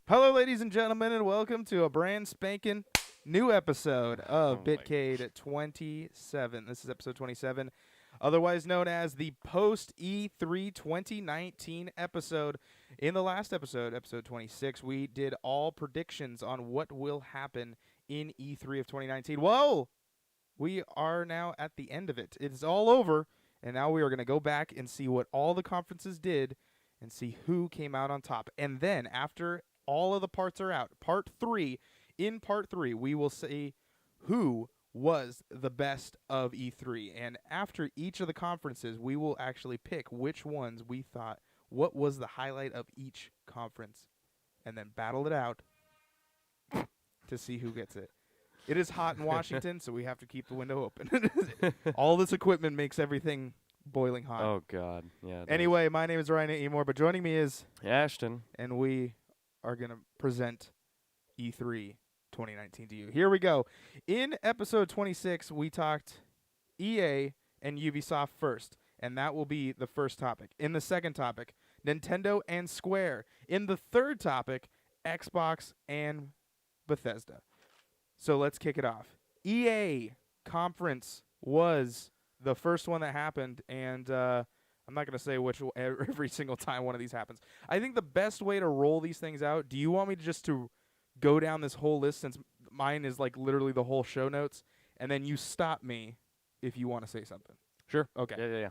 Hello, ladies and gentlemen, and welcome to a brand spanking new episode of Oh my Bitcade 27. This is episode 27, otherwise known as the post E3 2019 episode. In the last episode, episode 26, we did all predictions on what will happen in E3 of 2019. Whoa! We are now at the end of it. It is all over, and now we are going to go back and see what all the conferences did and see who came out on top. And then, after all of the parts are out, in part three, we will see who was the best of E3. And after each of the conferences, we will actually pick which ones we thought, what was the highlight of each conference, and then battle it out to see who gets it. It is hot in Washington, so we have to keep the window open. All this equipment makes everything boiling hot. Oh God, yeah. Anyway, my name is Ryan Amor, but joining me is, Ashton. and we are going to present E3 2019 to you. Here we go. In episode 26, we talked EA and Ubisoft first, and that will be the first topic. In the second topic, Nintendo and Square. In the third topic, Xbox and Bethesda. So let's kick it off. EA conference was the first one that happened, and I'm not going to say which every single time one of these happens. I think the best way to roll these things out, do you want me to go down this whole list, since mine is like literally the whole show notes, and then you stop me if you want to say something? Sure. Okay. Yeah.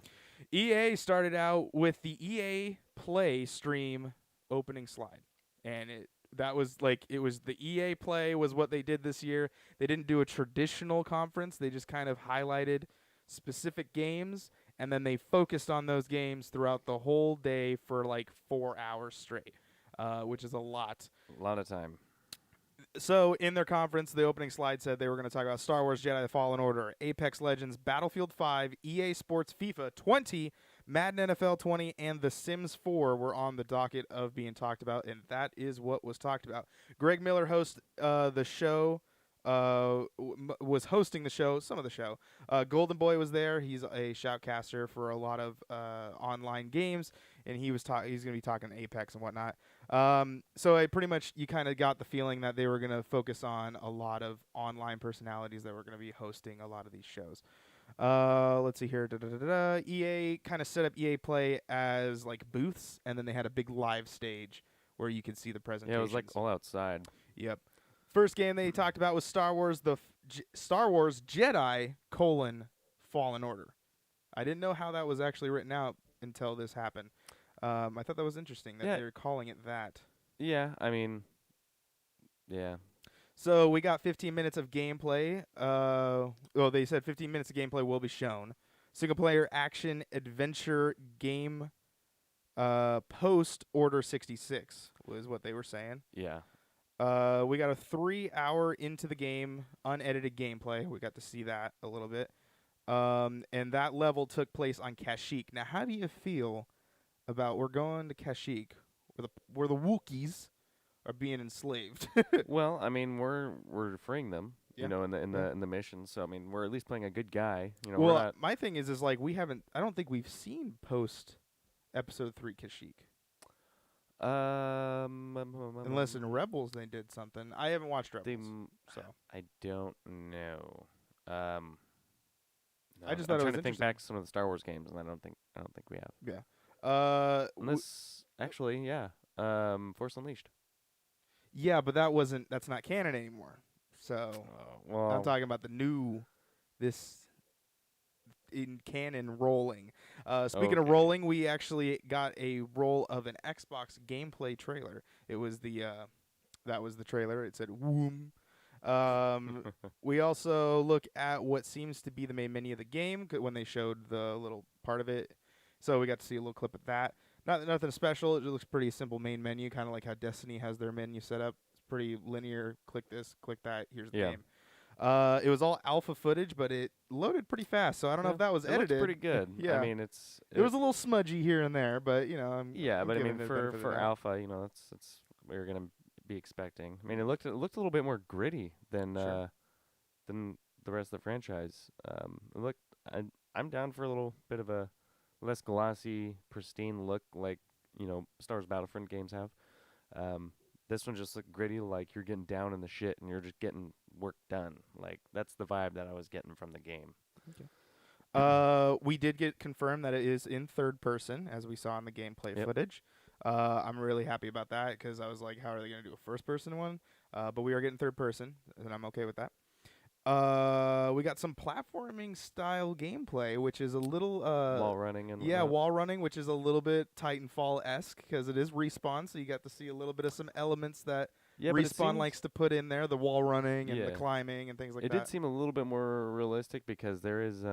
EA started out with the EA Play stream opening slide, and it was the EA Play was what they did this year. They didn't do a traditional conference. They just kind of highlighted specific games, and then they focused on those games throughout the whole day for like 4 hours straight, which is a lot. A lot of time. So in their conference, the opening slide said they were going to talk about Star Wars Jedi The Fallen Order, Apex Legends, Battlefield 5, EA Sports FIFA 20, Madden NFL 20, and The Sims 4 were on the docket of being talked about, and that is what was talked about. Greg Miller the show, was hosting the show, some of the show. Golden Boy was there. He's a shoutcaster for a lot of online games, and he's going to be talking Apex and whatnot. So you kind of got the feeling that they were going to focus on a lot of online personalities that were going to be hosting a lot of these shows. Let's see here. EA kind of set up EA Play as like booths, and then they had a big live stage where you could see the presentations. Yeah, it was like all outside. Yep. First game they talked about was Star Wars Jedi: Fallen Order. I didn't know how that was actually written out until this happened. I thought that was interesting that they were calling it that. Yeah, I mean, yeah. So we got 15 minutes of gameplay. They said 15 minutes of gameplay will be shown. Single-player action adventure game post Order 66 was what they were saying. Yeah. We got a 3-hour into the game, unedited gameplay. We got to see that a little bit. And that level took place on Kashyyyk. Now, how do you feel about we're going to Kashyyyk, where the Wookiees are being enslaved? Well, I mean, we're freeing them, Yeah. in the mission. So I mean, we're at least playing a good guy. Well, we're not, my thing is like I don't think we've seen post episode 3 Kashyyyk. Unless in Rebels they did something. I haven't watched Rebels, so I don't know. No, I just I'm thought it trying was to think interesting. back to some of the Star Wars games, and I don't think we have. Yeah. Unless actually, yeah. Force Unleashed. Yeah, but that's not canon anymore. So Well, I'm talking about this in canon rolling. Speaking of Okay. rolling, we actually got a roll of an Xbox gameplay trailer. It was that was the trailer. It said "Woom." We also look at what seems to be the main menu of the game when they showed the little part of it. So we got to see a little clip of that. Nothing special. It just looks pretty simple main menu, kind of like how Destiny has their menu set up. It's pretty linear. Click this, click that. Here's the game. It was all alpha footage, but it loaded pretty fast. So I don't know if that was it edited. Looks pretty good. Yeah. I mean, it was a little smudgy here and there, but I'm but I giving mean, it the for benefit of the doubt. alpha, that's what we were gonna be expecting. I mean, it looked a little bit more gritty than Sure. than the rest of the franchise. I'm down for a little bit of a less glossy, pristine look like Star Wars Battlefront games have. This one just looked gritty, like you're getting down in the shit and you're just getting work done. Like that's the vibe that I was getting from the game. Okay. We did get confirmed that it is in third person, as we saw in the gameplay Yep. footage. I'm really happy about that because I was like, how are they going to do a first person one? But we are getting third person, and I'm okay with that. We got some platforming style gameplay, which is a little Wall running and yeah, whatnot. wall running, which is a little bit Titanfall esque because it is Respawn, so you got to see a little bit of some elements that Yeah, but it Respawn seemed likes to put in there, the wall running and the yeah. climbing and things like It did that. seem a little bit more realistic because there is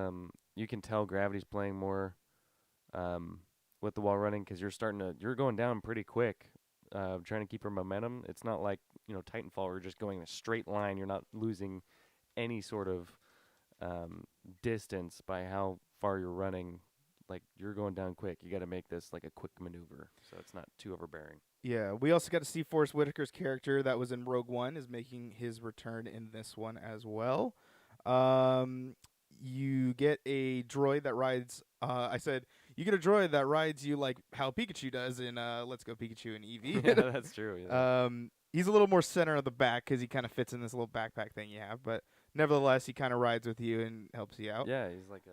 you can tell gravity's playing more um with the wall running because you're going down pretty quick, trying to keep your momentum. It's not like Titanfall where you're just going in a straight line. You're not losing any sort of distance by how far you're running. Like you're going down quick. You got to make this like a quick maneuver so it's not too overbearing. Yeah, we also got to see Forrest Whitaker's character that was in Rogue One is making his return in this one as well. Um, you get a droid that rides. I said you get a droid that rides you like how Pikachu does in Let's Go Pikachu and Yeah, Eevee. that's true. Yeah. He's a little more center of the back because he kind of fits in this little backpack thing you have, but nevertheless, he kind of rides with you and helps you out. Yeah, he's like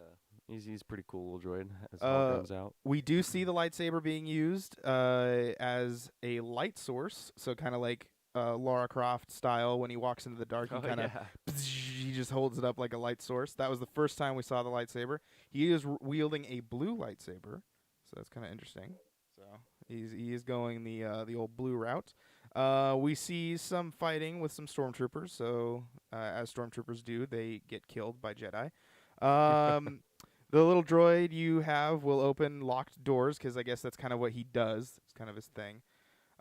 he's pretty cool little droid as Uh, holograms out. we do see the lightsaber being used as a light source, so kind of like Lara Croft style. When he walks into the dark, he Oh kind of yeah. he just holds it up like a light source. That was the first time we saw the lightsaber. He is wielding a blue lightsaber, so that's kind of interesting. So he is going the old blue route. We see some fighting with some stormtroopers. So as stormtroopers do, they get killed by Jedi. Um, the little droid you have will open locked doors because I guess that's kind of what he does. It's kind of his thing.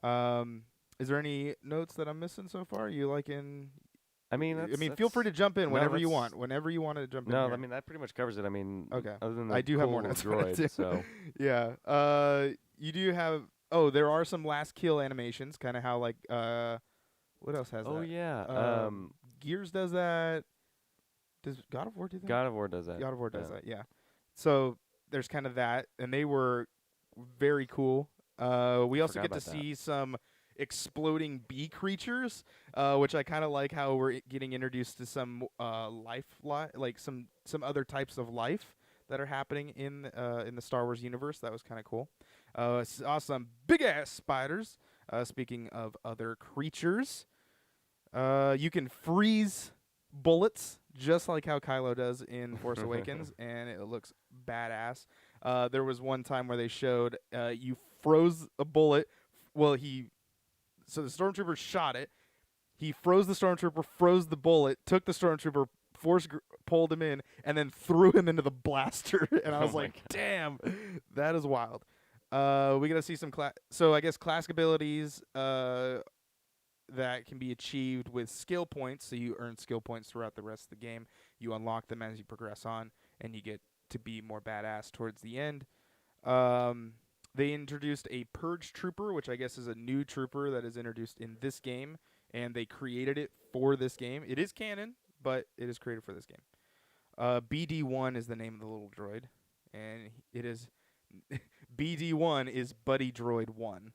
Um, is there any notes that I'm missing so far? You liking? I mean, I mean, feel free to jump in no, whenever you want. Whenever you want to jump in no. here. I mean, that pretty much covers it. I mean, Okay. other than I the do cool have more little notes on it too. droid. So Yeah. You do have. Oh, there are some last kill animations. Kind of how like what else has oh that? yeah. Gears does that. Does God of War do that? God of War does that. God of War does Yeah. that. Yeah. So there's kind of that, and they were very cool. We I also forgot get to about that. see some exploding bee creatures, which I kind of like how we're getting introduced to some like some other types of life that are happening in the Star Wars universe. That was kind of cool. Saw some big ass spiders. Speaking of other creatures, you can freeze bullets just like how Kylo does in Force Awakens, and it looks badass. There was one time where they showed you froze a bullet. Well, so the stormtrooper shot it. He froze the stormtrooper, froze the bullet, took the stormtrooper, pulled him in, and then threw him into the blaster. And I Oh was my like, god. "Damn, that is wild." We gotta see some class. So I guess classic abilities that can be achieved with skill points. So you earn skill points throughout the rest of the game. You unlock them as you progress on, and you get to be more badass towards the end. Um, they introduced a Purge Trooper, which I guess is a new trooper that is introduced in this game, and they created it for this game. It is canon, but it is created for this game. BD1 is the name of the little droid, and it is BD1 is Buddy Droid 1.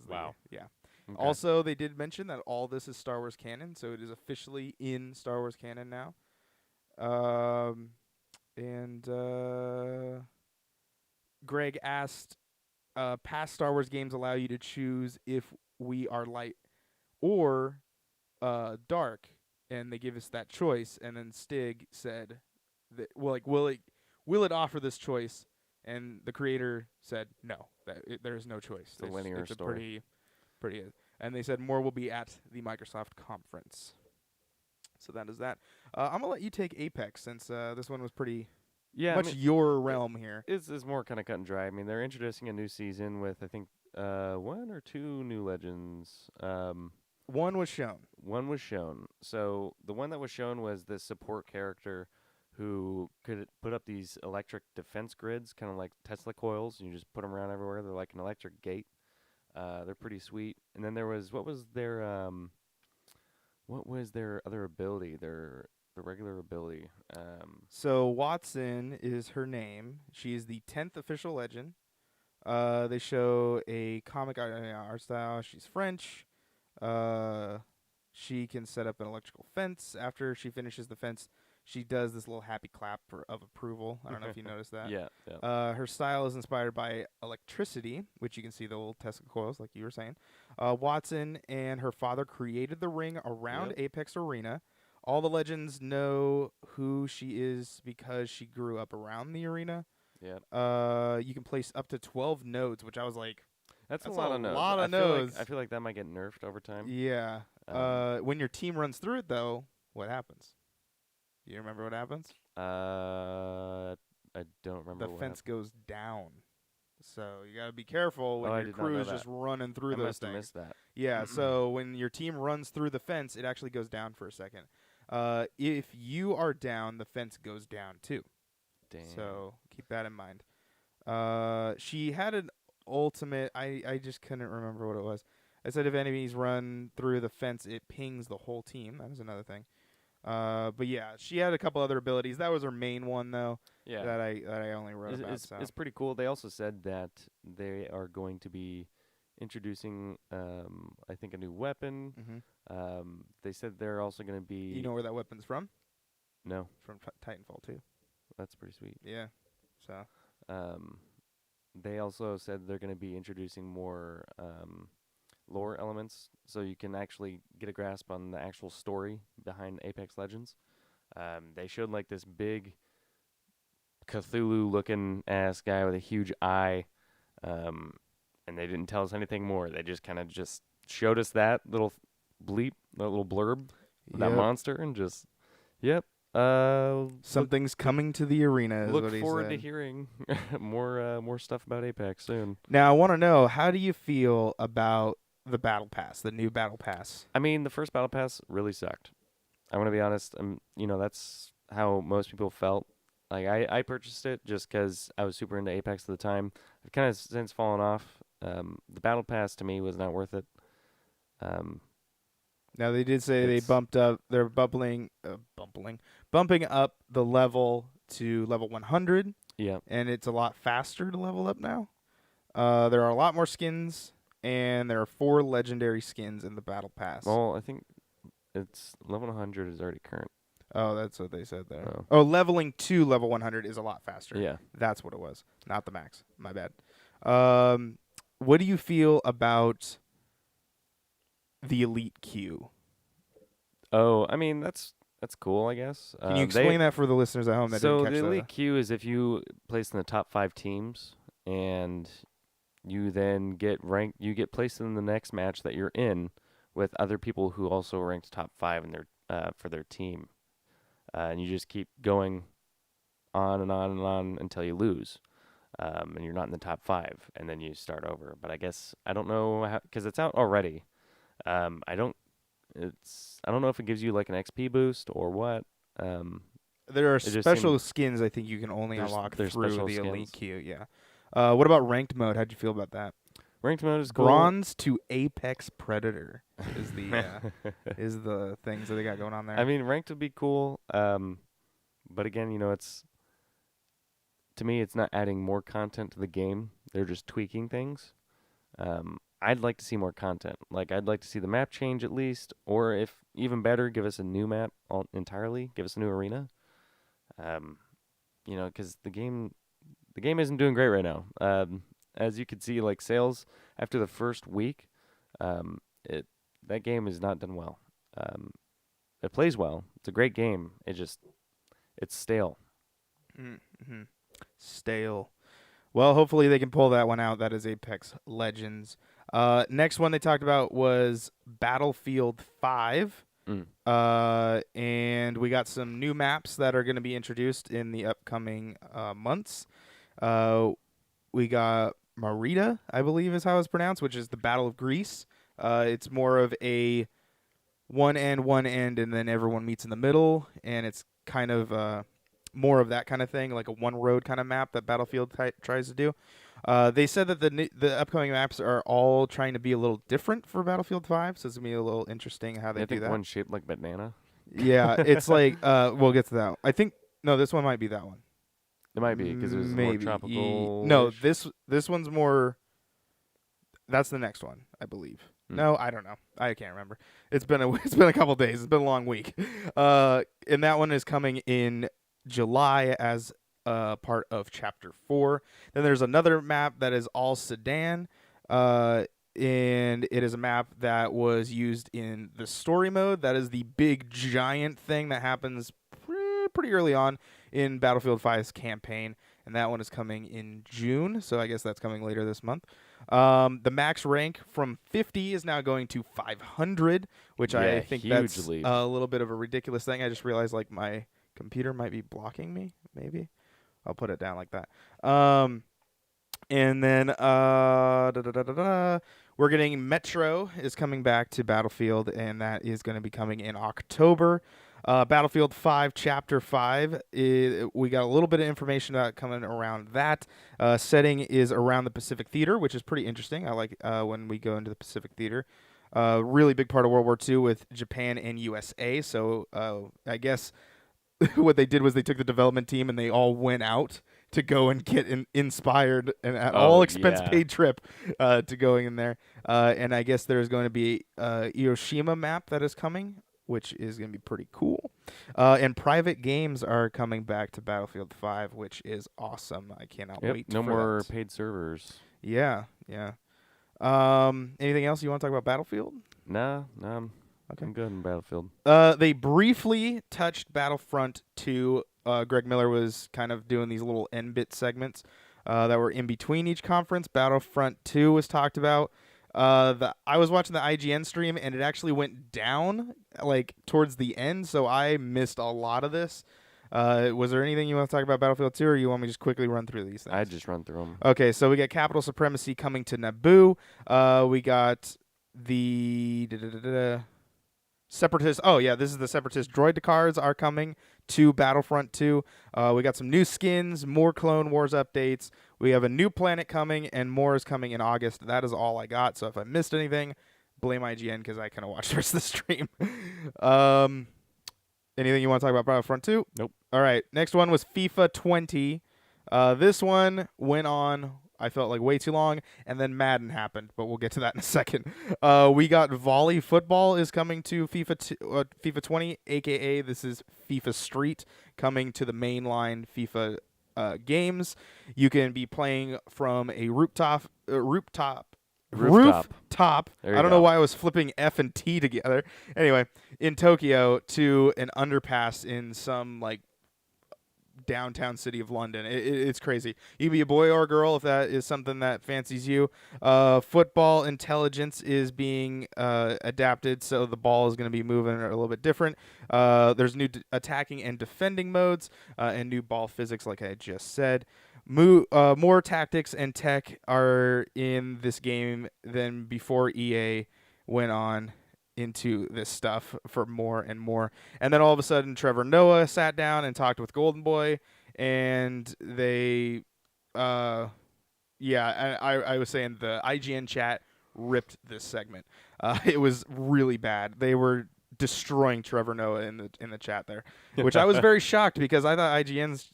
Wow. Yeah. Okay. Also, they did mention that all this is Star Wars canon, so it is officially in Star Wars canon now. And Greg asked, past Star Wars games allow you to choose if we are light or dark, and they give us that choice. And then Stig said, that, well, like, will it offer this choice? And the creator said, no, there is no choice. It's a linear it's story. pretty. And they said more will be at the Microsoft conference. So that is that. I'm gonna let you take Apex since this one was pretty Yeah. much your realm here. It's more kind of cut and dry. I mean, they're introducing a new season with I think one or two new legends. One was shown. One was shown. So the one that was shown was the support character who could put up these electric defense grids, kind of like Tesla coils, and you just put them around everywhere. They're like an electric gate. They're pretty sweet. And then there was what was their other ability? The regular ability. So Watson is her name. She is the 10th official legend. They show a comic art style. She's French. She can set up an electrical fence. After she finishes the fence, she does this little happy clap of approval. I don't know if you noticed that. Yeah, yeah. Her style is inspired by electricity, which you can see the little Tesla coils, like you were saying. Watson and her father created the ring around Yep. Apex Arena. All the legends know who she is because she grew up around the arena. Yep. You can place up to 12 nodes, which I was like, That's a that's a lot of nodes. lot of I nodes. feel like that might get nerfed over time. Yeah. Um, When your team runs through it, though, what happens? Do you remember what happens? I don't remember The what fence happened. goes down. So you got to be careful when Oh, I your did not crew know is just that. running through I those must have things. missed that. Yeah, so when your team runs through the fence, it actually goes down for a second. If you are down, the fence goes down too. Damn. So keep that in mind. She had an ultimate. I just couldn't remember what it was. I said if enemies run through the fence, it pings the whole team. That was another thing. But yeah, she had a couple other abilities. That was her main one though. Yeah. That I only wrote about. It's pretty cool. They also said that they are going to be introducing, I think, a new weapon. They said they're also going to be. You know where that weapon's from? No, From Titanfall 2. that's pretty sweet. Yeah. So They also said they're going to be introducing more lore elements, so you can actually get a grasp on the actual story behind Apex Legends. They showed like this big Cthulhu-looking ass guy with a huge eye, and they didn't tell us anything more. They just kind of just showed us that little bleep, that little blurb, that monster, and just, yep. Something's coming to the arena. Is Look what he forward to said. hearing more stuff about Apex soon. Now I want to know, how do you feel about the battle pass, the new battle pass? I mean, the first battle pass really sucked. I want to be honest. That's how most people felt. Like I purchased it just because I was super into Apex at the time. I've kind of since fallen off. The battle pass to me was not worth it. Now they did say they It's bumped up. They're bumping up the level to level 100, yeah. and it's a lot faster to level up now. There are a lot more skins, and there are 4 legendary skins in the battle pass. Well, I think it's level 100 is already current. Oh, that's what they said there. Oh. Oh, leveling to level 100 is a lot faster. Yeah. That's what it was, not the max. My bad. What do you feel about the elite queue? Oh, I mean that's cool, I guess. Can you explain that for the listeners at home that didn't catch the that? elite queue is if you place in the top 5 teams and you then get ranked, you get placed in the next match that you're in with other people who also ranked top 5 in their for their team, and you just keep going on and on and on until you lose, and you're not in the top 5, and then you start over. But I guess I don't know how, because it's out already. I don't know if it gives you like an XP boost or what. There are it just special seemed- skins I think you can only unlock there's through special the elite skins. queue. Yeah. What about ranked mode? How'd you feel about that? Ranked mode is cool. Bronze to Apex Predator is the is the things that they got going on there. I mean, ranked would be cool. But again, to me, it's not adding more content to the game. They're just tweaking things. I'd like to see more content. Like, I'd like to see the map change at least, or if even better, give us a new map entirely. Give us a new arena. Because the game isn't doing great right now. As you can see, like sales after the first week, that game is not done well. It plays well. It's a great game. It's stale. Mm-hmm. Stale. Well, hopefully they can pull that one out. That is Apex Legends. Next one they talked about was Battlefield 5. And we got some new maps that are going to be introduced in the upcoming months. We got Marita, I believe is how it's pronounced, which is the Battle of Greece. It's more of a one end, and then everyone meets in the middle, and it's kind of more of that kind of thing, like a one road kind of map that Battlefield tries to do. They said that the upcoming maps are all trying to be a little different for Battlefield 5, so it's gonna be a little interesting how they I do think that. one shaped like banana. Yeah, it's like we'll get to that. I think no, this one might be that one. It might be because it was more tropical. No, this one's more. That's the next one, I believe. No, I don't know. I can't remember. It's been a it's been a couple days. It's been a long week. And that one is coming in July as part of Chapter 4. Then there's another map that is all sedan, and it is a map that was used in the story mode. That is the big giant thing that happens pretty early on in Battlefield 5's campaign, and that one is coming in June. So I guess that's coming later this month. The max rank from 50 is now going to 500, which I think that's leap. a little bit of a ridiculous thing. I just realized like my computer might be blocking me. Maybe I'll put it down like that. And then we're getting Metro is coming back to Battlefield, and that is going to be coming in October. Battlefield 5 Chapter 5, we got a little bit of information about coming around that. Setting is around the Pacific Theater, which is pretty interesting. I like when we go into the Pacific Theater. Really big part of World War II with Japan and USA. So I guess what they did was they took the development team and they all went out to go and get inspired and at all expense paid trip to going in there. And I guess there's going to be a Hiroshima map that is coming, which is going to be pretty cool. And private games are coming back to Battlefield 5, which is awesome. I cannot wait No for more that. paid servers. Yeah. Anything else you want to talk about Battlefield? Nah, Okay. I'm good in Battlefield. They briefly touched Battlefront 2. Greg Miller was kind of doing these little N-bit segments that were in between each conference. Battlefront 2 was talked about. I was watching the IGN stream, and it actually went down like towards the end, so I missed a lot of this. Was there anything you want to talk about Battlefield 2, or you want me to just quickly run through these things? I just run through them. Okay, so we got Capital Supremacy coming to Naboo. We got the Separatist. Oh, yeah, this is the Separatist droid cards are coming to Battlefront 2. We got some new skins, more Clone Wars updates. We have a new planet coming, and more is coming in August. That is all I got. So if I missed anything, blame IGN because I kind of watched the rest of the stream. Anything you want to talk about Battlefront 2? Nope. All right. Next one was FIFA 20. This one went on, I felt like, way too long, and then Madden happened, but we'll get to that in a second. We got Volley Football is coming to FIFA 20, a.k.a. this is FIFA Street, coming to the mainline FIFA games. You can be playing from a rooftop. I don't know why I was flipping F and T together. Anyway, in Tokyo to an underpass in some like downtown city of London. It's crazy. You can be a boy or a girl if that is something that fancies you. Football intelligence is being adapted, so the ball is going to be moving a little bit different. There's new attacking and defending modes and new ball physics, like I just said. More tactics and tech are in this game than before EA went on into this stuff for more and more. And then all of a sudden Trevor Noah sat down and talked with Golden Boy, and they I was saying the IGN chat ripped this segment. It was really bad. They were destroying Trevor Noah in the chat there, which I was very shocked because I thought IGN's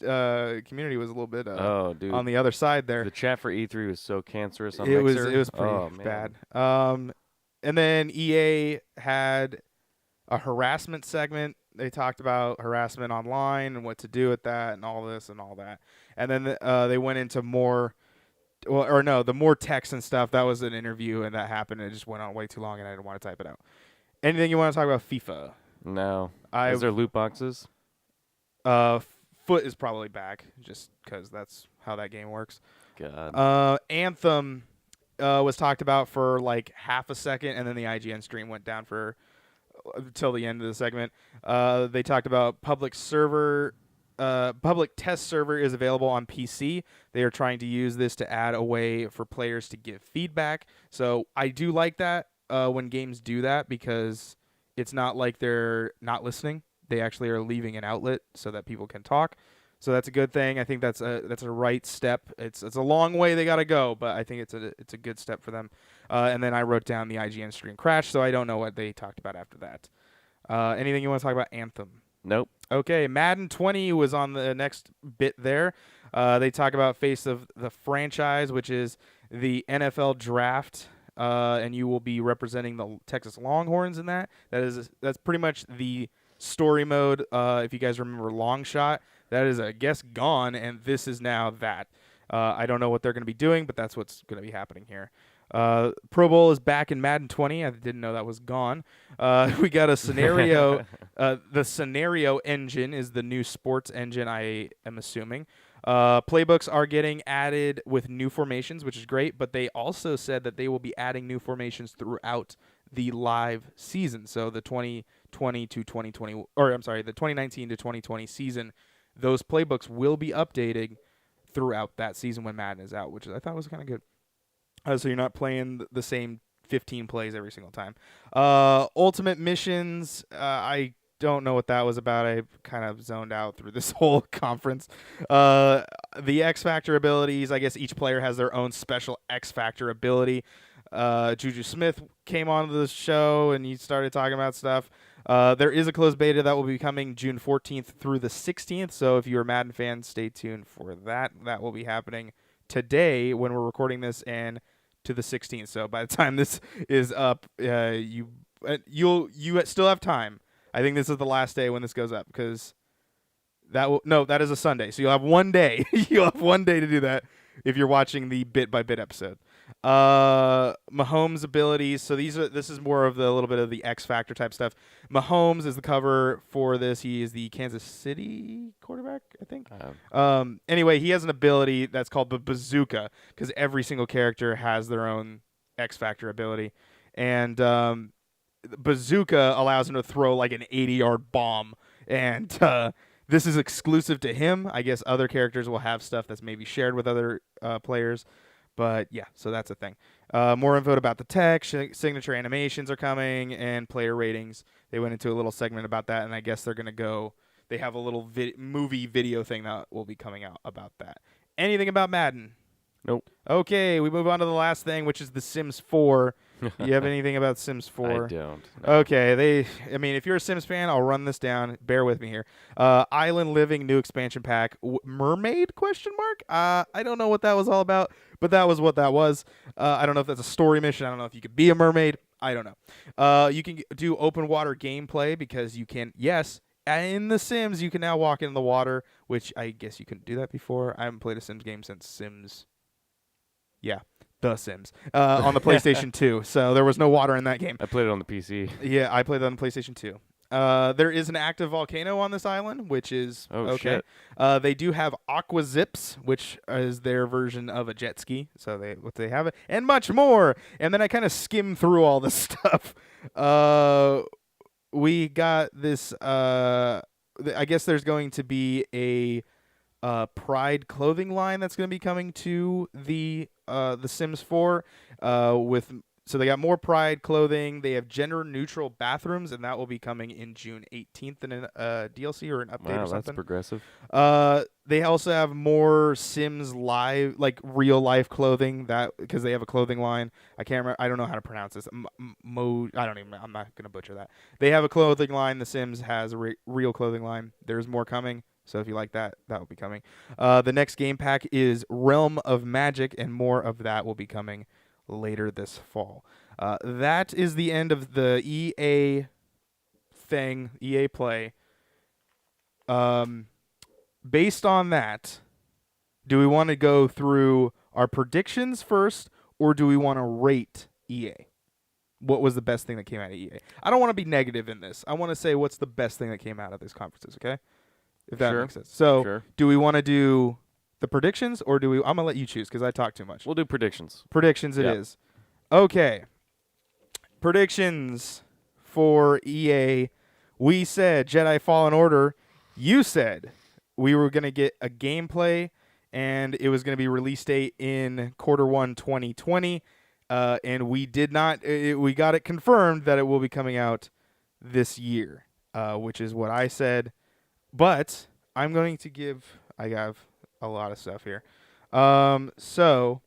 community was a little bit on the other side there. The chat for E3 was so cancerous on Mixer. It was pretty bad. And then EA had a harassment segment. They talked about harassment online and what to do with that and all this and all that. And then they went into the more text and stuff. That was an interview, and that happened. And it just went on way too long, and I didn't want to type it out. Anything you want to talk about FIFA? No. Is there loot boxes? Foot is probably back, just because that's how that game works. God. Anthem was talked about for like half a second, and then the IGN stream went down for till the end of the segment. They talked about public test server is available on PC. They are trying to use this to add a way for players to give feedback. So I do like that when games do that, because it's not like they're not listening. They actually are leaving an outlet so that people can talk. So that's a good thing. I think that's a right step. It's a long way they got to go, but I think it's a good step for them. And then I wrote down the IGN stream crash, so I don't know what they talked about after that. Anything you want to talk about Anthem? Nope. Okay, Madden 20 was on the next bit there. They talk about face of the franchise, which is the NFL draft. and you will be representing the Texas Longhorns in that. That's pretty much the story mode. If you guys remember Long Shot, that is, I guess, gone, and this is now that. I don't know what they're going to be doing, but that's what's going to be happening here. Pro Bowl is back in Madden 20. I didn't know that was gone. We got a scenario. The scenario engine is the new sports engine, I am assuming. Playbooks are getting added with new formations, which is great, but they also said that they will be adding new formations throughout the live season. So the 2020 to 2020, or I'm sorry, the 2019 to 2020 season, those playbooks will be updating throughout that season when Madden is out, which I thought was kind of good. So you're not playing the same 15 plays every single time. Ultimate missions, I don't know what that was about. I kind of zoned out through this whole conference. The X Factor abilities, I guess each player has their own special X Factor ability. Juju Smith came onto the show and he started talking about stuff. There is a closed beta that will be coming June 14th through the 16th. So if you're a Madden fan, stay tuned for that. That will be happening today when we're recording this and to the 16th. So by the time this is up, you'll still have time. I think this is the last day when this goes up because that is a Sunday. So you'll have one day. You'll have one day to do that if you're watching the bit by bit episode. Mahomes' abilities. So this is more of the little bit of the X Factor type stuff. Mahomes is the cover for this. He is the Kansas City quarterback, I think. Anyway, he has an ability that's called the Bazooka because every single character has their own X Factor ability, and Bazooka allows him to throw like an 80-yard bomb, and this is exclusive to him. I guess other characters will have stuff that's maybe shared with other players. But, yeah, so that's a thing. More info about the tech, signature animations are coming, and player ratings. They went into a little segment about that, and I guess they're going to go – they have a little movie video thing that will be coming out about that. Anything about Madden? Nope. Okay, we move on to the last thing, which is The Sims 4. Do you have anything about Sims 4? I don't. No. Okay, if you're a Sims fan, I'll run this down. Bear with me here. Island Living new expansion pack. Mermaid ? I don't know what that was all about, but that was what that was. I don't know if that's a story mission. I don't know if you could be a mermaid. I don't know. You can do open water gameplay because you can, yes, in The Sims, you can now walk in the water, which I guess you couldn't do that before. I haven't played a Sims game since Sims. Yeah. The Sims on the PlayStation 2, so there was no water in that game. I played it on the PC. Yeah, I played it on the PlayStation 2. There is an active volcano on this island, which is okay. Shit. They do have aqua zips, which is their version of a jet ski. So they have it, and much more. And then I kind of skimmed through all this stuff. We got this. I guess there's going to be a Pride clothing line that's going to be coming to the Sims 4 so they got more Pride clothing. They have gender neutral bathrooms, and that will be coming in June 18th in a DLC or an update or something. That's progressive. They also have more Sims live, like real life clothing because they have a clothing line. I can't remember. I don't know how to pronounce this. I'm not gonna butcher that. They have a clothing line. The Sims has a real clothing line. There's more coming. So if you like that, that will be coming. The next game pack is Realm of Magic, and more of that will be coming later this fall. That is the end of the EA thing, EA Play. Based on that, do we want to go through our predictions first, or do we want to rate EA? What was the best thing that came out of EA? I don't want to be negative in this. I want to say what's the best thing that came out of these conferences, okay? If that makes sense. So, do we want to do the predictions, or do we? I'm gonna let you choose because I talk too much. We'll do predictions. Predictions it is. Okay. Predictions for EA. We said Jedi Fallen Order. You said we were gonna get a gameplay, and it was gonna be release date in Q1 2020. And we did not. We got it confirmed that it will be coming out this year, which is what I said. But I'm going to I have a lot of stuff here. So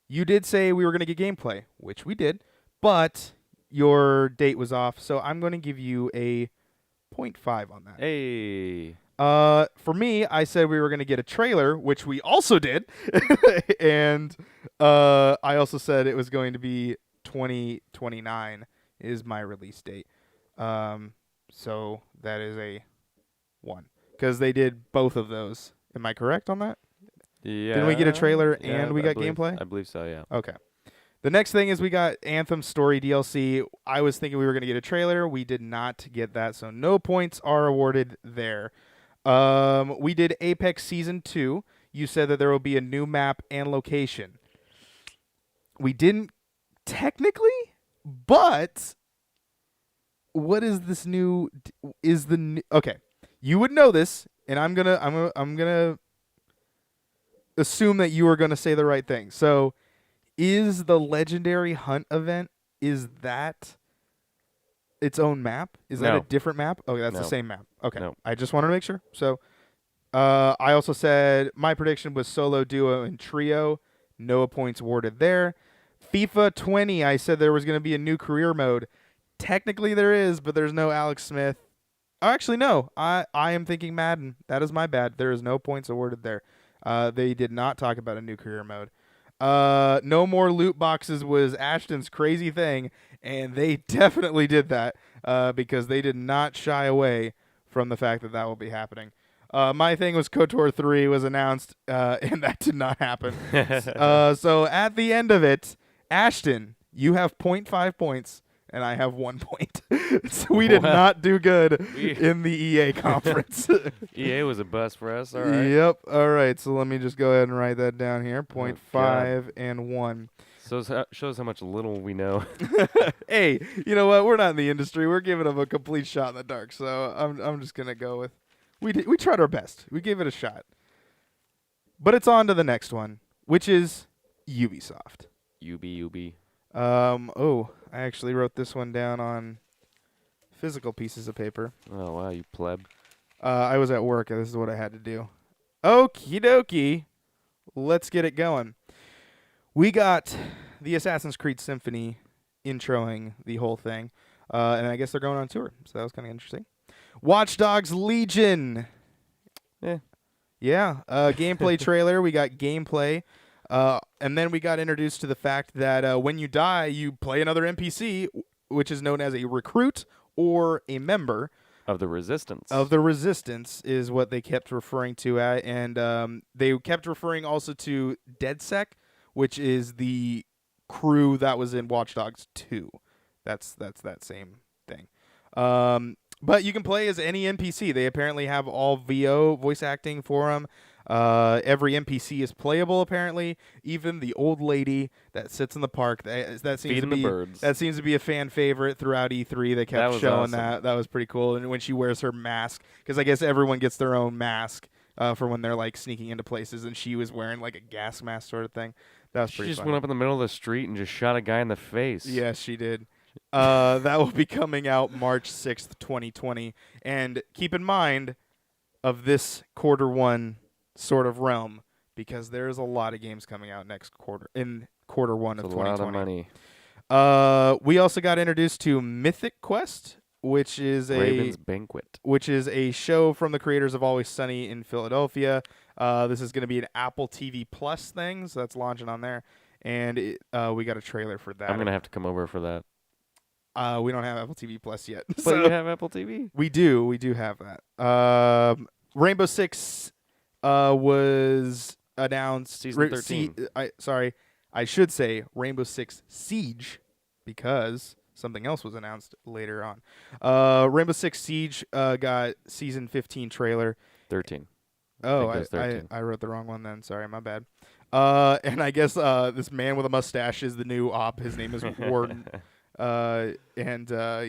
you did say we were going to get gameplay, which we did, but your date was off. So I'm going to give you a 0.5 on that. Hey. For me, I said we were going to get a trailer, which we also did. And I also said it was going to be 2029 is my release date. So that is a 1 cuz they did both of those. Am I correct on that? Yeah. Didn't we get a trailer yeah, and we I got believe, gameplay? I believe so. Yeah. Okay. The next thing is we got Anthem Story DLC. I was thinking we were going to get a trailer. We did not get that, so no points are awarded there. We did Apex Season 2. You said that there will be a new map and location. We didn't technically, but what is this new okay. You would know this, and I'm going to assume that you are going to say the right thing. So, is the Legendary Hunt event, is that its own map? Is that a No. different map? Okay, that's the No. same map. Okay. No. I just wanted to make sure. So, I also said my prediction was solo, duo, and trio. No points awarded there. FIFA 20, I said there was going to be a new career mode. Technically there is, but there's no Alex Smith. Oh, actually, no. I am thinking Madden. That is my bad. There is no points awarded there. They did not talk about a new career mode. No more loot boxes was Ashton's crazy thing, and they definitely did that because they did not shy away from the fact that that will be happening. My thing was KOTOR 3 was announced, and that did not happen. So at the end of it, Ashton, you have 0.5 points, and I have 1 point. So we did Wow. not do good in the EA conference. EA was a bust for us. All right. Yep. All right. So let me just go ahead and write that down here. Oh, 0.5 and 1. So shows how much little we know. Hey, you know what? We're not in the industry. We're giving them a complete shot in the dark. So I'm just gonna go with we tried our best. We gave it a shot. But it's on to the next one, which is Ubisoft. UB. Oh, I actually wrote this one down on physical pieces of paper. Oh wow, you pleb. I was at work, and this is what I had to do. Okie dokie. Let's get it going. We got the Assassin's Creed Symphony introing the whole thing. And I guess they're going on tour, so that was kind of interesting. Watch Dogs Legion. Yeah. Yeah. Gameplay trailer. We got gameplay. And then we got introduced to the fact that when you die, you play another NPC, which is known as a recruit or a member. Of the Resistance. Of the Resistance is what they kept referring to at. And they kept referring also to DedSec, which is the crew that was in Watch Dogs 2. That's that same thing. But you can play as any NPC. They apparently have all VO voice acting for them. Every NPC is playable apparently. Even the old lady that sits in the park. That seems Feeding to be the birds. that seems to be a fan favorite throughout E3. They kept was showing awesome. that. That was pretty cool. And when she wears her mask, because I guess everyone gets their own mask for when they're like sneaking into places, and she was wearing like a gas mask sort of thing. That was She pretty just funny. went up in the middle of the street and just shot a guy in the face. Yes, she did. That will be coming out March 6th, 2020. And keep in mind of this quarter one sort of realm, because there's a lot of games coming out next quarter, in quarter one It's of a lot 2020. of money. We also got introduced to Mythic Quest, which is Raven's Banquet. a show from the creators of Always Sunny in Philadelphia. This is going to be an Apple TV Plus thing, so that's launching on there. And we got a trailer for that. I'm gonna have to come over for that. We don't have Apple TV Plus yet. But So you have Apple TV. we do have that. Rainbow Six was announced. Season 13. I should say Rainbow Six Siege, because something else was announced later on. Rainbow Six Siege got season 15 trailer. 13. Oh, think it was 13. I wrote the wrong one then. Sorry, my bad. And I guess this man with a mustache is the new op. His name is Warden. He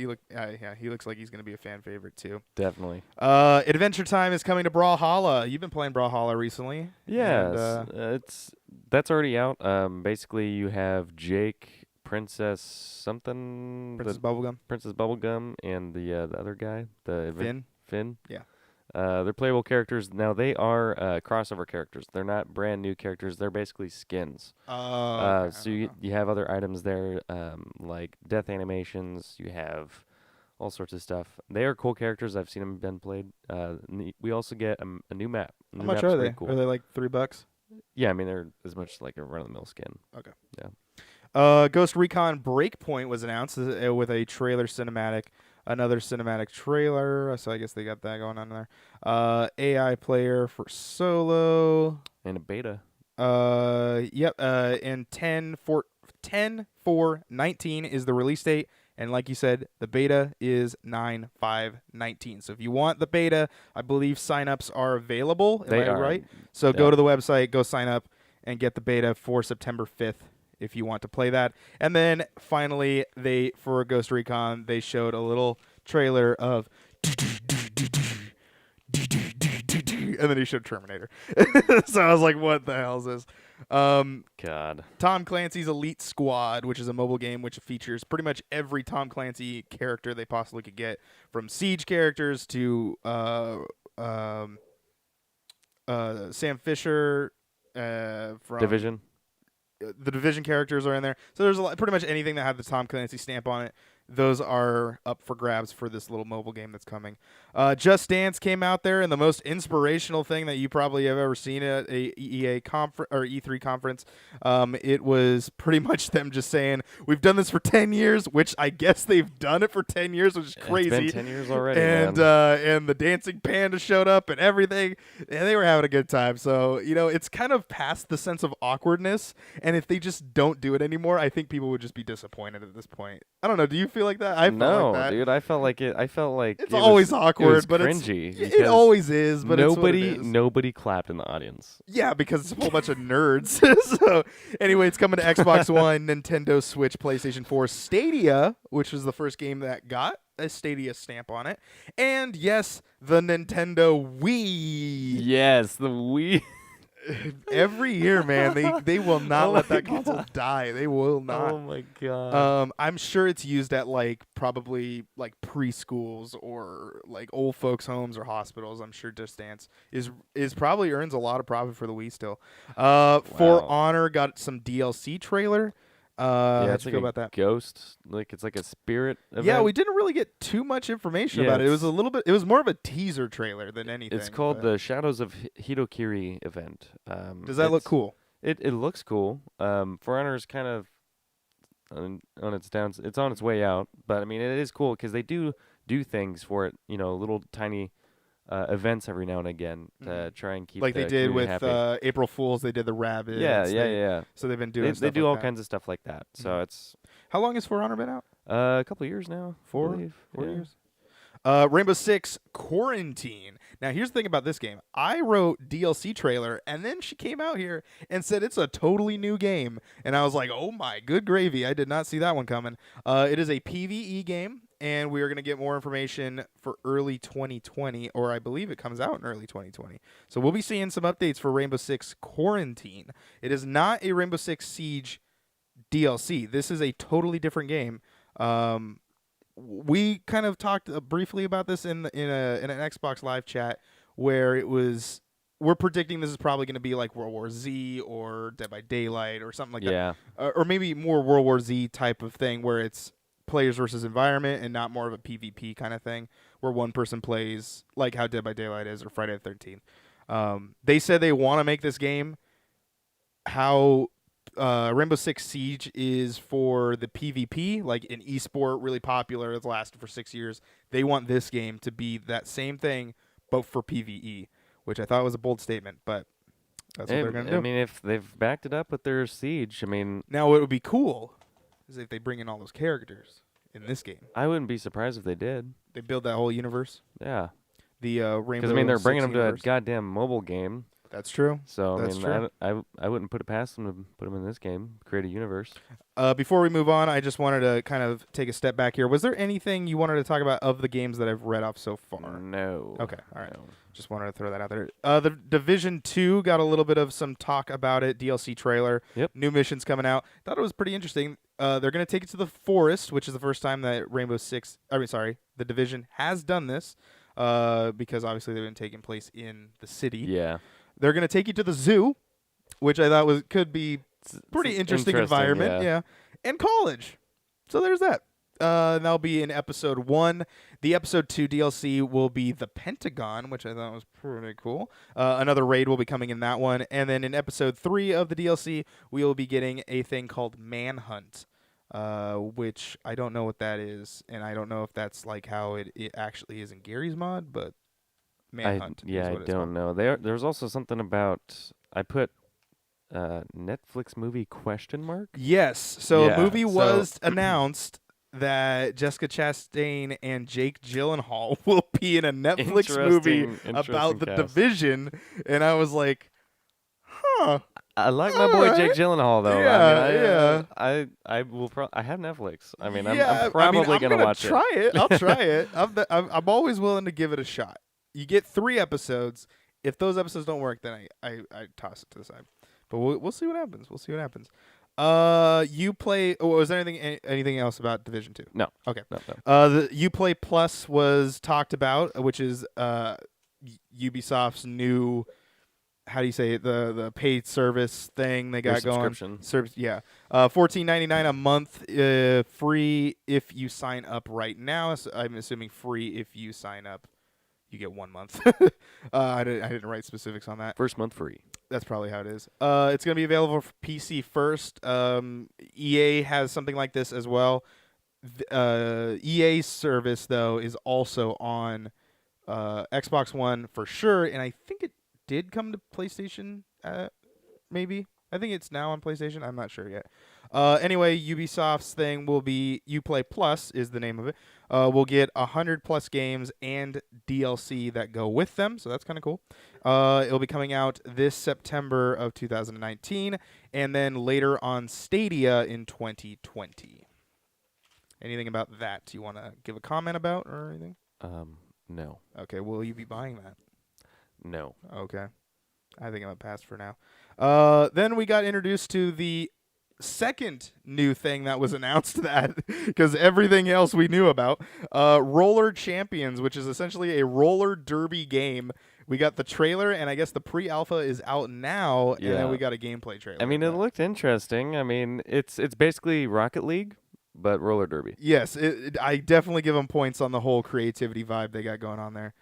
looks like he's gonna be a fan favorite too. Definitely. Adventure Time is coming to Brawlhalla. You've been playing Brawlhalla recently. Yeah, And, that's already out. Basically, you have Jake, Princess something, Princess Bubblegum. Princess Bubblegum, and the other guy, Finn. Finn. Yeah. They're playable characters. Now they are crossover characters. They're not brand new characters. They're basically skins. Okay, So you have other items there, like death animations. You have all sorts of stuff. They are cool characters. I've seen them been played. We also get a new map. How New much map's are pretty they? cool. Are they like $3? Yeah, I mean they're as much like a run-of-the-mill skin. Okay. Yeah. Ghost Recon Breakpoint was announced with a trailer cinematic, another cinematic trailer. So I guess they got that going on there. AI player for solo. And a beta. Yep. And 10/4/19 is the release date. And like you said, the beta is 9/5/19. So if you want the beta, I believe signups are available. Am They I are. right? So go to the website, go sign up, and get the beta for September 5th if you want to play that. And then finally, for Ghost Recon, they showed a little trailer of and then he showed Terminator. So I was like, what the hell is this? God. Tom Clancy's Elite Squad, which is a mobile game which features pretty much every Tom Clancy character they possibly could get, from Siege characters to Sam Fisher from Division. The Division characters are in there. So there's pretty much anything that had the Tom Clancy stamp on it. Those are up for grabs for this little mobile game that's coming. Just Dance came out there, and the most inspirational thing that you probably have ever seen at a EA conference or E3 conference, it was pretty much them just saying, "We've done this for 10 years," which I guess they've done it for 10 years, which is crazy. It's been 10 years already, and man. And the dancing panda showed up and everything, and they were having a good time. So it's kind of past the sense of awkwardness, and if they just don't do it anymore, I think people would just be disappointed at this point. I don't know. Do you feel like that? I felt No, like that. dude. I felt like it. I felt like It's it always was, awkward, it was but cringy. it always is. But nobody, it's what it is. nobody clapped in the audience. Yeah, because it's a whole bunch of nerds. So anyway, it's coming to Xbox One, Nintendo Switch, PlayStation 4, Stadia, which was the first game that got a Stadia stamp on it, and yes, the Nintendo Wii. Yes, the Wii. Every year, man, they will not Oh let my that console die. They will not. Oh my god. I'm sure it's used at probably preschools or old folks' homes or hospitals. I'm sure Just Dance is probably earns a lot of profit for the Wii still. For Wow. Honor got some DLC trailer. Yeah, How'd it's you like feel a about that? ghost. It's like a spirit event. Yeah, we didn't really get too much information Yeah, about it. It was it's- a little bit. It was more of a teaser trailer than anything. It's called but the Shadows of Hitokiri event. Does that look it's- cool? It looks cool. For Honor is kind of on its downs. It's on its way out, but I mean it is cool because they do things for it. Little tiny events every now and again to try and keep Like the they did with community happy. April Fools. They did the rabbits. Yeah. So they've been They, doing. they stuff do like all that. kinds of stuff like that. So Mhm. it's How long has For Honor been out? a couple of years now. I 4 believe. 4 Yeah. years. Rainbow Six Quarantine. Now here's the thing about this game. I wrote DLC trailer, and then she came out here and said it's a totally new game, and I was like, oh my good gravy! I did not see that one coming. It is a PvE game, and we are going to get more information for early 2020, or I believe it comes out in early 2020. So we'll be seeing some updates for Rainbow Six Quarantine. It is not a Rainbow Six Siege DLC. This is a totally different game. We kind of talked briefly about this in an Xbox Live chat where we're predicting this is probably going to be like World War Z or Dead by Daylight or something like Yeah. that, or maybe more World War Z type of thing where it's players versus environment and not more of a PvP kind of thing where one person plays like how Dead by Daylight is or Friday the 13th. They said they want to make this game how Rainbow Six Siege is for the PvP, like an esport, really popular. It's lasted for 6 years. They want this game to be that same thing, but for PvE, which I thought was a bold statement, but that's what they're going to do. I mean, if they've backed it up with their Siege, I mean, Now, what would be cool is if they bring in all those characters in this game. I wouldn't be surprised if they did. They build that whole universe. Yeah. The Rainbow Because I mean, they're bringing Six them to a universe. goddamn mobile game. That's true. So That's I true. mean, I wouldn't put it past them to put them in this game, create a universe. Before we move on, I just wanted to kind of take a step back here. Was there anything you wanted to talk about of the games that I've read off so far? No. Okay, all right. No. Just wanted to throw that out there. The Division 2 got a little bit of some talk about it. DLC trailer. Yep. New missions coming out. Thought it was pretty interesting. They're going to take it to the forest, which is the first time that the Division has done this. Because obviously they've been taking place in the city. Yeah. They're going to take you to the zoo, which I thought could be pretty interesting environment. yeah. And college. So there's that. That'll be in episode 1. The episode 2 DLC will be the Pentagon, which I thought was pretty cool. Another raid will be coming in that one. And then in episode 3 of the DLC, we will be getting a thing called Manhunt, which I don't know what that is. And I don't know if that's like how it actually is in Gary's mod, but Manhunt is what it's called. know. There's also something about, I put Netflix movie question mark? Yes. So Yeah, a movie so- was announced that Jessica Chastain and Jake Gyllenhaal will be in a Netflix movie about the cast. Division, and I was like, huh. I like my boy Jake Alright. Gyllenhaal though. Yeah, I will. I have Netflix. I mean, I'm I'm probably gonna watch try it. I'll try it. I'm always willing to give it a shot. You get 3 episodes. If those episodes don't work, then I toss it to the side. But we'll see what happens. We'll see what happens. You play. Oh, was there anything else about Division 2? No. Okay. No. The Uplay Plus was talked about, which is Ubisoft's new. How do you say it? The paid service thing they Their got going. subscription. Service, yeah. $14.99 a month, free if you sign up right now. So I'm assuming free if you sign up. You get 1 month. I didn't write specifics on that. First month free. That's probably how it is. It's going to be available for PC first. EA has something like this as well. EA's service, though, is also on Xbox One for sure, and I think it did come to PlayStation, maybe. I think it's now on PlayStation. I'm not sure yet. Anyway, Ubisoft's thing will be Uplay Plus is the name of it. We'll get 100+ games and DLC that go with them, so that's kind of cool. It'll be coming out this September of 2019, and then later on Stadia in 2020. Anything about that you want to give a comment about or anything? No. Okay, will you be buying that? No. Okay. I think I'm going to pass for now. Then we got introduced to the second new thing that was announced that because everything else we knew about Roller Champions, which is essentially a roller derby game. We got the trailer, and I guess the pre-alpha is out now, and then we got a gameplay trailer. I mean, it looked interesting. I mean, it's basically Rocket League, but roller derby. Yes, I definitely give them points on the whole creativity vibe they got going on there.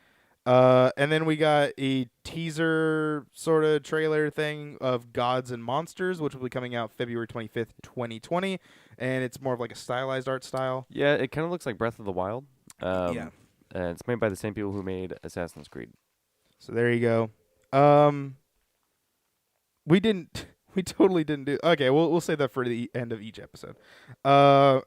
And then we got a teaser sort of trailer thing of Gods and Monsters, which will be coming out February 25th, 2020. And it's more of like a stylized art style. Yeah, it kind of looks like Breath of the Wild. Yeah. And it's made by the same people who made Assassin's Creed. So there you go. We totally didn't do. Okay, we'll save that for the end of each episode.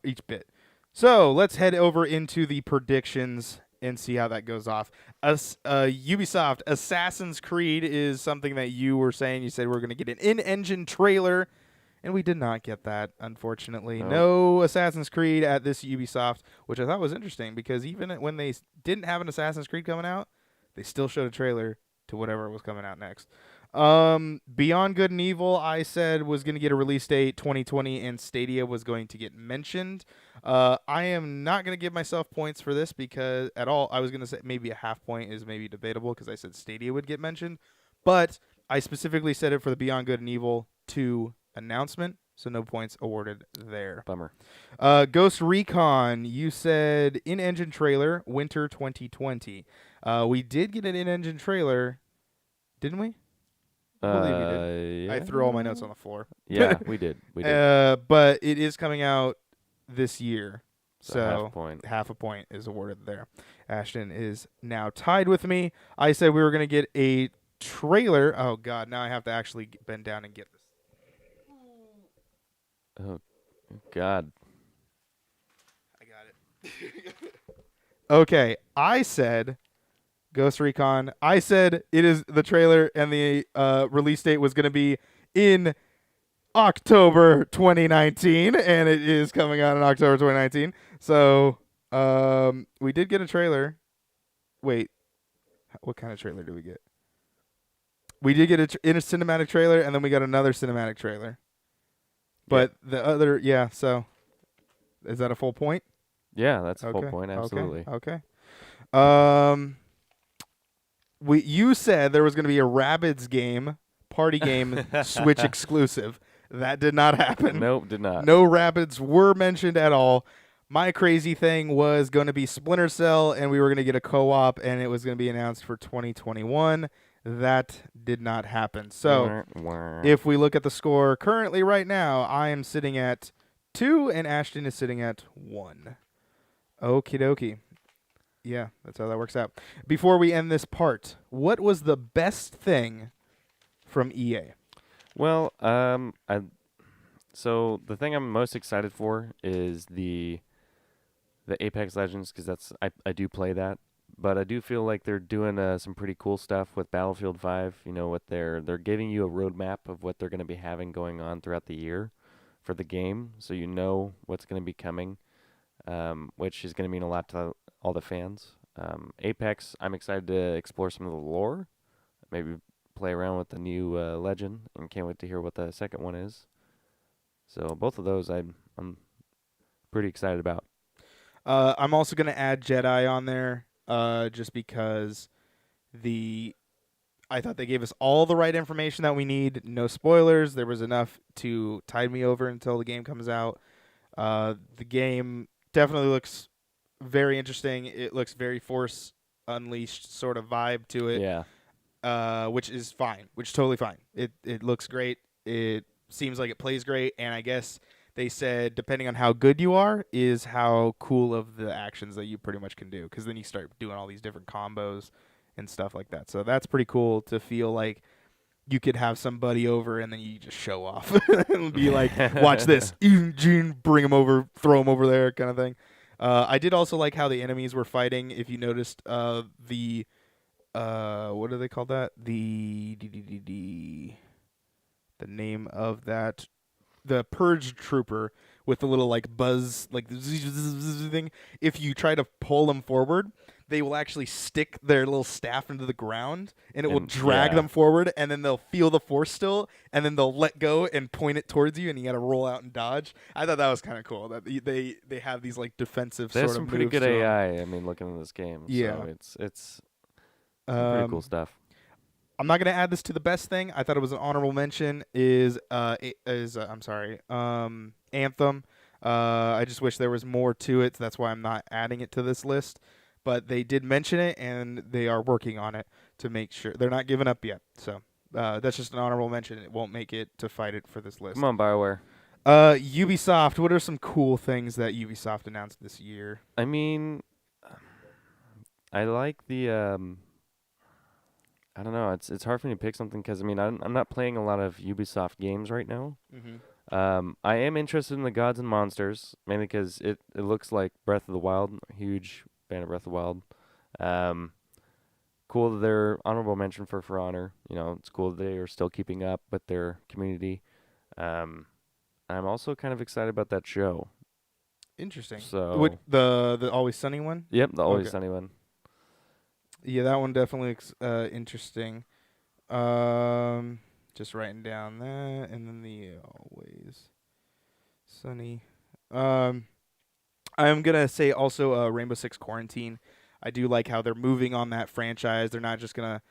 Each bit. So let's head over into the predictions and see how that goes off. Ubisoft Assassin's Creed is something that you were saying. You said we're going to get an in-engine trailer, and we did not get that, unfortunately. No Assassin's Creed at this Ubisoft, which I thought was interesting because even when they didn't have an Assassin's Creed coming out, they still showed a trailer to whatever was coming out next. Beyond Good and Evil, I said was going to get a release date 2020, and Stadia was going to get mentioned. I am not going to give myself points for this because at all. I was going to say maybe a half point is maybe debatable because I said Stadia would get mentioned, but I specifically said it for the Beyond Good and Evil 2 announcement, so no points awarded there. Bummer. Ghost Recon, you said in-engine trailer winter 2020. We did get an in-engine trailer, didn't we? I believe we did. Yeah. I threw all my notes on the floor. Yeah, we did. We did. But it is coming out this year. So half a point. half a point is awarded there. Ashton is now tied with me. I said we were going to get a trailer. Oh, God. Now I have to actually bend down and get this. Oh, God. I got it. Okay. I said Ghost Recon. I said it is the trailer and the release date was going to be in October 2019, and it is coming out in October 2019. So we did get a trailer. Wait, what kind of trailer did we get? We did get a cinematic trailer, and then we got another cinematic trailer. But the other, yeah, so is that a full point? Yeah, that's a full point, absolutely. Okay. You said there was going to be a Rabbids game, party game, Switch exclusive. That did not happen. Nope, did not. No Rabbids were mentioned at all. My crazy thing was going to be Splinter Cell, and we were going to get a co-op, and it was going to be announced for 2021. That did not happen. So if we look at the score currently right now, I am sitting at 2, and Ashton is sitting at 1. Okie dokie. Yeah, that's how that works out. Before we end this part, what was the best thing from EA? Well, so the thing I'm most excited for is the Apex Legends, because I do play that, but I do feel like they're doing some pretty cool stuff with Battlefield 5. You know, what they're giving you a roadmap of what they're going to be having going on throughout the year for the game, so you know what's going to be coming, which is going to mean a lot to all the fans. Apex, I'm excited to explore some of the lore, maybe play around with the new legend, and can't wait to hear what the second one is. So both of those I'm pretty excited about. I'm also going to add Jedi on there, just because I thought they gave us all the right information that we need. No spoilers. There was enough to tide me over until the game comes out. The game definitely looks very interesting. It looks very Force Unleashed sort of vibe to it. Yeah. Which is fine, which is totally fine. It looks great. It seems like it plays great, and I guess they said depending on how good you are is how cool of the actions that you pretty much can do, because then you start doing all these different combos and stuff like that. So that's pretty cool to feel like you could have somebody over and then you just show off and be like, watch this, bring him over, throw him over there, kind of thing. I did also like how the enemies were fighting. If you noticed, the what do they call that? The name of that, the Purge Trooper with the little like buzz, like thing. If you try to pull them forward, they will actually stick their little staff into the ground, and it will drag them forward, and then they'll feel the force still, and then they'll let go and point it towards you, and you got to roll out and dodge. I thought that was kind of cool that they have these like defensive There's sort some of pretty moves good to 'em. AI. I mean, looking at this game, Yeah. So it's some pretty cool stuff. I'm not gonna add this to the best thing. I thought it was an honorable mention. I'm sorry, Anthem. I just wish there was more to it. So that's why I'm not adding it to this list. But they did mention it, and they are working on it to make sure they're not giving up yet. So that's just an honorable mention. It won't make it to fight it for this list. Come on, BioWare. Ubisoft. What are some cool things that Ubisoft announced this year? I mean, I like the I don't know. It's hard for me to pick something because I mean I'm not playing a lot of Ubisoft games right now. Mm-hmm. I am interested in the Gods and Monsters mainly because it looks like Breath of the Wild. Huge fan of Breath of the Wild. Cool that they're honorable mention For Honor. You know, it's cool that they are still keeping up with their community. I'm also kind of excited about that show. Interesting. So the Always Sunny one? Yep, the Always Sunny one. Yeah, that one definitely looks interesting. Just writing down that, and then the Always Sunny. I'm gonna say also Rainbow Six Quarantine. I do like how they're moving on that franchise. They're not just gonna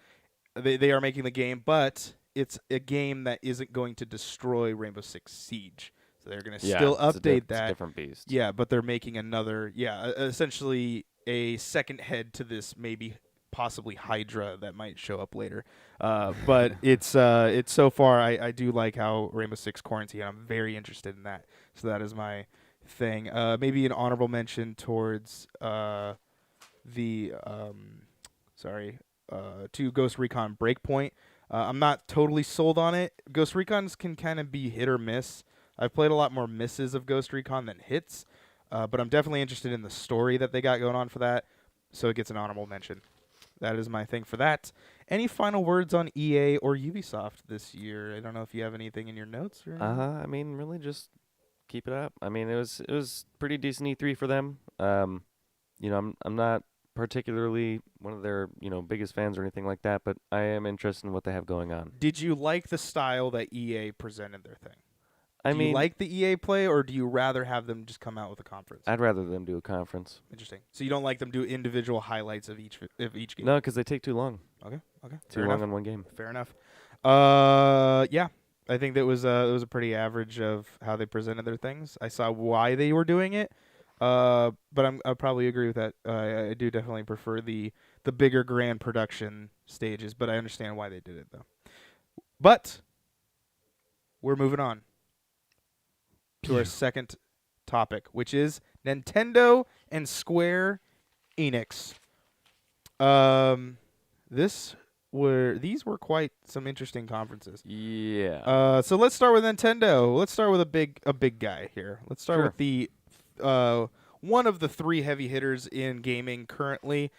they are making the game, but it's a game that isn't going to destroy Rainbow Six Siege. So they're gonna still update that. It's a different beast. Yeah, but they're making another. Yeah, essentially a second head to this maybe possibly Hydra that might show up later. But it's so far I do like how Rainbow Six Quarantine. I'm very interested in that. So that is my thing. Maybe an honorable mention towards to Ghost Recon Breakpoint. I'm not totally sold on it. Ghost Recons can kind of be hit or miss. I've played a lot more misses of Ghost Recon than hits, but I'm definitely interested in the story that they got going on for that, so it gets an honorable mention. That is my thing for that. Any final words on EA or Ubisoft this year? I don't know if you have anything in your notes or anything. I mean, really just keep it up. I mean, it was pretty decent E3 for them. You know, I'm not particularly one of their, you know, biggest fans or anything like that, but I am interested in what they have going on. Did you like the style that EA presented their thing? Do you like the EA play, or do you rather have them just come out with a conference? I'd rather them do a conference. Interesting. So you don't like them do individual highlights of each game? No, because they take too long. Okay. Too long on one game. Fair enough. Yeah. I think that was it was a pretty average of how they presented their things. I saw why they were doing it. But I probably agree with that. I do definitely prefer the bigger grand production stages, but I understand why they did it though. But we're moving on to our second topic, which is Nintendo and Square Enix. These were quite some interesting conferences. Yeah. So let's start with Nintendo. Let's start with a big guy here. Let's start Sure. with the one of the three heavy hitters in gaming currently,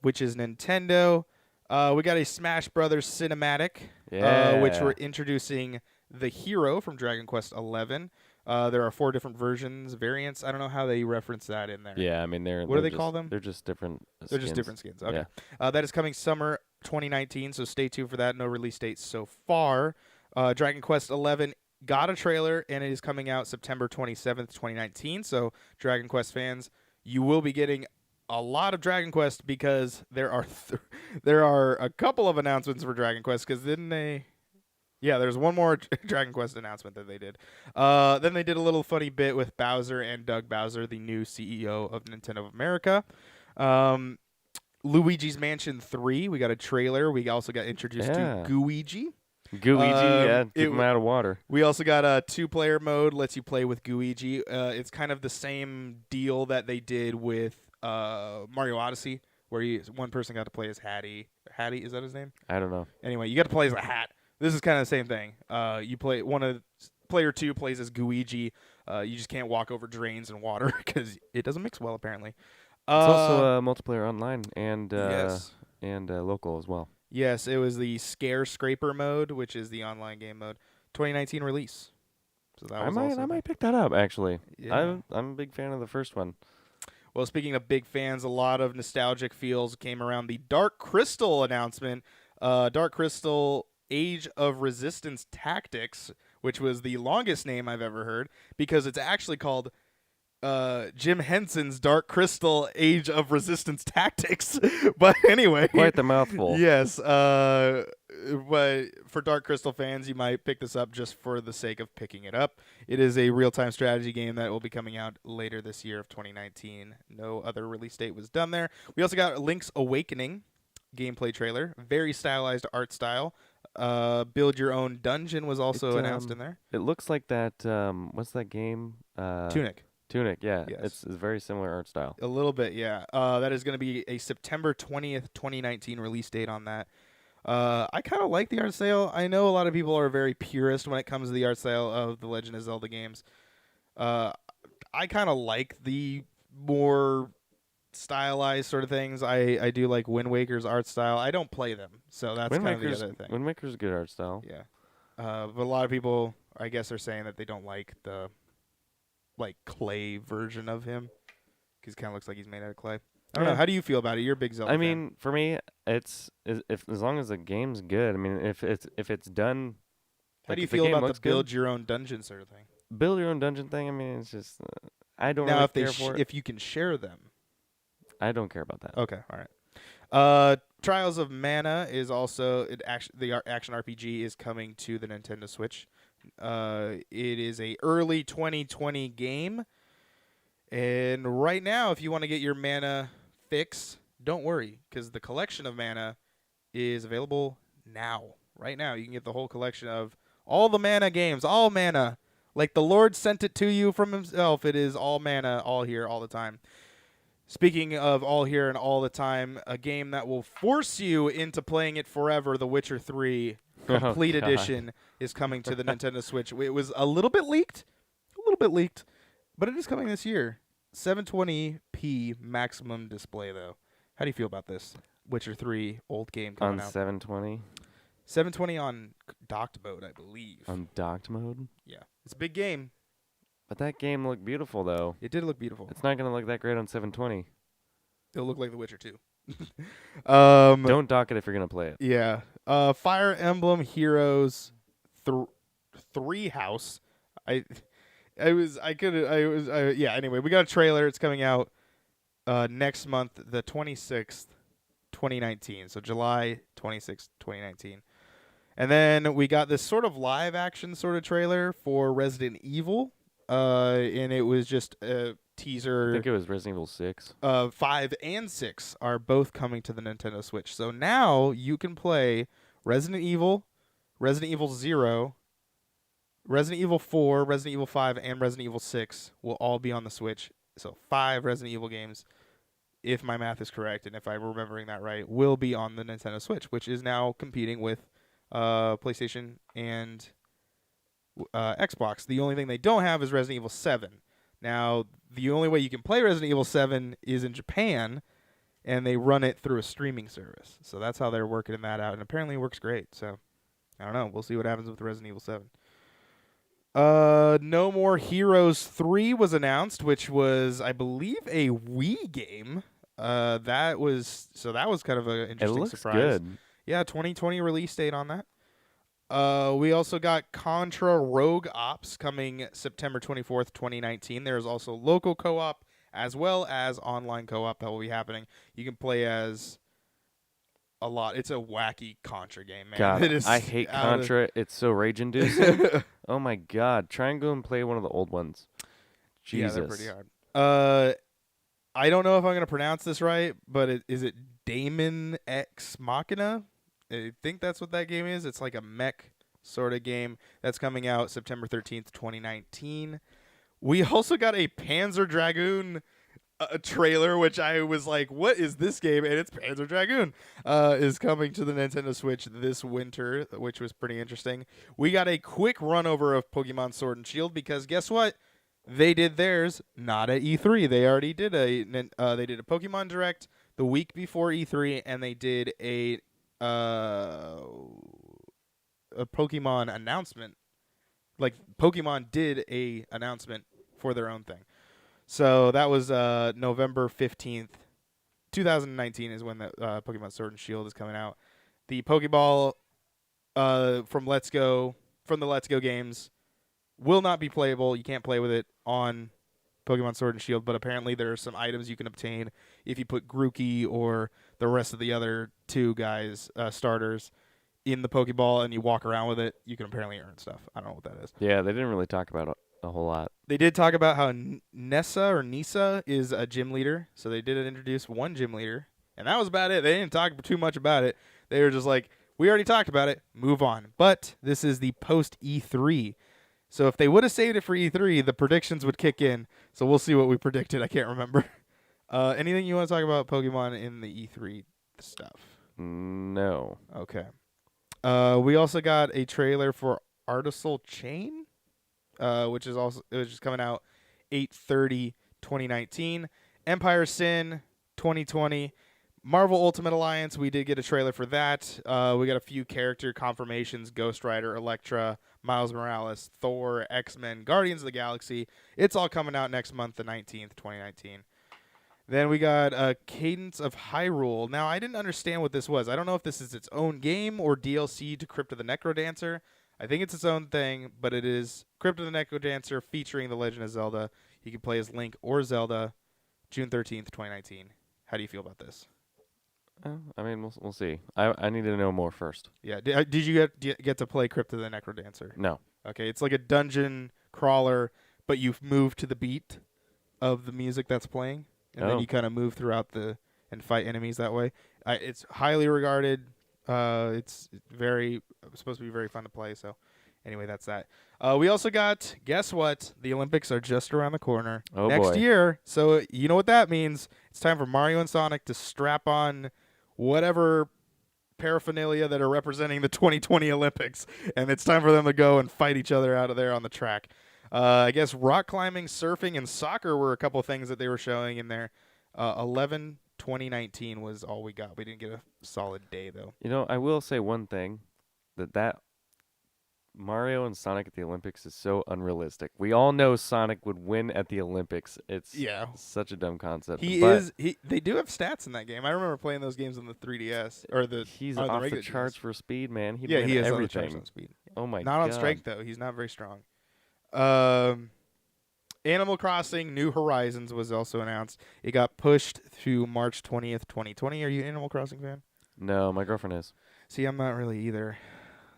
which is Nintendo. We got a Smash Brothers cinematic, which we're introducing the hero from Dragon Quest XI. There are 4 different variants. I don't know how they reference that in there. Yeah, I mean What do they call them? They're just different. They're just different skins. Okay. That is coming summer 2019, so stay tuned for that. No release date so far. Dragon Quest XI got a trailer, and it is coming out September 27th, 2019. So Dragon Quest fans, you will be getting a lot of Dragon Quest because there are there are a couple of announcements for Dragon Quest because didn't they? Yeah, there's one more Dragon Quest announcement that they did. Then they did a little funny bit with Bowser and Doug Bowser, the new CEO of Nintendo of America. Luigi's Mansion 3, we got a trailer. We also got introduced to Gooigi. Gooigi, keep him out of water. We also got a 2-player mode, lets you play with Gooigi. It's kind of the same deal that they did with Mario Odyssey, where one person got to play as Hattie. Hattie, is that his name? I don't know. Anyway, you got to play as a hat. This is kind of the same thing. You play player 2 plays as Gooigi. You just can't walk over drains and water because it doesn't mix well, apparently. It's also multiplayer online and yes. and local as well. Yes, it was the Scare Scraper mode, which is the online game mode. 2019 release. So that was I might pick that up actually. Yeah. I'm a big fan of the first one. Well, speaking of big fans, a lot of nostalgic feels came around the Dark Crystal announcement. Dark Crystal Age of Resistance Tactics, which was the longest name I've ever heard because it's actually called Jim Henson's Dark Crystal Age of Resistance Tactics. But anyway. Quite the mouthful. Yes. But for Dark Crystal fans, you might pick this up just for the sake of picking it up. It is a real-time strategy game that will be coming out later this year of 2019. No other release date was done there. We also got Link's Awakening gameplay trailer. Very stylized art style. Build Your Own Dungeon was also announced in there. It looks like that. What's that game? Tunic. Tunic, yeah. Yes. It's very similar art style. A little bit, yeah. That is going to be a September 20th, 2019 release date on that. I kind of like the art style. I know a lot of people are very purist when it comes to the art style of the Legend of Zelda games. I kind of like the more stylized sort of things. I do like Wind Waker's art style. I don't play them, so that's kind of the other thing. Wind Waker's a good art style. Yeah. But a lot of people, I guess, are saying that they don't like the clay version of him because he kind of looks like he's made out of clay. I don't know. How do you feel about it? You're a big Zelda fan. mean, for me, it's if as long as the game's good. I mean, if it's done. How do you feel about the build your own dungeon sort of thing? Build your own dungeon thing. I mean, it's just I don't now really if care for it. If you can share them. I don't care about that. Okay, all right. Trials of Mana is also the action RPG is coming to the Nintendo Switch. It is a early 2020 game, and right now, if you want to get your mana fix, don't worry because the collection of mana is available now. Right now, you can get the whole collection of all the mana games, all mana, like the Lord sent it to you from Himself. It is all mana, all here, all the time. Speaking of all here and all the time, a game that will force you into playing it forever, The Witcher 3 Complete Edition is coming to the Nintendo Switch. It was a little bit leaked, but it is coming this year. 720p maximum display, though. How do you feel about this? Witcher 3 old game coming out. On 720? 720 on docked mode, I believe. On docked mode? Yeah. It's a big game. But that game looked beautiful, though. It did look beautiful. It's not going to look that great on 720. It'll look like The Witcher 2. Don't dock it if you're going to play it. Yeah. Fire Emblem Heroes 3 House. Yeah, anyway, we got a trailer. It's coming out next month, the 26th, 2019. So July 26th, 2019. And then we got this sort of live action sort of trailer for Resident Evil. And it was just teaser. I think it was Resident Evil 6. 5 and 6 are both coming to the Nintendo Switch. So now you can play Resident Evil, Resident Evil 0, Resident Evil 4, Resident Evil 5, and Resident Evil 6 will all be on the Switch. So 5 Resident Evil games, if my math is correct and if I'm remembering that right, will be on the Nintendo Switch, which is now competing with PlayStation and Xbox. The only thing they don't have is Resident Evil 7. Now, the only way you can play Resident Evil 7 is in Japan, and they run it through a streaming service. So that's how they're working that out, and apparently it works great. So, I don't know. We'll see what happens with Resident Evil 7. No More Heroes 3 was announced, which was, I believe, a Wii game. That was kind of an interesting surprise. Good. Yeah, 2020 release date on that. We also got Contra Rogue Ops coming September 24th, 2019. There is also local co-op as well as online co-op that will be happening. You can play as a lot. It's a wacky Contra game, man. God, I hate Contra. It's so rage-inducing. Oh, my God. Try and go and play one of the old ones. Jesus. Yeah, they're pretty hard. I don't know if I'm going to pronounce this right, but is it Daemon X Machina? I think that's what that game is. It's like a mech sort of game that's coming out September 13th, 2019. We also got a Panzer Dragoon trailer, which I was like, what is this game? And it's Panzer Dragoon is coming to the Nintendo Switch this winter, which was pretty interesting. We got a quick run over of Pokemon Sword and Shield because guess what? They did theirs not at E3. They already did they did a Pokemon Direct the week before E3, and they did a Pokemon announcement. Like Pokemon did a announcement for their own thing. So that was November 15th, 2019 is when the Pokemon Sword and Shield is coming out. The Pokeball from the Let's Go games will not be playable. You can't play with it on Pokemon Sword and Shield, but apparently there are some items you can obtain if you put Grookey or the rest of the other two guys, starters, in the Pokeball and you walk around with it. You can apparently earn stuff. I don't know what that is. Yeah, they didn't really talk about a whole lot. They did talk about how Nissa is a gym leader, so they did introduce one gym leader, and that was about it. They didn't talk too much about it. They were just like, we already talked about it, move on. But this is the post-E3. So if they would have saved it for E3, the predictions would kick in. So we'll see what we predicted. I can't remember. Anything you want to talk about Pokemon in the E3 stuff? No. Okay. We also got a trailer for Artisoul Chain, which is coming out 8/30/2019. Empire Sin 2020. Marvel Ultimate Alliance, we did get a trailer for that. We got a few character confirmations: Ghost Rider, Elektra, Miles Morales, Thor, X-Men, Guardians of the Galaxy. It's all coming out next month, the 19th, 2019. Then we got Cadence of Hyrule. Now, I didn't understand what this was. I don't know if this is its own game or DLC to Crypt of the Necrodancer. I think it's its own thing, but it is Crypt of the Necrodancer featuring The Legend of Zelda. You can play as Link or Zelda, June 13th, 2019. How do you feel about this? I mean, we'll see. I need to know more first. Yeah. Did you get to play Crypt of the Necrodancer? No. Okay, it's like a dungeon crawler, but you've moved to the beat of the music that's playing, and then you kind of move throughout and fight enemies that way. It's highly regarded. It's supposed to be very fun to play. So, anyway, that's that. We also got, guess what? The Olympics are just around the corner next year. So you know what that means? It's time for Mario and Sonic to strap on whatever paraphernalia that are representing the 2020 Olympics, and it's time for them to go and fight each other out of there on the track. I guess rock climbing, surfing, and soccer were a couple of things that they were showing in there. 11/2019 was all we got. We didn't get a solid day, though. You know, I will say one thing, that Mario and Sonic at the Olympics is so unrealistic. We all know Sonic would win at the Olympics. It's such a dumb concept. They do have stats in that game. I remember playing those games on the 3DS or He's off the charts for speed, man. He is everything. On the charts on speed. Oh my god. Not on strength though. He's not very strong. Animal Crossing New Horizons was also announced. It got pushed to March 20th, 2020. Are you an Animal Crossing fan? No, my girlfriend is. See, I'm not really either.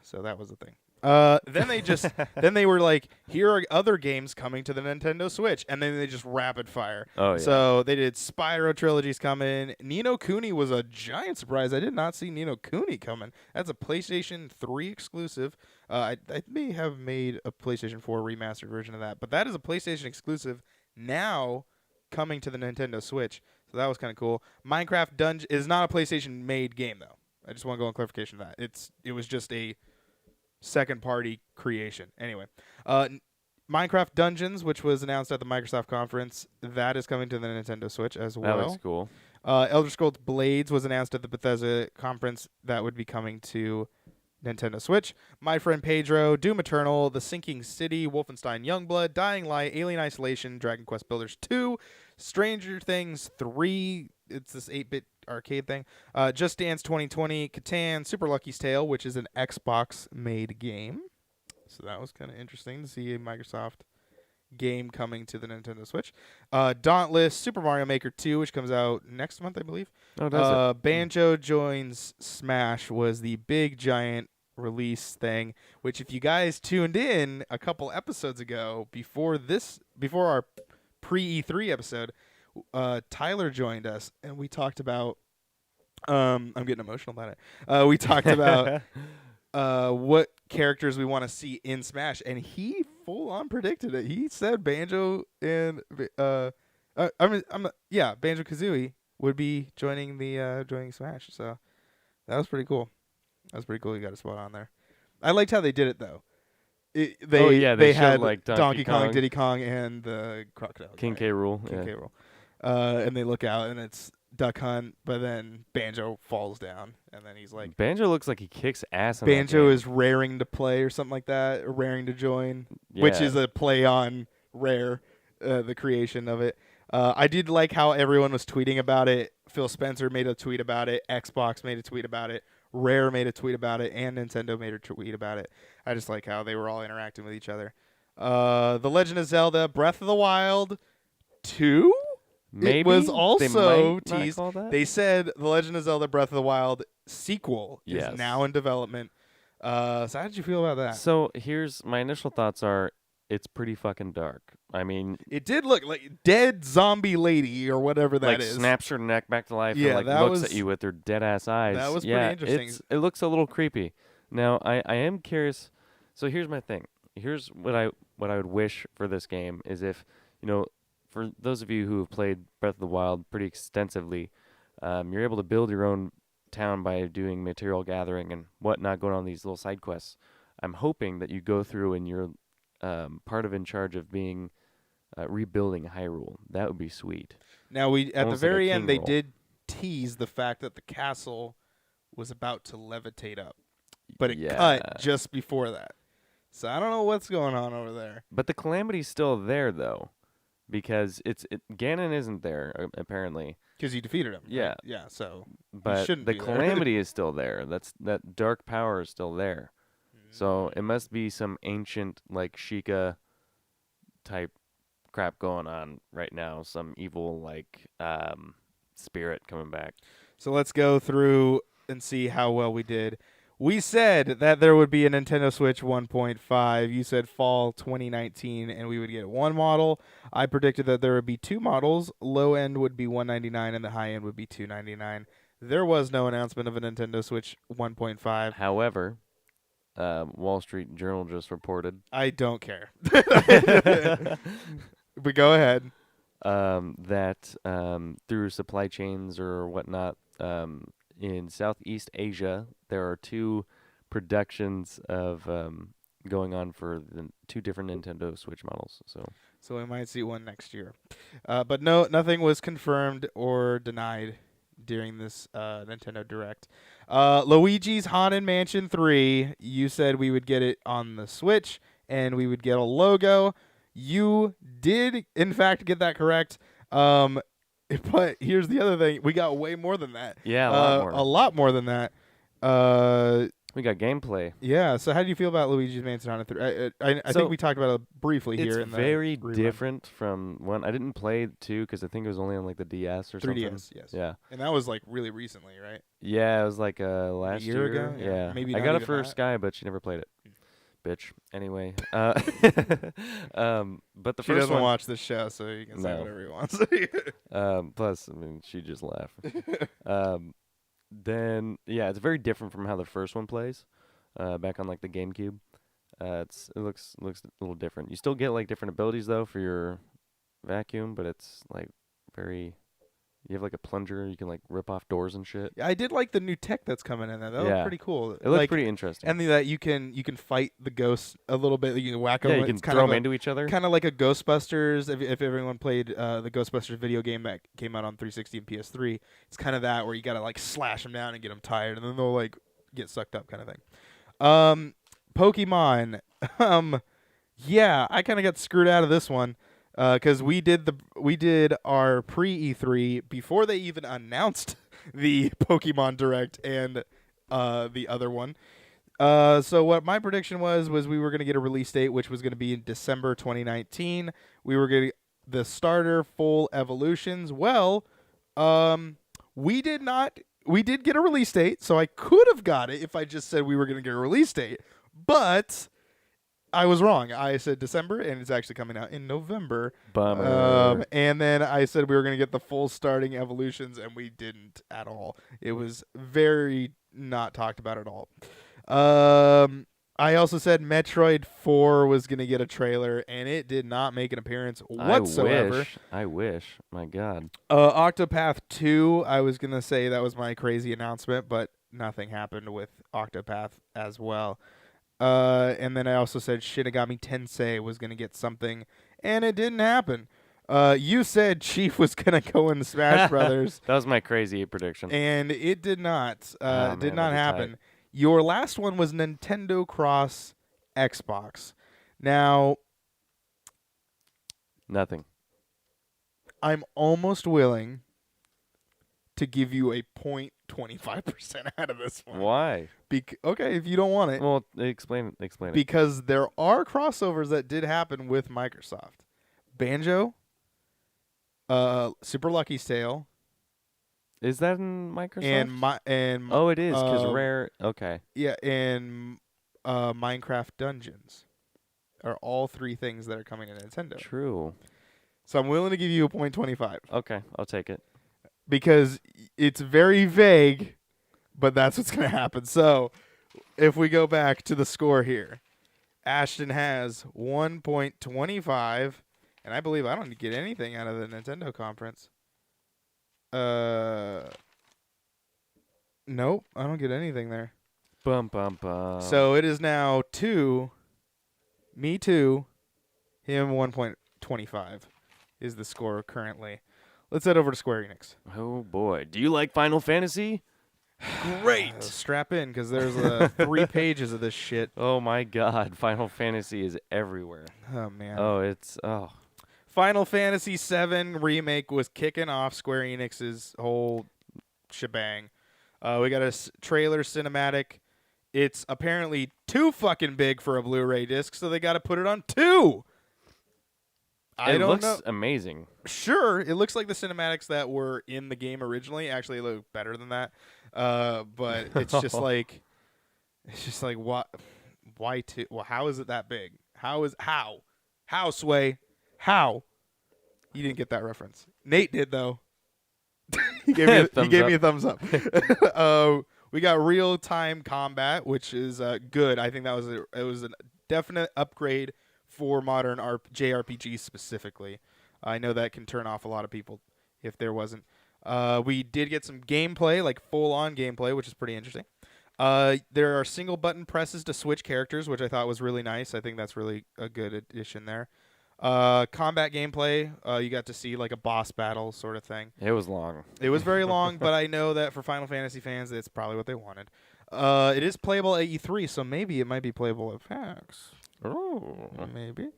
So that was the thing. Then they were like, here are other games coming to the Nintendo Switch, and then they just rapid fire. Oh yeah. So they did Spyro trilogies coming. Ni no Kuni was a giant surprise. I did not see Ni no Kuni coming. That's a PlayStation 3 exclusive. I may have made a PlayStation 4 remastered version of that, but that is a PlayStation exclusive now coming to the Nintendo Switch. So that was kind of cool. Minecraft Dungeon is not a PlayStation made game though. I just want to go on clarification of that. It was just a second party creation. Anyway, Minecraft Dungeons, which was announced at the Microsoft conference, that is coming to the Nintendo Switch as well. That looks cool. Elder Scrolls Blades was announced at the Bethesda conference. That would be coming to Nintendo Switch. My Friend Pedro, Doom Eternal, The Sinking City, Wolfenstein Youngblood, Dying Light, Alien Isolation, Dragon Quest Builders 2, Stranger Things 3, it's this 8-bit arcade thing, Just Dance 2020, Catan, Super Lucky's Tale, which is an Xbox-made game. So that was kind of interesting to see a Microsoft game coming to the Nintendo Switch. Dauntless, Super Mario Maker 2, which comes out next month, I believe. Oh, does it? Banjo Joins Smash was the big giant release thing, which if you guys tuned in a couple episodes ago before our pre-E3 episode, Tyler joined us and we talked about I'm getting emotional about it. We talked about what characters we want to see in Smash, and he full on predicted it. He said Banjo and Banjo Kazooie would be joining Smash. So that was pretty cool. You got a spot on there. I liked how they did it though. They had like Donkey Kong, Diddy Kong, and the crocodile. King right? K. Rool. King Yeah. K. Rool. And they look out, and it's Duck Hunt, but then Banjo falls down, and then he's like, Banjo looks like he kicks ass. In Banjo that is raring to play or something like that, or raring to join, which is a play on Rare, the creation of it. I did like how everyone was tweeting about it. Phil Spencer made a tweet about it. Xbox made a tweet about it. Rare made a tweet about it, and Nintendo made a tweet about it. I just like how they were all interacting with each other. The Legend of Zelda Breath of the Wild 2? Maybe it was they also might not teased. call that? They said the Legend of Zelda Breath of the Wild sequel Yes. is now in development. So how did you feel about that? So here's my initial thoughts are it's pretty fucking dark. I mean, It did look like dead zombie lady or whatever that like is. snaps her neck back to life Yeah, and that looks was- at you with her dead ass eyes. that was pretty yeah, interesting. It looks a little creepy. Now I am curious. So here's my thing. Here's what I would wish for this game is if, for those of you who have played Breath of the Wild pretty extensively, you're able to build your own town by doing material gathering and whatnot, going on these little side quests. I'm hoping that you go through and you're part of in charge of being rebuilding Hyrule. That would be sweet. Now at the Almost like a very end, king they roll. did tease the fact that the castle was about to levitate up, but it cut just before that. So I don't know what's going on over there. But the calamity's still there though, because Ganon isn't there apparently. Because you defeated him. Yeah. Right? Yeah. So But shouldn't the be there. calamity is still there. That dark power is still there. So it must be some ancient like Sheikah type crap going on right now. Some evil like spirit coming back. So let's go through and see how well we did. We said that there would be a Nintendo Switch 1.5. You said fall 2019, and we would get one model. I predicted that there would be two models. Low end would be $199, and the high end would be $299. There was no announcement of a Nintendo Switch 1.5. However, Wall Street Journal just reported I don't care. But go ahead. that through supply chains or whatnot, in Southeast Asia, there are two productions of going on for the two different Nintendo Switch models. So we might see one next year. But nothing was confirmed or denied during this Nintendo Direct. Luigi's Haunted Mansion 3, you said we would get it on the Switch, and we would get a logo. You did, in fact, get that correct. But here's the other thing. We got way more than that. Yeah, a lot more. A lot more than that. We got gameplay. Yeah, so how do you feel about Luigi's Mansion Haunted 3? I So, think we talked about it briefly here. It's in the very rerun. different from one. I didn't play 2 because I think it was only on like the DS or 3DS, something. yes. Yeah. And that was like really recently, right? Yeah, it was like last year ago? Yeah, Yeah. maybe I not got it even for that. Sky, but she never played it. bitch. Anyway, but the She first doesn't one, watch this show, so you can say No. whatever you want. plus, I mean, she just laughed. Then yeah, it's very different from how the first one plays. Back on like the GameCube, it looks a little different. You still get like different abilities though for your vacuum, but it's like very. You have like a plunger. You can like rip off doors and shit. Yeah, I did like the new tech that's coming in there. That Yeah. looked pretty cool. It looks pretty interesting. And that you can fight the ghosts a little bit. You can whack them. Yeah, you can throw them into each other. Kind of like a Ghostbusters. If everyone played the Ghostbusters video game that came out on 360 and PS3, it's kind of that where you gotta like slash them down and get them tired, and then they'll like get sucked up, kind of thing. Pokemon. Yeah, I kind of got screwed out of this one. Because we did our pre E3 before they even announced the Pokemon Direct and the other one. So what my prediction was we were gonna get a release date, which was gonna be in December 2019. We were gonna the starter full evolutions. Well, we did not. We did get a release date, so I could have got it if I just said we were gonna get a release date, but I was wrong. I said December, and it's actually coming out in November. Bummer. And then I said we were going to get the full starting evolutions, and we didn't at all. It was very not talked about at all. I also said Metroid 4 was going to get a trailer, and it did not make an appearance whatsoever. I wish. My God. Octopath 2, I was going to say that was my crazy announcement, but nothing happened with Octopath as well. And then I also said Shinigami Tensei was going to get something, and it didn't happen. You said Chief was going to go in Smash Brothers. That was my crazy prediction. And it did not. Oh, did man, not that'd be happen. tight. Your last one was Nintendo Cross Xbox. Now, Nothing. I'm almost willing to give you a 0.25% out of this one. Why? Okay, if you don't want it. Well, explain it. Because there are crossovers that did happen with Microsoft. Banjo, Super Lucky's Tale, Is that in Microsoft? and Oh, it is because Rare. Okay. yeah, and Minecraft Dungeons are all three things that are coming to Nintendo. True. So I'm willing to give you a 0.25 Okay, I'll take it. because it's very vague, but that's what's going to happen. So if we go back to the score here, Ashton has 1.25, and I believe I don't get anything out of the Nintendo conference. Nope, I don't get anything there. Bum bum bum. So it is now 2, me 2, him 1.25 is the score currently. Let's head over to Square Enix. Oh boy, do you like Final Fantasy? Great. Strap in, because there's 3 pages of this shit. Oh my God, Final Fantasy is everywhere. Oh man. Oh. Final Fantasy VII Remake was kicking off Square Enix's whole shebang. We got a trailer cinematic. It's apparently too fucking big for a Blu-ray disc, so they got to put it on 2. It looks amazing. Sure, it looks like the cinematics that were in the game originally actually look better than that. But it's just like, what? Why 2? Well, how is it that big? How Sway? How? You didn't get that reference. Nate did though. he gave me a thumbs up. We got real-time combat, which is good. I think that was it was a definite upgrade for modern JRPGs specifically. I know that can turn off a lot of people if there wasn't. We did get some gameplay, like full-on gameplay, which is pretty interesting. There are single button presses to switch characters, which I thought was really nice. I think that's really a good addition there. Combat gameplay, you got to see like a boss battle sort of thing. It was long. It was very long, but I know that for Final Fantasy fans, it's probably what they wanted. It is playable at E3, so maybe it might be playable at PAX. Oh. Maybe.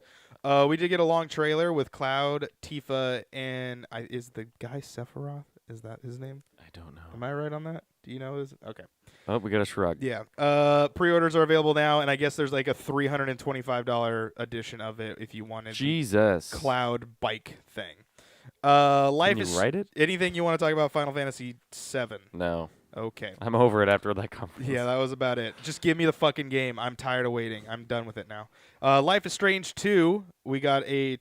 We did get a long trailer with Cloud, Tifa, and is the guy Sephiroth? Is that his name? I don't know. Am I right on that? Do you know his? Okay. Oh, we got a shrug. Yeah. Pre-orders are available now, and I guess there's like a $325 edition of it if you wanted. Jesus. Cloud bike thing. Can you write it? Anything you want to talk about Final Fantasy VII? No. Okay. I'm over it after that conference. Yeah, that was about it. Just give me the fucking game. I'm tired of waiting. I'm done with it now. Life is Strange 2. We got a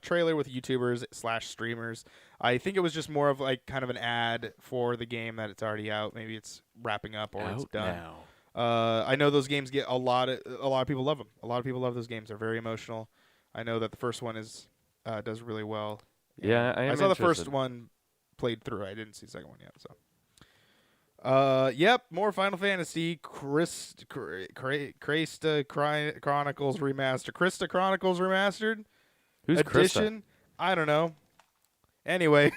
trailer with YouTubers / streamers. I think it was just more of like kind of an ad for the game that it's already out. Maybe it's wrapping up or it's done. Now. I know those games get a lot of people love them. A lot of people love those games. They're very emotional. I know that the first one does really well. Yeah, I saw am the first interested. one played through. I didn't see the second one yet. So. Yep, more Final Fantasy Krista Chronicles Remastered. Krista Chronicles Remastered Who's edition. I don't know. Anyway,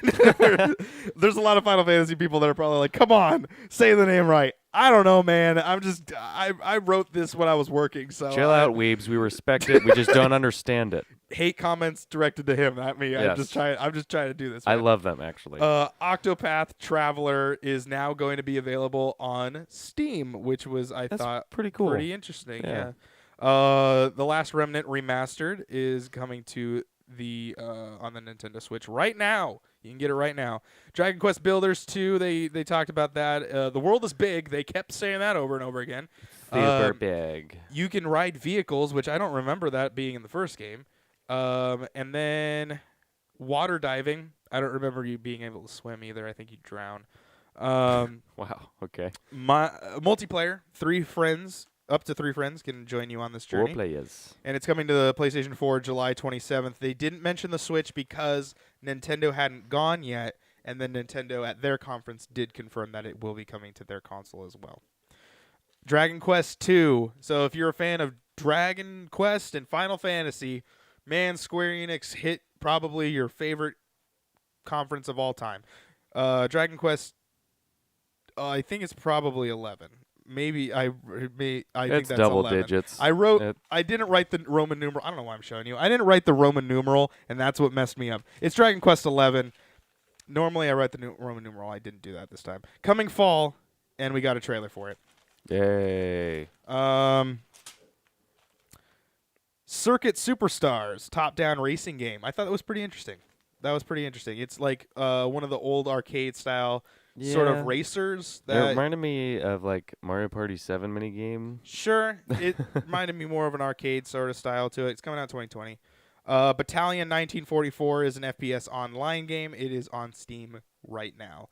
there's a lot of Final Fantasy people that are probably like, "Come on, say the name right." I don't know, man. I wrote this when I was working, so Chill out, weebs. We respect it. We just don't understand it. hate comments directed to him, not me. Yes. I'm just trying to do this. I man. love them, actually. Octopath Traveler is now going to be available on Steam, which was I That's thought pretty cool. pretty interesting. Yeah. The Last Remnant Remastered is coming to the on the Nintendo Switch right now. You can get it right now. Dragon Quest Builders 2, they talked about that. The world is big. They kept saying that over and over again. Super big. You can ride vehicles, which I don't remember that being in the first game. And then water diving. I don't remember you being able to swim either. I think you drown. Wow. Okay. Multiplayer, up to three friends can join you on this Four journey. players. And it's coming to the PlayStation 4 July 27th. They didn't mention the Switch because Nintendo hadn't gone yet, and then Nintendo at their conference did confirm that it will be coming to their console as well. Dragon Quest 2. So if you're a fan of Dragon Quest and Final Fantasy, man, Square Enix hit probably your favorite conference of all time. Dragon Quest, I think it's probably 11. Maybe I think It's that's double 11. digits. I didn't write the Roman numeral. I don't know why I'm showing you. I didn't write the Roman numeral, and that's what messed me up. It's Dragon Quest 11. Normally I write the Roman numeral. I didn't do that this time. Coming fall, and we got a trailer for it. Yay. Circuit Superstars top-down racing game. I thought that was pretty interesting. It's like one of the old arcade style sort of racers. It reminded me of like Mario Party 7 minigame. Sure, it reminded me more of an arcade sort of style to it. It's coming out 2020. Battalion 1944 is an FPS online game. It is on Steam right now.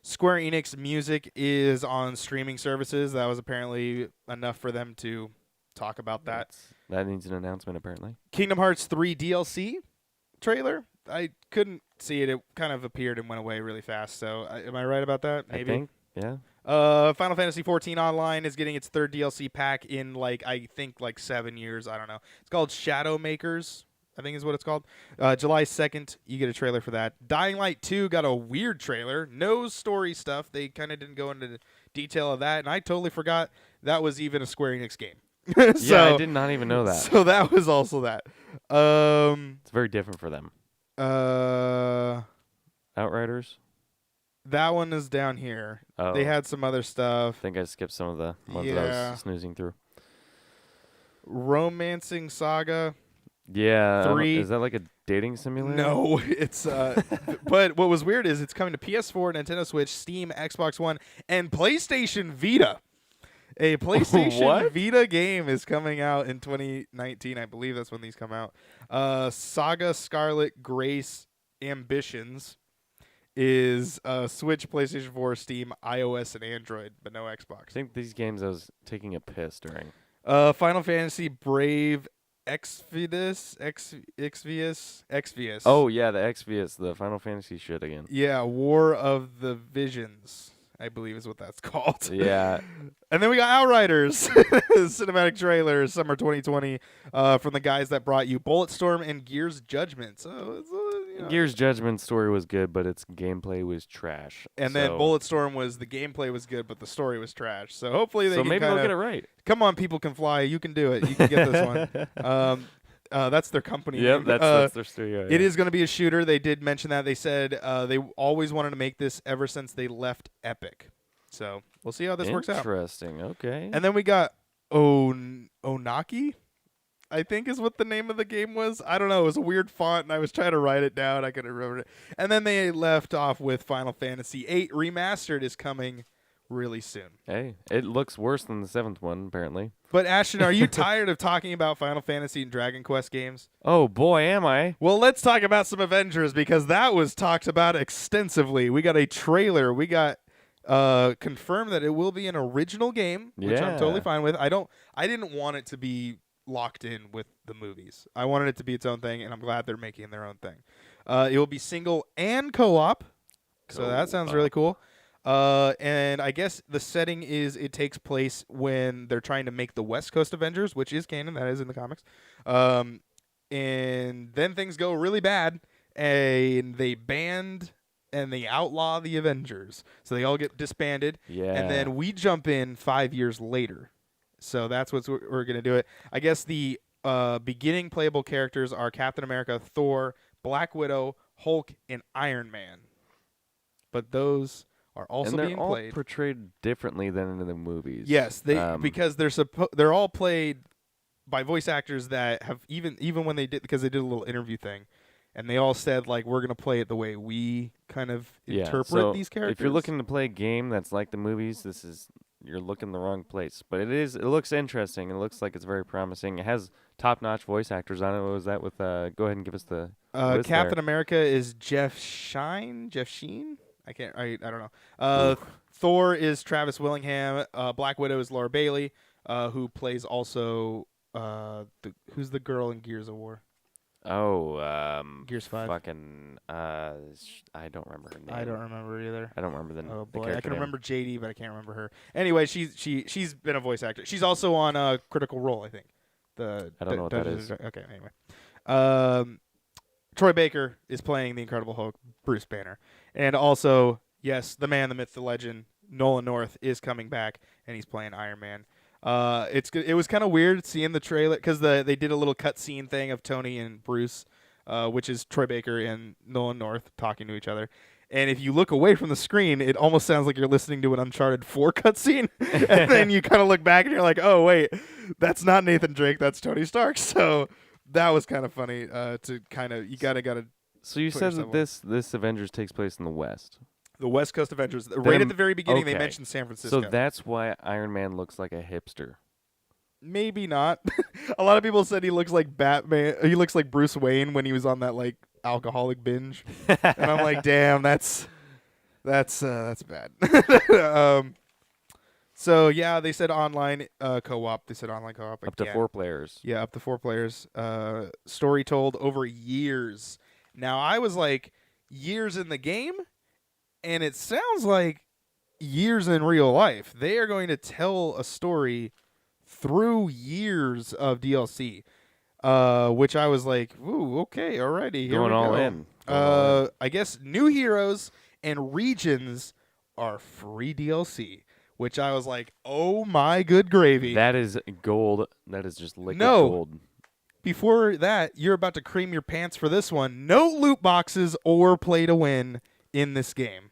Square Enix music is on streaming services. That was apparently enough for them to talk about that. That needs an announcement, apparently. Kingdom Hearts 3 DLC trailer. I couldn't see it. It kind of appeared and went away really fast. So, am I right about that? Maybe. I think, yeah. Final Fantasy 14 Online is getting its third DLC pack in I think 7 years. I don't know. It's called Shadow Makers, I think is what it's called. July 2nd, you get a trailer for that. Dying Light 2 got a weird trailer. No story stuff. They kind of didn't go into detail of that, and I totally forgot that was even a Square Enix game. Yeah, I did not even know that. So that was also that. It's very different for them. Outriders? That one is down here. Oh. They had some other stuff. I think I skipped some of the ones that I was snoozing through. Romancing Saga. Yeah. 3. Is that like a dating simulator? No, it's but what was weird is it's coming to PS4, Nintendo Switch, Steam, Xbox One, and PlayStation Vita. A PlayStation Vita game is coming out in 2019. I believe that's when these come out. Saga Scarlet Grace Ambitions is Switch, PlayStation 4, Steam, iOS, and Android, but no Xbox. I think these games I was taking a piss during. Final Fantasy Brave Exvius. Oh, yeah, the Exvius, the Final Fantasy shit again. Yeah, War of the Visions, I believe is what that's called. Yeah. And then we got Outriders, cinematic trailer, summer 2020, from the guys that brought you Bulletstorm and Gears Judgment. So it's, Gears Judgment story was good, but its gameplay was trash. And then Bulletstorm the gameplay was good, but the story was trash. So hopefully they can maybe they'll get it right. Come on, People Can Fly. You can do it. You can get this one. That's their company name. That's their studio. It is going to be a shooter. They did mention that. They said they always wanted to make this ever since they left Epic. So we'll see how this works out. Interesting. Okay. And then we got Onaki, I think is what the name of the game was. I don't know. It was a weird font, and I was trying to write it down. I couldn't remember it. And then they left off with Final Fantasy VIII Remastered is coming really soon. Hey, it looks worse than the 7th one, apparently. But Ashton, are you tired of talking about Final Fantasy and Dragon Quest games? Oh, boy, am I. Well, let's talk about some Avengers because that was talked about extensively. We got a trailer. We got confirmed that it will be an original game, which I'm totally Yeah. fine with. I didn't want it to be locked in with the movies. I wanted it to be its own thing, and I'm glad they're making their own thing. It will be single and co-op, so that sounds really cool. And I guess the setting is it takes place when they're trying to make the West Coast Avengers, which is canon, that is in the comics. And then things go really bad, and they banned and they outlaw the Avengers, so they all get disbanded. Yeah. And then we jump in 5 years later. So that's what we're going to do it. I guess the beginning playable characters are Captain America, Thor, Black Widow, Hulk, and Iron Man. But those are also and they're being all played. portrayed differently than in the movies. Yes, because they're all played by voice actors that have even when they did, because they did a little interview thing, and they all said like, we're gonna play it the way we kind of interpret so these characters. If you're looking to play a game that's like the movies, you're looking in the wrong place. But it looks interesting. It looks like it's very promising. It has top-notch voice actors on it. What was that with? Go ahead and give us the list Captain there. America is Jeff Sheen. I don't know. Thor is Travis Willingham. Black Widow is Laura Bailey, who plays also who's the girl in Gears of War? Oh, Gears 5. Fucking, I don't remember her name. I don't remember either. I don't remember the Oh the boy, I character can name. remember JD, but I can't remember her. Anyway, she's been a voice actor. She's also on Critical Role, I think. I don't know what that is. Okay, anyway. Troy Baker is playing the Incredible Hulk, Bruce Banner, and also, yes, the man, the myth, the legend, Nolan North is coming back, and he's playing Iron Man. It was kind of weird seeing the trailer because they did a little cutscene thing of Tony and Bruce, which is Troy Baker and Nolan North talking to each other. And if you look away from the screen, it almost sounds like you're listening to an Uncharted 4 cutscene. And then you kind of look back and you're like, oh, wait, that's not Nathan Drake, that's Tony Stark. So that was kind of funny to kind of, you got to. So you said that this Avengers takes place in the West. The West Coast Avengers. Right at the very beginning, they okay. mentioned San Francisco. So that's why Iron Man looks like a hipster. Maybe not. A lot of people said he looks like Batman. He looks like Bruce Wayne when he was on that like alcoholic binge. And I'm like, damn, that's bad. So yeah, they said online co-op. They said online co-op Up to 4 players. Yeah, up to 4 players. Story told over years. Now I was like, years in the game, and it sounds like years in real life. They are going to tell a story through years of DLC, which I was like, ooh, okay, alrighty, here Going we all go. in. I guess new heroes and regions are free DLC, which I was like, oh my good gravy. That is gold. That is just liquid No. gold. Before that, you're about to cream your pants for this one. No loot boxes or play to win in this game.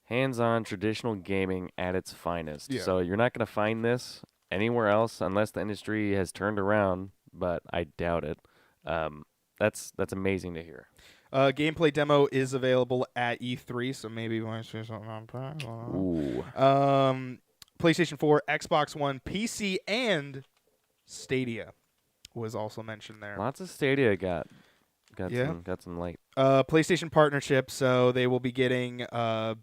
Hands-on traditional gaming at its finest. Yeah. So you're not going to find this anywhere else unless the industry has turned around, but I doubt it. That's amazing to hear. Gameplay demo is available at E3, so maybe you want to say something on that. Ooh. PlayStation 4, Xbox One, PC, and Stadia was also mentioned there. Lots of Stadia got Yeah. some light. PlayStation partnership, so they will be getting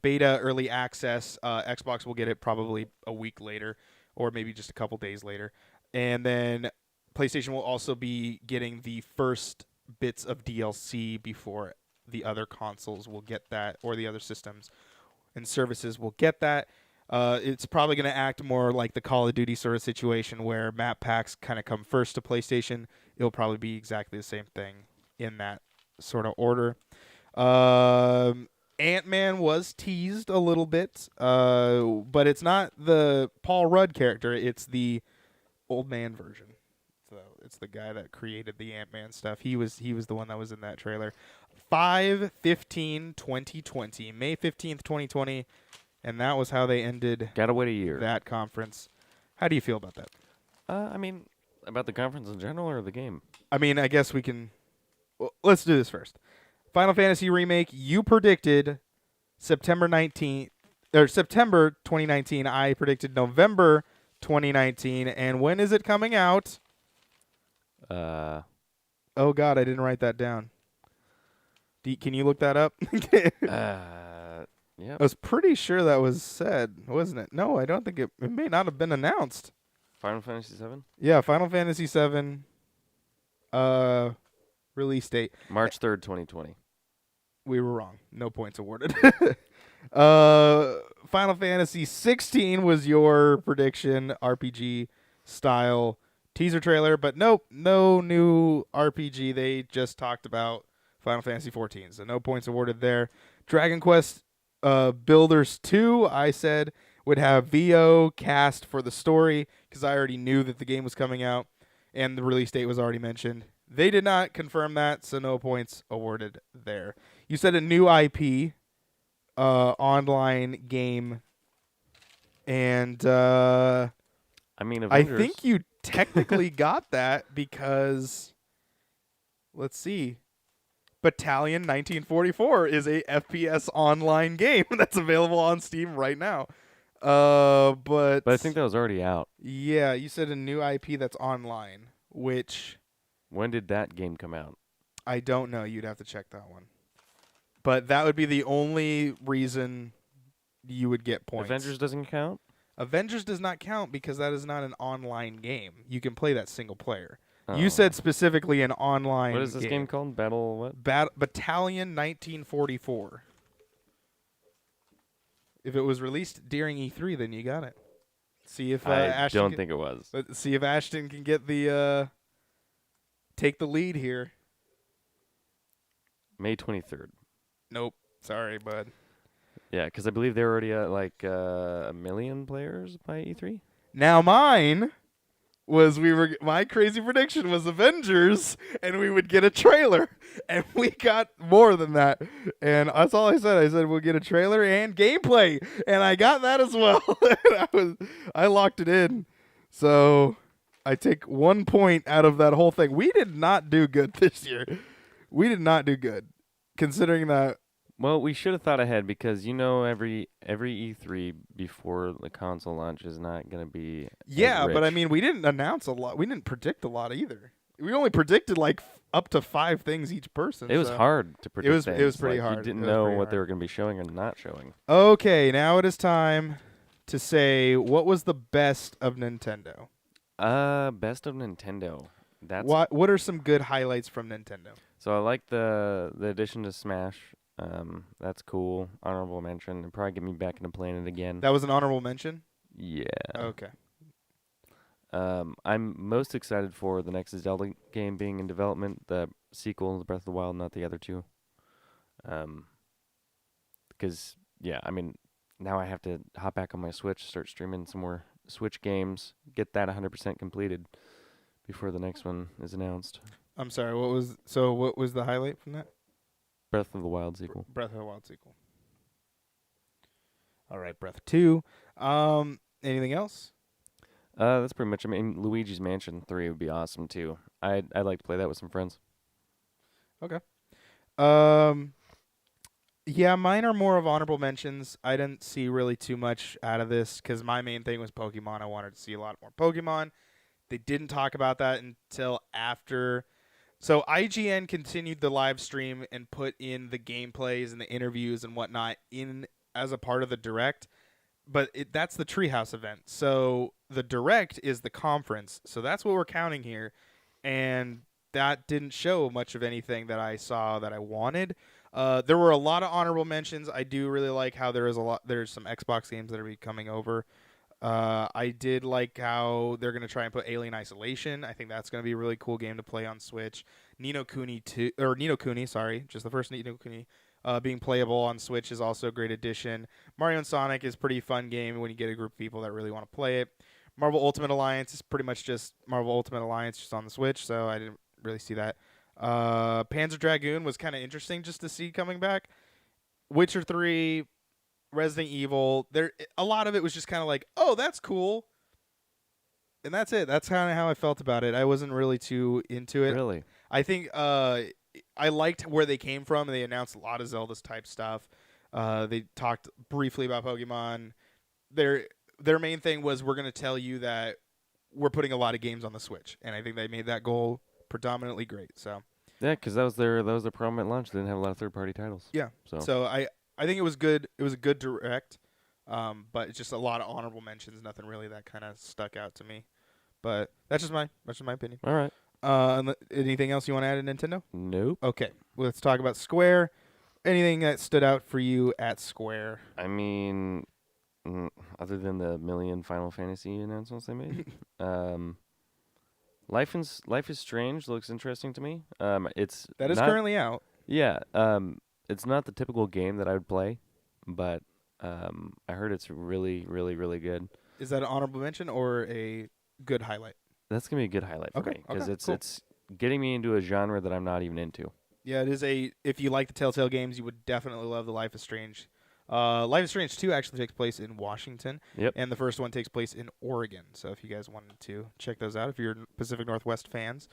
beta early access. Xbox will get it probably a week later, or maybe just a couple days later. And then PlayStation will also be getting the first bits of DLC before the other consoles will get that, or the other systems and services will get that. It's probably going to act more like the Call of Duty sort of situation where map packs kind of come first to PlayStation. It'll probably be exactly the same thing in that sort of order. Ant-Man was teased a little bit, but it's not the Paul Rudd character. It's the old man version. So it's the guy that created the Ant-Man stuff. He was the one that was in that trailer. 5/15/2020, May 15th, 2020, and that was how they ended Gotta wait a year. that conference. How do you feel about that? I mean, about the conference in general or the game? I mean, I guess we can. Well, let's do this first. Final Fantasy Remake. You predicted September 19th or September 2019. I predicted November 2019. And when is it coming out? Uh, Oh God, I didn't write that down. Can you look that up? yep. I was pretty sure that was said, wasn't it? No, I don't think it may not have been announced. Final Fantasy 7? Yeah, Final Fantasy 7 release date. March 3rd, 2020. We were wrong. No points awarded. uh Final Fantasy 16 was your prediction, RPG style teaser trailer, but nope, no new RPG. They just talked about Final Fantasy 14, so no points awarded there. Dragon Quest Builders 2, I said would have VO cast for the story because I already knew that the game was coming out and the release date was already mentioned. They did not confirm that, so no points awarded there. You said a new IP, online game, and I mean, I Avengers. think you technically got that because, let's see, Battalion 1944 is a FPS online game that's available on Steam right now. But I think that was already out. yeah, you said a new IP that's online, which When did that game come out? I don't know. You'd have to check that one. But that would be the only reason you would get points. Avengers doesn't count? Avengers does not count because that is not an online game. You can play that single player. Oh. You said specifically an online What is this game called? Battle what? Battalion 1944. If it was released during E3, then you got it. See if I Ashton don't think it was. Let's see if Ashton can get the take the lead here. May 23rd. Nope. Sorry, bud. Yeah, because I believe they were already at like 1 million players by E3. Now mine was my crazy prediction was Avengers, and we would get a trailer, and we got more than that, and that's all I said. I said we'll get a trailer and gameplay, and I got that as well. I locked it in, so I take 1 point out of that whole thing. We did not do good this year. We did not do good, considering that. Well, we should have thought ahead because every E3 before the console launch is not going to be. Yeah, but I rich. mean, we didn't announce a lot. We didn't predict a lot either. We only predicted like up to 5 things each person. It was hard to predict. It was pretty like, hard. You didn't It was know pretty what they hard. were going to be showing or not showing. Okay, now it is time to say what was the best of Nintendo. Best of Nintendo. That's What are some good highlights from Nintendo? So I like the addition to Smash. That's cool. Honorable mention. It'll probably get me back into playing it again. That was an honorable mention? Yeah. Okay. I'm most excited for the next Zelda game being in development, the sequel, Breath of the Wild, not the other two. Because, yeah, I mean, now I have to hop back on my Switch, start streaming some more Switch games, get that 100% completed before the next one is announced. I'm sorry, what was the highlight from that? Breath of the Wild sequel. Breath of the Wild sequel. All right, Breath 2. Anything else? That's pretty much. I mean, Luigi's Mansion 3 would be awesome too. I'd like to play that with some friends. Okay. Yeah, mine are more of honorable mentions. I didn't see really too much out of this because my main thing was Pokemon. I wanted to see a lot more Pokemon. They didn't talk about that until after. So IGN continued the live stream and put in the gameplays and the interviews and whatnot in as a part of the Direct. But that's the Treehouse event. So the Direct is the conference. So that's what we're counting here. And that didn't show much of anything that I saw that I wanted. There were a lot of honorable mentions. I do really like how there's some Xbox games that are coming over. I did like how they're going to try and put Alien Isolation. I think that's going to be a really cool game to play on Switch. Ni no Kuni, just the first Ni no Kuni. Being playable on Switch is also a great addition. Mario and Sonic is a pretty fun game when you get a group of people that really want to play it. Marvel Ultimate Alliance is pretty much just Marvel Ultimate Alliance just on the Switch, so I didn't really see that. Panzer Dragoon was kind of interesting just to see coming back. Witcher 3, Resident Evil, a lot of it was just kind of like, oh, that's cool. And that's it. That's kind of how I felt about it. I wasn't really too into it. Really? I think I liked where they came from, and they announced a lot of Zelda type stuff. They talked briefly about Pokemon. Their main thing was we're going to tell you that we're putting a lot of games on the Switch, and I think they made that goal predominantly great. So Yeah, because that was their promo at launch. They didn't have a lot of third-party titles. yeah, So I think it was good. It was a good direct, but it's just a lot of honorable mentions. Nothing really that kind of stuck out to me. But that's just my opinion. all right. Anything else you want to add to Nintendo? Nope. Okay, let's talk about Square. Anything that stood out for you at Square? I mean, other than the million Final Fantasy announcements they made, Life is Strange looks interesting to me. It's That is not, currently out. yeah. It's not the typical game that I would play, but I heard it's really, really, really good. Is that an honorable mention or a good highlight? That's gonna be a good highlight for Okay, me because okay, it's cool. it's getting me into a genre that I'm not even into. Yeah, it is a. If you like the Telltale games, you would definitely love the Life is Strange. Life is Strange 2 actually takes place in Washington, Yep. and the first one takes place in Oregon. So if you guys wanted to check those out, if you're Pacific Northwest fans.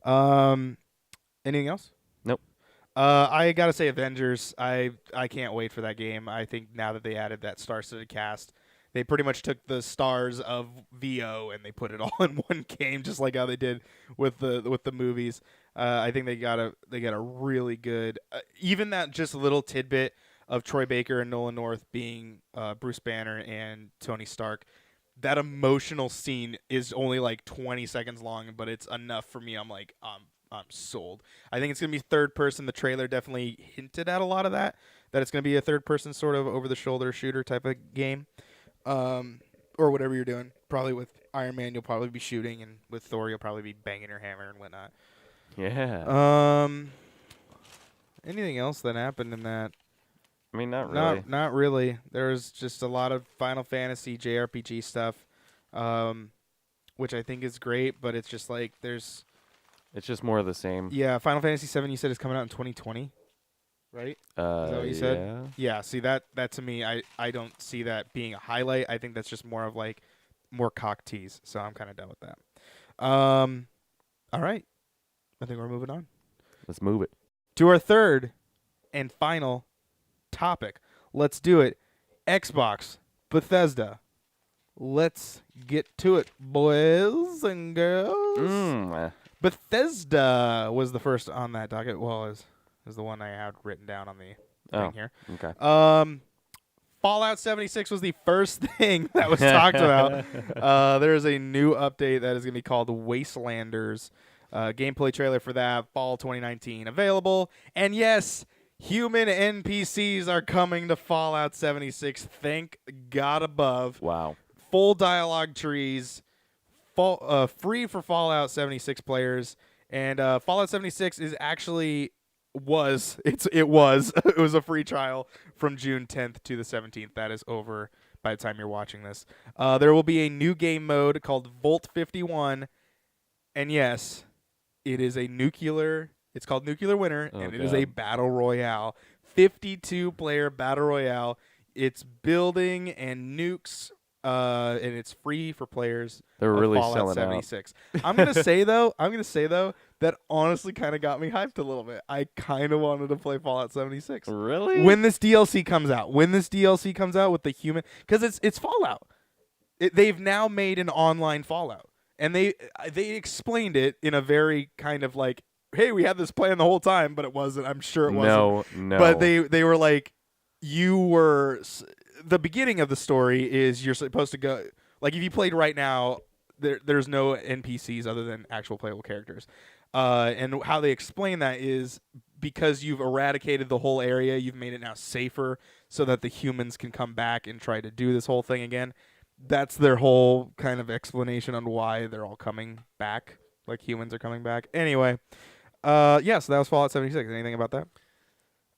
Anything else? Nope. I gotta say Avengers. I can't wait for that game. I think now that they added that star-studded cast, they pretty much took the stars of VO and they put it all in one game, just like how they did with the movies. I think they got a really good, even that just little tidbit of Troy Baker and Nolan North being Bruce Banner and Tony Stark. That emotional scene is only like 20 seconds long, but it's enough for me. I'm sold. I think it's gonna be third person. The trailer definitely hinted at a lot of that it's gonna be a third person sort of over the shoulder shooter type of game, or whatever you're doing. Probably with Iron Man, you'll probably be shooting, and with Thor, you'll probably be banging your hammer and whatnot. Yeah. Anything else that happened in that? I mean, not really. Not really. There's just a lot of Final Fantasy JRPG stuff, which I think is great, but it's just like there's. It's just more of the same. Yeah, Final Fantasy VII. You said is coming out in 2020, right? Is that what you said? Yeah. Yeah. See that to me, I don't see that being a highlight. I think that's just more of like more cock tease. So I'm kind of done with that. All right. I think we're moving on Let's move it. to our third and final topic. Let's do it. Xbox, Bethesda. Let's get to it, boys and girls. Bethesda was the first on that docket. Well, is the one I had written down on the thing here. Okay. Fallout 76 was the first thing that was talked about. There is a new update that is going to be called Wastelanders. Gameplay trailer for that, fall 2019, available. And yes, human NPCs are coming to Fallout 76. Thank God above. Wow. Full dialogue trees. Free for Fallout 76 players, and Fallout 76 is actually it was a free trial from June 10th to the 17th. That is over by the time you're watching this. There will be a new game mode called Volt 51, and yes, it is a nuclear. It's called Nuclear Winter, and it is a battle royale, 52 player battle royale. It's building and nukes. And it's free for players. They're really Fallout selling 76. Out. I'm gonna say though that honestly kind of got me hyped a little bit. I kind of wanted to play Fallout 76. Really? When this DLC comes out, with the human, because it's Fallout. They've now made an online Fallout, and they explained it in a very kind of like, hey, we had this plan the whole time, but it wasn't. I'm sure it wasn't. No. But they were like, you were. The beginning of the story is you're supposed to go, like, if you played right now, there's no NPCs other than actual playable characters. And how they explain that is because you've eradicated the whole area, you've made it now safer so that the humans can come back and try to do this whole thing again. That's their whole kind of explanation on why they're all coming back, like humans are coming back. Anyway, so that was Fallout 76. Anything about that?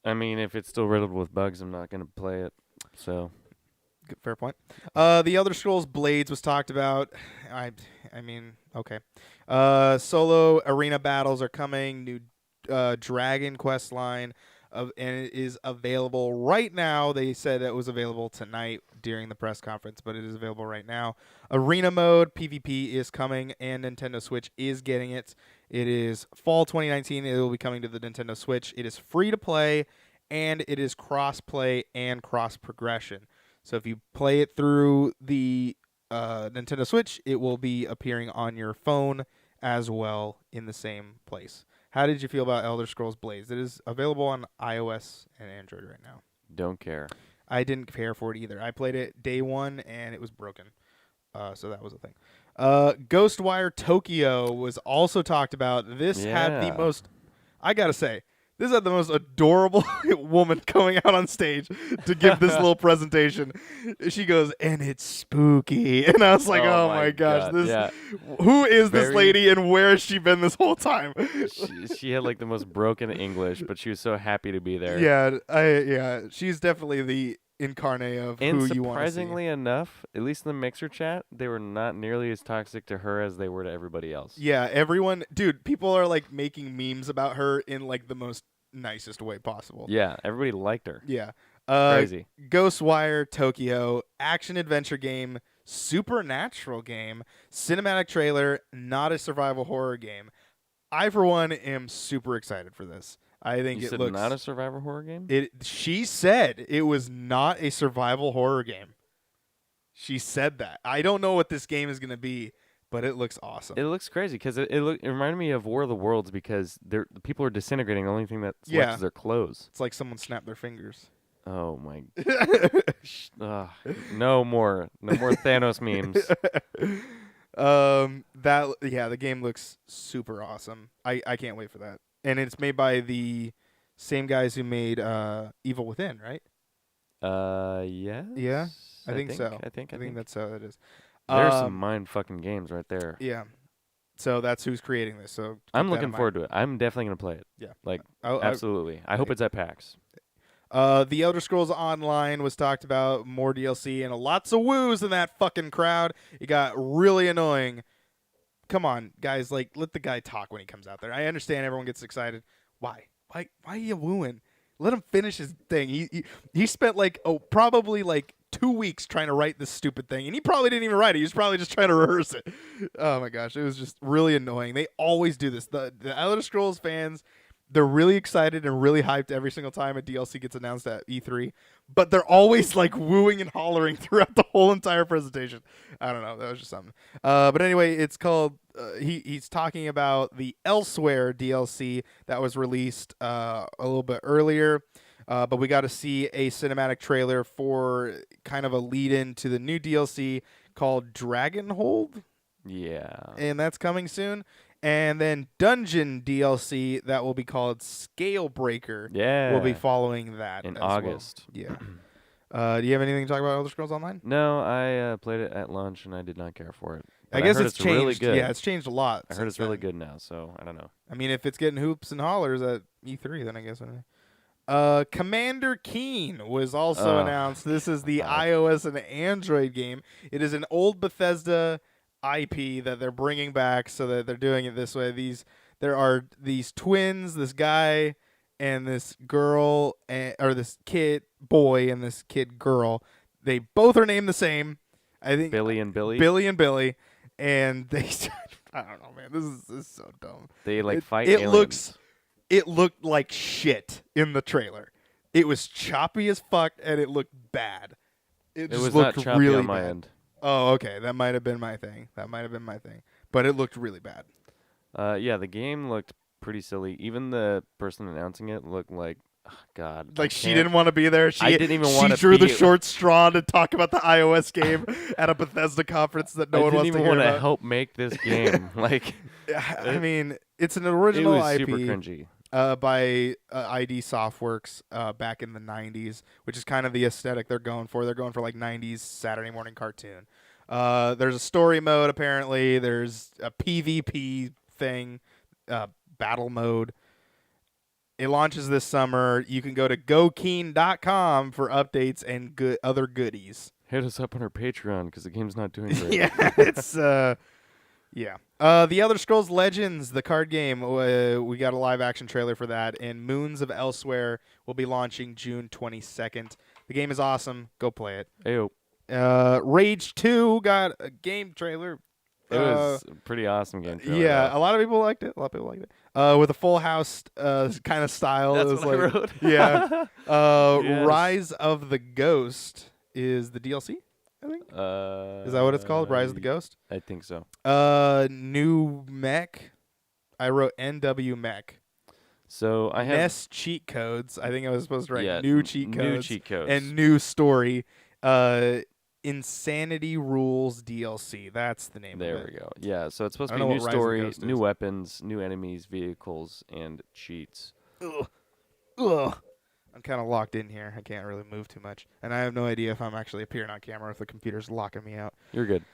I mean, if it's still riddled with bugs, I'm not going to play it. So, fair point. The Elder Scrolls Blades was talked about. I mean, okay. Solo arena battles are coming. New Dragon Quest line, and it is available right now. They said it was available tonight during the press conference, but it is available right now. Arena mode PvP is coming, and Nintendo Switch is getting it. It is fall 2019. It will be coming to the Nintendo Switch. It is free to play. and it is cross-play and cross-progression. So if you play it through the Nintendo Switch, it will be appearing on your phone as well in the same place. How did you feel about Elder Scrolls Blades? It is available on iOS and Android right now. Don't care. I didn't care for it either. I played it day one, and it was broken. So that was a thing. Ghostwire Tokyo was also talked about. This had the Yeah. most, I gotta say, this had the most adorable woman coming out on stage to give this little presentation. She goes, and it's spooky. And I was like, oh my gosh, God. Yeah. who is this Very- lady and where has she been this whole time? She had like the most broken English, but she was so happy to be there. Yeah, she's definitely the incarnate of And who you want to see. surprisingly enough, at least in the Mixer chat, they were not nearly as toxic to her as they were to everybody else. Yeah, everyone, dude, people are like making memes about her in like the most nicest way possible. Yeah, everybody liked her. Yeah. Crazy. Ghostwire Tokyo, action adventure game, supernatural game, cinematic trailer, not a survival horror game. I for one am super excited for this. I think You it said looks not a survivor horror game? She said it was not a survival horror game. She said that. I don't know what this game is going to be, but it looks awesome. It looks crazy because it reminded me of War of the Worlds because the people are disintegrating. The only thing that's left is their clothes. It's like someone snapped their fingers. Oh my! No more Thanos memes. The game looks super awesome. I can't wait for that. And it's made by the same guys who made Evil Within, right? Yes. Yeah, I think so. I think that's how it is. There's some mind fucking games right there. Yeah. So that's who's creating this. So I'm looking forward to it. I'm definitely gonna play it. Yeah. Like absolutely. I hope it's at PAX. The Elder Scrolls Online was talked about, more DLC, and lots of woos in that fucking crowd. It got really annoying. Come on, guys, like, let the guy talk when he comes out there. I understand everyone gets excited. Why are you wooing? Let him finish his thing. He spent probably 2 weeks trying to write this stupid thing, and he probably didn't even write it. He was probably just trying to rehearse it. Oh my gosh, it was just really annoying. They always do this. The Elder Scrolls fans, they're really excited and really hyped every single time a DLC gets announced at E3, but they're always like wooing and hollering throughout the whole entire presentation. I don't know. That was just something. But anyway, it's called. He's talking about the Elsewhere DLC that was released a little bit earlier, but we got to see a cinematic trailer for kind of a lead-in to the new DLC called Dragonhold. Yeah. And that's coming soon. And then Dungeon DLC that will be called Scalebreaker Yeah. will be following that in as August. Well. Yeah. Do you have anything to talk about Elder Scrolls Online? No, I played it at lunch and I did not care for it. I But guess heard it's really changed. good. Yeah, it's changed a lot. I heard it's since really then. good now, so I don't know. I mean, if it's getting hoops and hollers at E3, then I guess. Commander Keen was also announced. This is the iOS and Android game. It is an old Bethesda IP that they're bringing back, so that they're doing it this way. There are these twins, this guy and this girl, or this kid boy and this kid girl. They both are named the same. I think Billy and Billy. Billy and Billy, and they. I don't know, man. This is so dumb. They fight it aliens. It looked like shit in the trailer. It was choppy as fuck, and it looked bad. It just was looked not choppy really on my bad. end. Oh, okay. That might have been my thing. But it looked really bad. Yeah, the game looked pretty silly. Even the person announcing it looked like, oh, God. Like she didn't want to be there. I didn't even want to. She drew the short straw to talk about the iOS game at a Bethesda conference that no one wants to hear I didn't even want about. to help make this game. I mean, it's an original it was IP. super cringy. By ID Softworks back in the 90s, which is kind of the aesthetic they're going for. They're going for like 90s Saturday morning cartoon. There's a story mode, apparently. There's a PvP thing, battle mode. It launches this summer. You can go to gokeen.com for updates and other goodies. Hit us up on our Patreon because the game's not doing great. Yeah, it's... Yeah. The Elder Scrolls Legends, the card game, we got a live action trailer for that, and Moons of Elsewhere will be launching June 22nd. The game is awesome. Go play it. Ayo. Rage 2 got a game trailer It was a pretty awesome game trailer. Yeah, though. a lot of people liked it. With a Full House kind of style. That's it was what I like, wrote. Yeah. Yes. Rise of the Ghost is the DLC, I think. Is that what it's called? Rise of the Ghost? I think so. New Mech. I wrote NW Mech. So I have NES cheat codes. I think I was supposed to write new cheat codes. and New story. Insanity Rules DLC. That's the name there of it. we go. Yeah, so it's supposed I to don't be know new what Rise of the story, Ghost new is. weapons, new enemies, vehicles, and cheats. Ugh. I'm kind of locked in here. I can't really move too much. And I have no idea if I'm actually appearing on camera, if the computer's locking me out. You're good.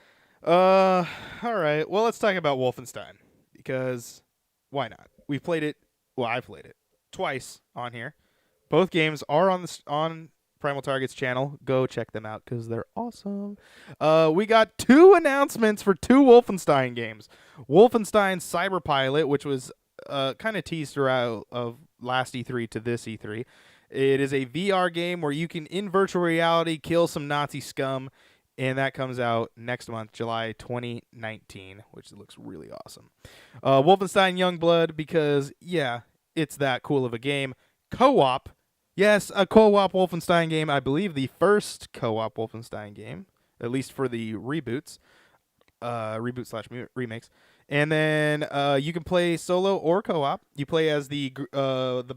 All right. Well, let's talk about Wolfenstein. Because why not? We've played it. Well, I've played it twice on here. Both games are on Primal Target's channel. Go check them out because they're awesome. We got 2 announcements for 2 Wolfenstein games. Wolfenstein Cyber Pilot, which was kind of teased throughout of last E3 to this E3. It is a VR game where you can, in virtual reality, kill some Nazi scum, and that comes out next month, July 2019, which looks really awesome. Wolfenstein Youngblood, because, yeah, it's that cool of a game. Co-op. Yes, a co-op Wolfenstein game. I believe the first co-op Wolfenstein game, at least for the reboots, reboot/remakes. And then you can play solo or co-op. You play as the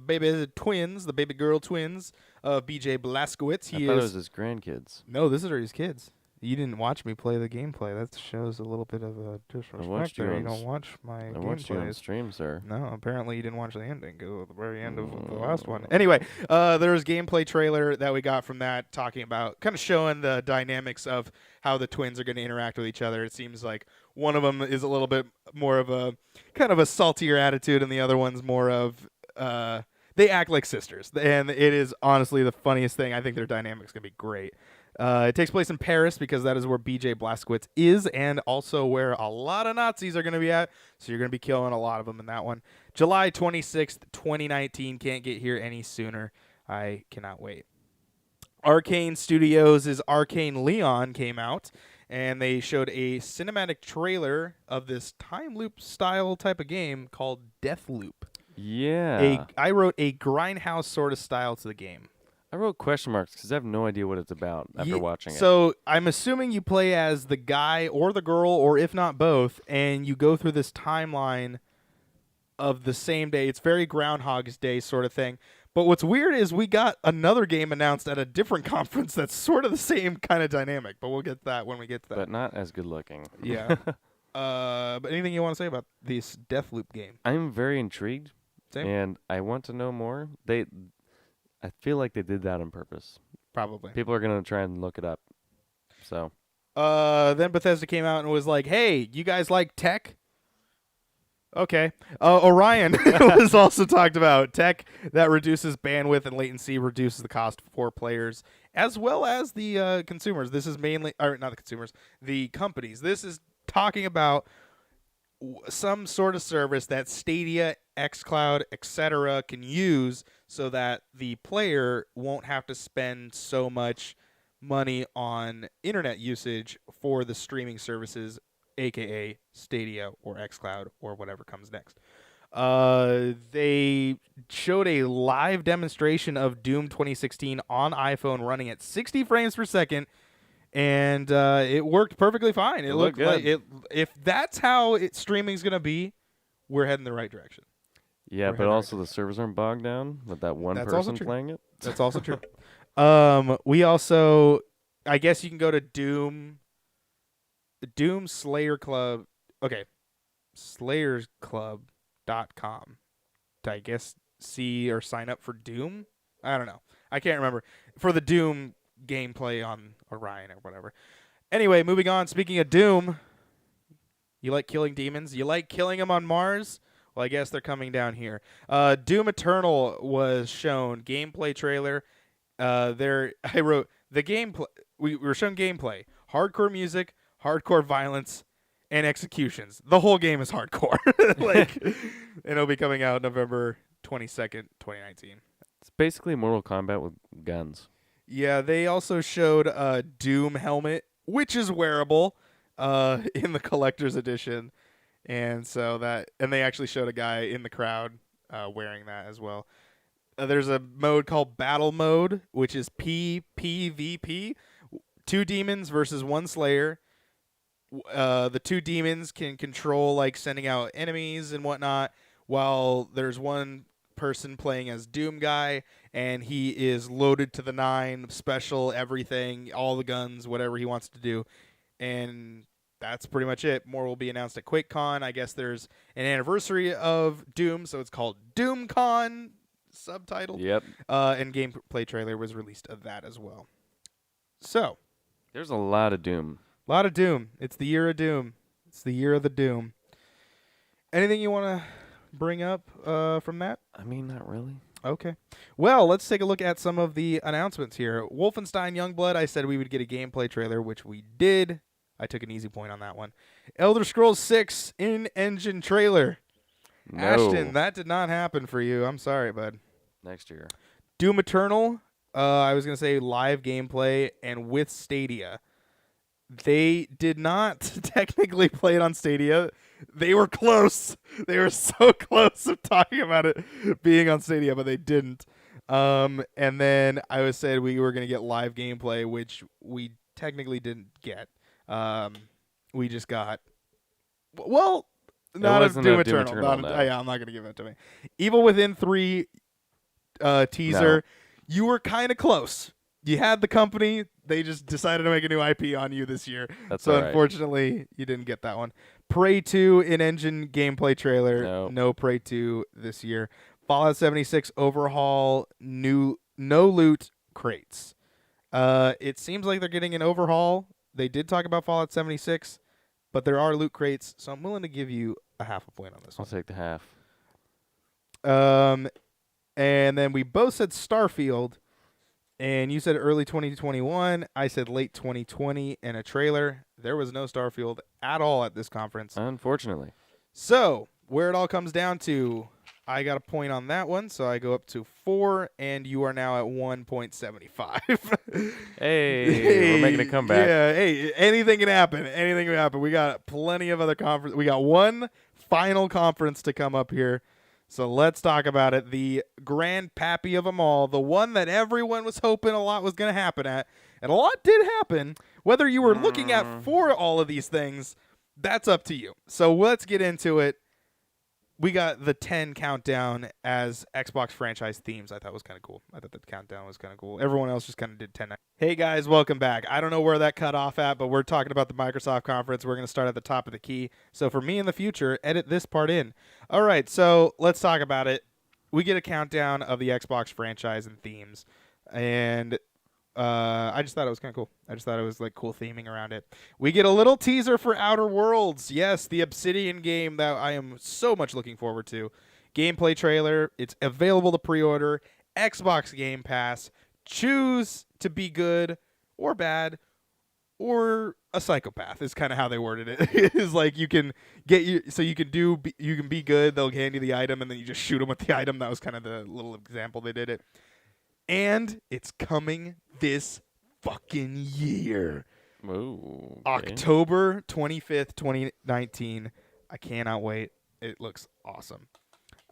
baby twins, the baby girl twins of B.J. Blazkowicz. I thought it was his grandkids. No, this is his kids. You didn't watch me play the gameplay. That shows a little bit of a disrespect there. You don't watch my I watched you on gameplays. stream, sir. No, apparently you didn't watch the ending. Go at the very end of the last one. Anyway, there was gameplay trailer that we got from that talking about, kind of showing the dynamics of how the twins are going to interact with each other. It seems like one of them is a little bit more of a kind of a saltier attitude, and the other one's more of they act like sisters. And it is honestly the funniest thing. I think their dynamic's going to be great. It takes place in Paris because that is where B.J. Blazkowicz is, and also where a lot of Nazis are going to be at. So you're going to be killing a lot of them in that one. July 26th, 2019. Can't get here any sooner. I cannot wait. Arcane Studios' Arcane Leon came out, and they showed a cinematic trailer of this time loop style type of game called Deathloop. Yeah. I wrote a grindhouse sort of style to the game. I wrote question marks because I have no idea what it's about after watching it. So I'm assuming you play as the guy or the girl, or if not both, and you go through this timeline of the same day. It's very Groundhog's Day sort of thing. But what's weird is we got another game announced at a different conference that's sort of the same kind of dynamic. But we'll get to that when we get to that. But not as good looking. Yeah. But anything you want to say about this Deathloop game? I'm very intrigued. Same. And I want to know more. I feel like they did that on purpose. Probably. People are going to try and look it up. So. Then Bethesda came out and was like, hey, you guys like tech? Okay. Orion was also talked about. Tech that reduces bandwidth and latency, reduces the cost for players, as well as the consumers. This is mainly, or not the consumers, the companies. This is talking about some sort of service that Stadia, xCloud, etc. can use so that the player won't have to spend so much money on internet usage for the streaming services, aka Stadia or xCloud or whatever comes next. They showed a live demonstration of Doom 2016 on iPhone running at 60 frames per second, and it worked perfectly fine. It looked good. like if that's how streaming's gonna be, we're heading the right direction. Yeah, but also the servers aren't bogged down with that one person playing it. That's also true. We also, I guess you can go to Doom Slayer Club. Okay, slayersclub.com to, I guess, see or sign up for Doom. I don't know. I can't remember. For the Doom gameplay on Orion or whatever. Anyway, moving on. Speaking of Doom, you like killing demons? You like killing them on Mars? Well, I guess they're coming down here. Doom Eternal was shown gameplay trailer. I wrote the gameplay. We were shown gameplay, hardcore music, hardcore violence, and executions. The whole game is hardcore. And it'll be coming out November 22nd, 2019. It's basically Mortal Kombat with guns. Yeah, they also showed a Doom helmet, which is wearable. in the collector's edition, and they actually showed a guy in the crowd wearing that as well. There's a mode called Battle Mode, which is PvP, 2 demons versus 1 slayer. The 2 demons can control like sending out enemies and whatnot, while there's 1 person playing as Doom Guy, and he is loaded to the 9, special, everything, all the guns, whatever he wants to do. And that's pretty much it. More will be announced at QuakeCon. I guess there's an anniversary of Doom, so it's called DoomCon, subtitled. Yep. And gameplay trailer was released of that as well. So, There's a lot of Doom. a lot of Doom. It's the year of Doom. It's the year of the Doom. Anything you want to bring up from that? I mean, not really. Okay. Well, let's take a look at some of the announcements here. Wolfenstein Youngblood, I said we would get a gameplay trailer, which we did. I took an easy point on that one. Elder Scrolls 6 in-engine trailer. No. Ashton, that did not happen for you. I'm sorry, bud. Next year. Doom Eternal, I was going to say live gameplay, and with Stadia. They did not technically play it on Stadia. They were close. They were so close of talking about it being on Stadia, but they didn't. And then I said we were going to get live gameplay, which we technically didn't get. We just got, well, not a Doom Eternal. No. Yeah, I'm not going to give it to me. Evil Within 3 teaser. No. You were kind of close. You had the company. They just decided to make a new IP on you this year. That's so all right. Unfortunately, you didn't get that one. Prey 2 in-engine gameplay trailer. Nope. No Prey 2 this year. Fallout 76 overhaul. No loot crates. It seems like they're getting an overhaul. They did talk about Fallout 76, but there are loot crates, so I'm willing to give you a half a point on this I'll one. take the half. And then we both said Starfield, and you said early 2021. I said late 2020 in a trailer. There was no Starfield at all at this conference. Unfortunately. So, where it all comes down to, I got a point on that one, so I go up to 4, and you are now at 1.75. Hey, we're making a comeback. Yeah, hey, anything can happen. Anything can happen. We got plenty of other conference. We got one final conference to come up here. So let's talk about it. The grand pappy of them all, the one that everyone was hoping a lot was going to happen at, and a lot did happen. Whether you were looking at for all of these things, that's up to you. So let's get into it. We got the 10 countdown as Xbox franchise themes. I thought was kind of cool. I thought the countdown was kind of cool. Everyone else just kind of did 10. Hey guys, welcome back. I don't know where that cut off at, but we're talking about the Microsoft conference. We're going to start at the top of the key. So for me in the future, edit this part in. All right, so let's talk about it. We get a countdown of the Xbox franchise and themes. And I just thought it was kind of cool. I just thought it was like cool theming around it. We get a little teaser for Outer Worlds. Yes, the Obsidian game that I am so much looking forward to. Gameplay trailer. It's available to pre-order. Xbox Game Pass. Choose to be good or bad or a psychopath is kind of how they worded it. It's like you can get you so you can be good. They'll hand you the item and then you just shoot them with the item. That was kind of the little example they did it. And it's coming this fucking year. Ooh, okay. October 25th, 2019. I cannot wait. It looks awesome.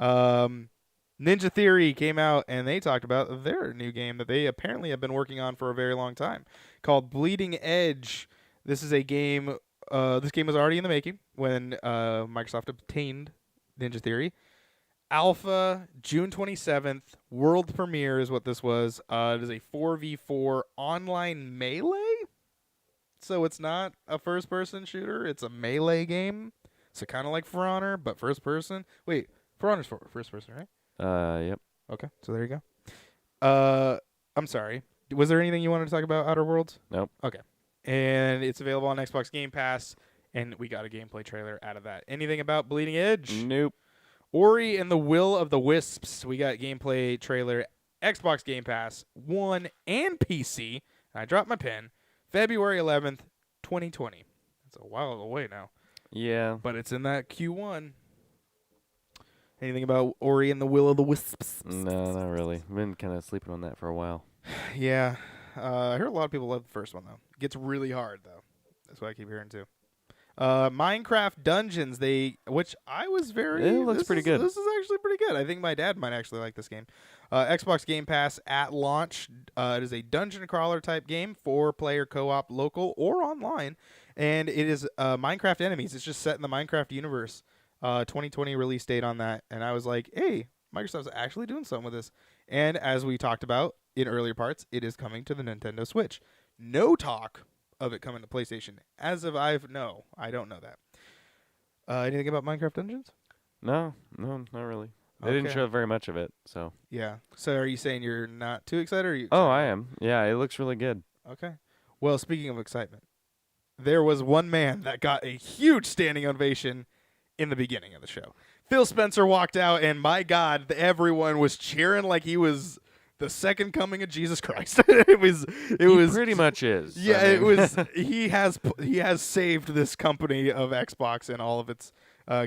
Ninja Theory came out, and they talked about their new game that they apparently have been working on for a very long time called Bleeding Edge. This is a game. This game was already in the making when Microsoft obtained Ninja Theory. Alpha, June 27th. World premiere is what this was. It is a 4v4 online melee. So it's not a first-person shooter. It's a melee game. So kind of like For Honor, but first-person. Wait, For Honor's first-person, right? Yep. Okay, so there you go. I'm sorry. Was there anything you wanted to talk about Outer Worlds? Nope. Okay. And it's available on Xbox Game Pass, and we got a gameplay trailer out of that. Anything about Bleeding Edge? Nope. Ori and the Will of the Wisps. We got gameplay trailer, Xbox Game Pass, One and PC. I dropped my pen. February 11th, 2020. That's a while away now. Yeah. But it's in that Q1. Anything about Ori and the Will of the Wisps? No, not really. I've been kind of sleeping on that for a while. Yeah. I heard a lot of people love the first one, though. It gets really hard, though. That's what I keep hearing, too. Minecraft Dungeons, which I was very. It looks pretty good. This is actually pretty good. I think my dad might actually like this game. Xbox Game Pass at launch. It is a dungeon crawler type game, 4-player co-op, local or online, and it is Minecraft enemies. It's just set in the Minecraft universe. 2020 release date on that, and I was like, hey, Microsoft's actually doing something with this. And as we talked about in earlier parts, it is coming to the Nintendo Switch. No talk of it coming to PlayStation. As of I don't know that. Anything about Minecraft Dungeons? No, not really. They didn't show very much of it, so. Yeah. So are you saying you're not too excited? Or are you excited? Oh, I am. Yeah, it looks really good. Okay. Well, speaking of excitement, there was one man that got a huge standing ovation in the beginning of the show. Phil Spencer walked out, and my God, everyone was cheering like he was the second coming of Jesus Christ. It was pretty much is. Yeah, it was. He has saved this company of Xbox and all of its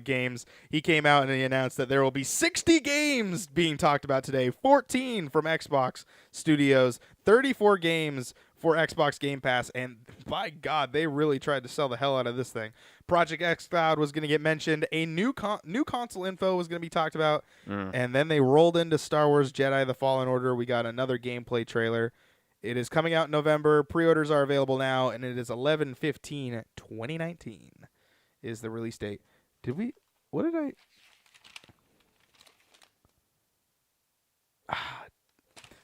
games. He came out and he announced that there will be 60 games being talked about today. 14 from Xbox Studios, 34 games for Xbox Game Pass, and by God, they really tried to sell the hell out of this thing. Project xCloud was going to get mentioned. A new console info was going to be talked about, and then they rolled into Star Wars Jedi: The Fallen Order. We got another gameplay trailer. It is coming out in November. Pre-orders are available now, and it is 11/15/2019 is the release date. What did I?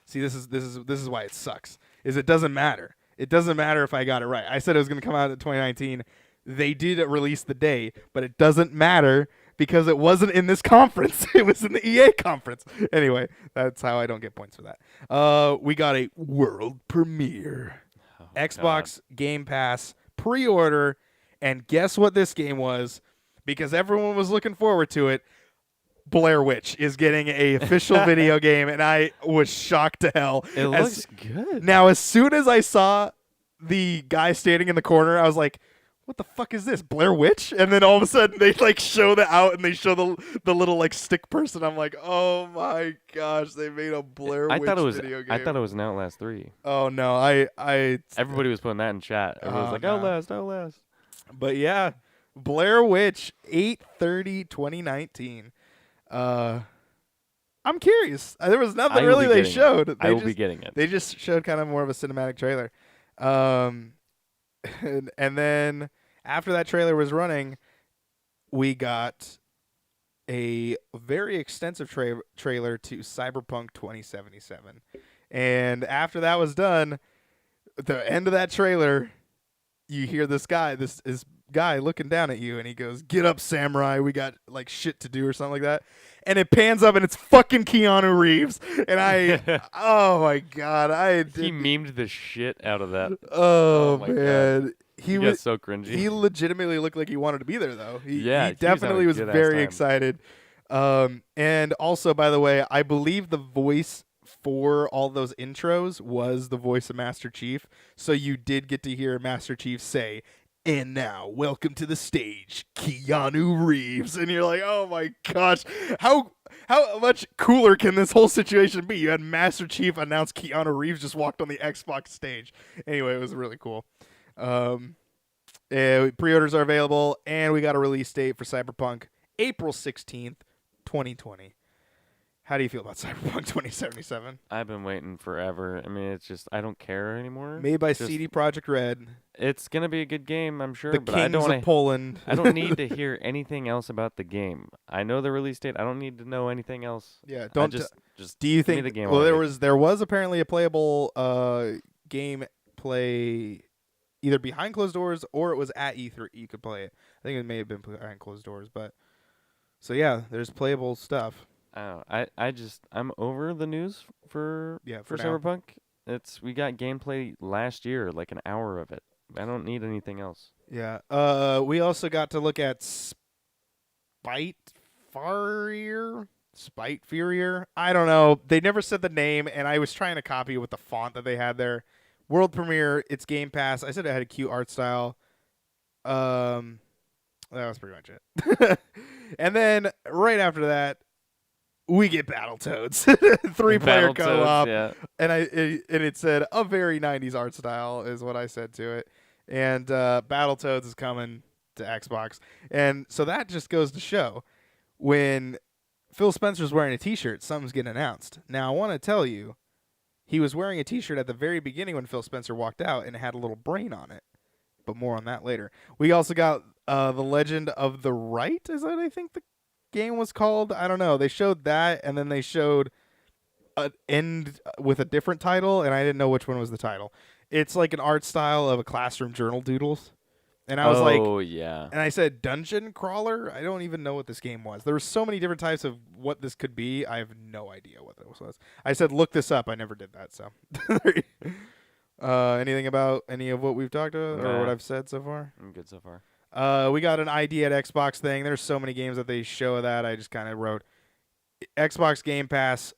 See, this is why it sucks. It doesn't matter. It doesn't matter if I got it right. I said it was going to come out in 2019. They did release the day, but it doesn't matter because it wasn't in this conference. It was in the EA conference. Anyway, that's how I don't get points for that. We got a world premiere. Xbox Game Pass pre-order, and guess what this game was? Because everyone was looking forward to it. Blair Witch is getting a official video game, and I was shocked to hell. It looks good. Now, as soon as I saw the guy standing in the corner, I was like, what the fuck is this, Blair Witch? And then all of a sudden they like show the out and they show the little like stick person. I'm like, oh my gosh, they made a Blair Witch video game. I thought it was an Outlast 3. Oh no, everybody was putting that in chat. Everybody was like, Outlast. But yeah, Blair Witch 8/30/2019. I'm curious. There was nothing really they showed. I will be getting it. They just showed kind of more of a cinematic trailer. And then after that trailer was running, we got a very extensive trailer to Cyberpunk 2077. And after that was done, at the end of that trailer, you hear this guy looking down at you, and he goes, "Get up, samurai. We got like shit to do," or something like that. And it pans up, and it's fucking Keanu Reeves. And oh my God, he memed the shit out of that. Oh man. God. He was so cringy. He legitimately looked like he wanted to be there, though. He definitely was very excited. And also, by the way, I believe the voice for all those intros was the voice of Master Chief. So you did get to hear Master Chief say, "And now, welcome to the stage, Keanu Reeves." And you're like, oh my gosh, how much cooler can this whole situation be? You had Master Chief announce Keanu Reeves just walked on the Xbox stage. Anyway, it was really cool. Pre-orders are available, and we got a release date for Cyberpunk, April 16th, 2020. How do you feel about Cyberpunk 2077? I've been waiting forever. I mean, it's just, I don't care anymore. Made by CD Projekt Red. It's going to be a good game, I'm sure. The but Kings of Poland. I don't need to hear anything else about the game. I know the release date. I don't need to know anything else. Yeah, don't just do you think the game well there was apparently a playable gameplay either behind closed doors or it was at E3 you could play it. I think it may have been behind closed doors, but so yeah, there's playable stuff. I'm over the news for Cyberpunk. We got gameplay last year, like an hour of it. I don't need anything else. Yeah. We also got to look at Spite Furier. I don't know. They never said the name, and I was trying to copy it with the font that they had there. World premiere. It's Game Pass. I said it had a cute art style. That was pretty much it. And then right after that, we get Battletoads, 3-player co-op, yeah. And it said a very 90s art style is what I said to it. And Battletoads is coming to Xbox. And so that just goes to show when Phil Spencer's wearing a T-shirt, something's getting announced. Now, I want to tell you, he was wearing a T-shirt at the very beginning when Phil Spencer walked out, and it had a little brain on it. But more on that later. We also got The Legend of the Right, is that I think the game was called? I don't know. They showed that, and then they showed an end with a different title, and I didn't know which one was the title. It's like an art style of a classroom journal doodles. And I was like, oh, yeah. and I said dungeon crawler? I don't even know what this game was. There were so many different types of what this could be. I have no idea what this was. I said, look this up. I never did that, so. Anything about any of what we've talked about or what I've said so far? I'm good so far. We got an ID at Xbox thing. There's so many games that they show that. I just kind of wrote Xbox Game Pass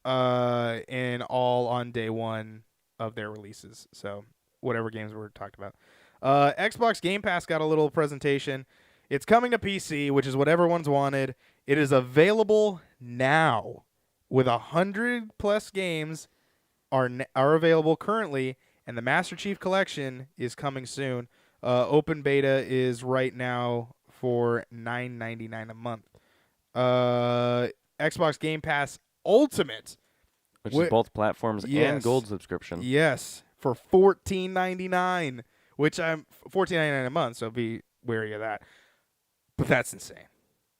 and all on day one of their releases. So whatever games we're talking about. Xbox Game Pass got a little presentation. It's coming to PC, which is what everyone's wanted. It is available now with 100+ games are available currently, and the Master Chief Collection is coming soon. Open beta is right now for $9.99 a month. Xbox Game Pass Ultimate, which is both platforms and gold subscription. Yes, for $14.99, which I'm $14.99 a month, so be wary of that. But that's insane.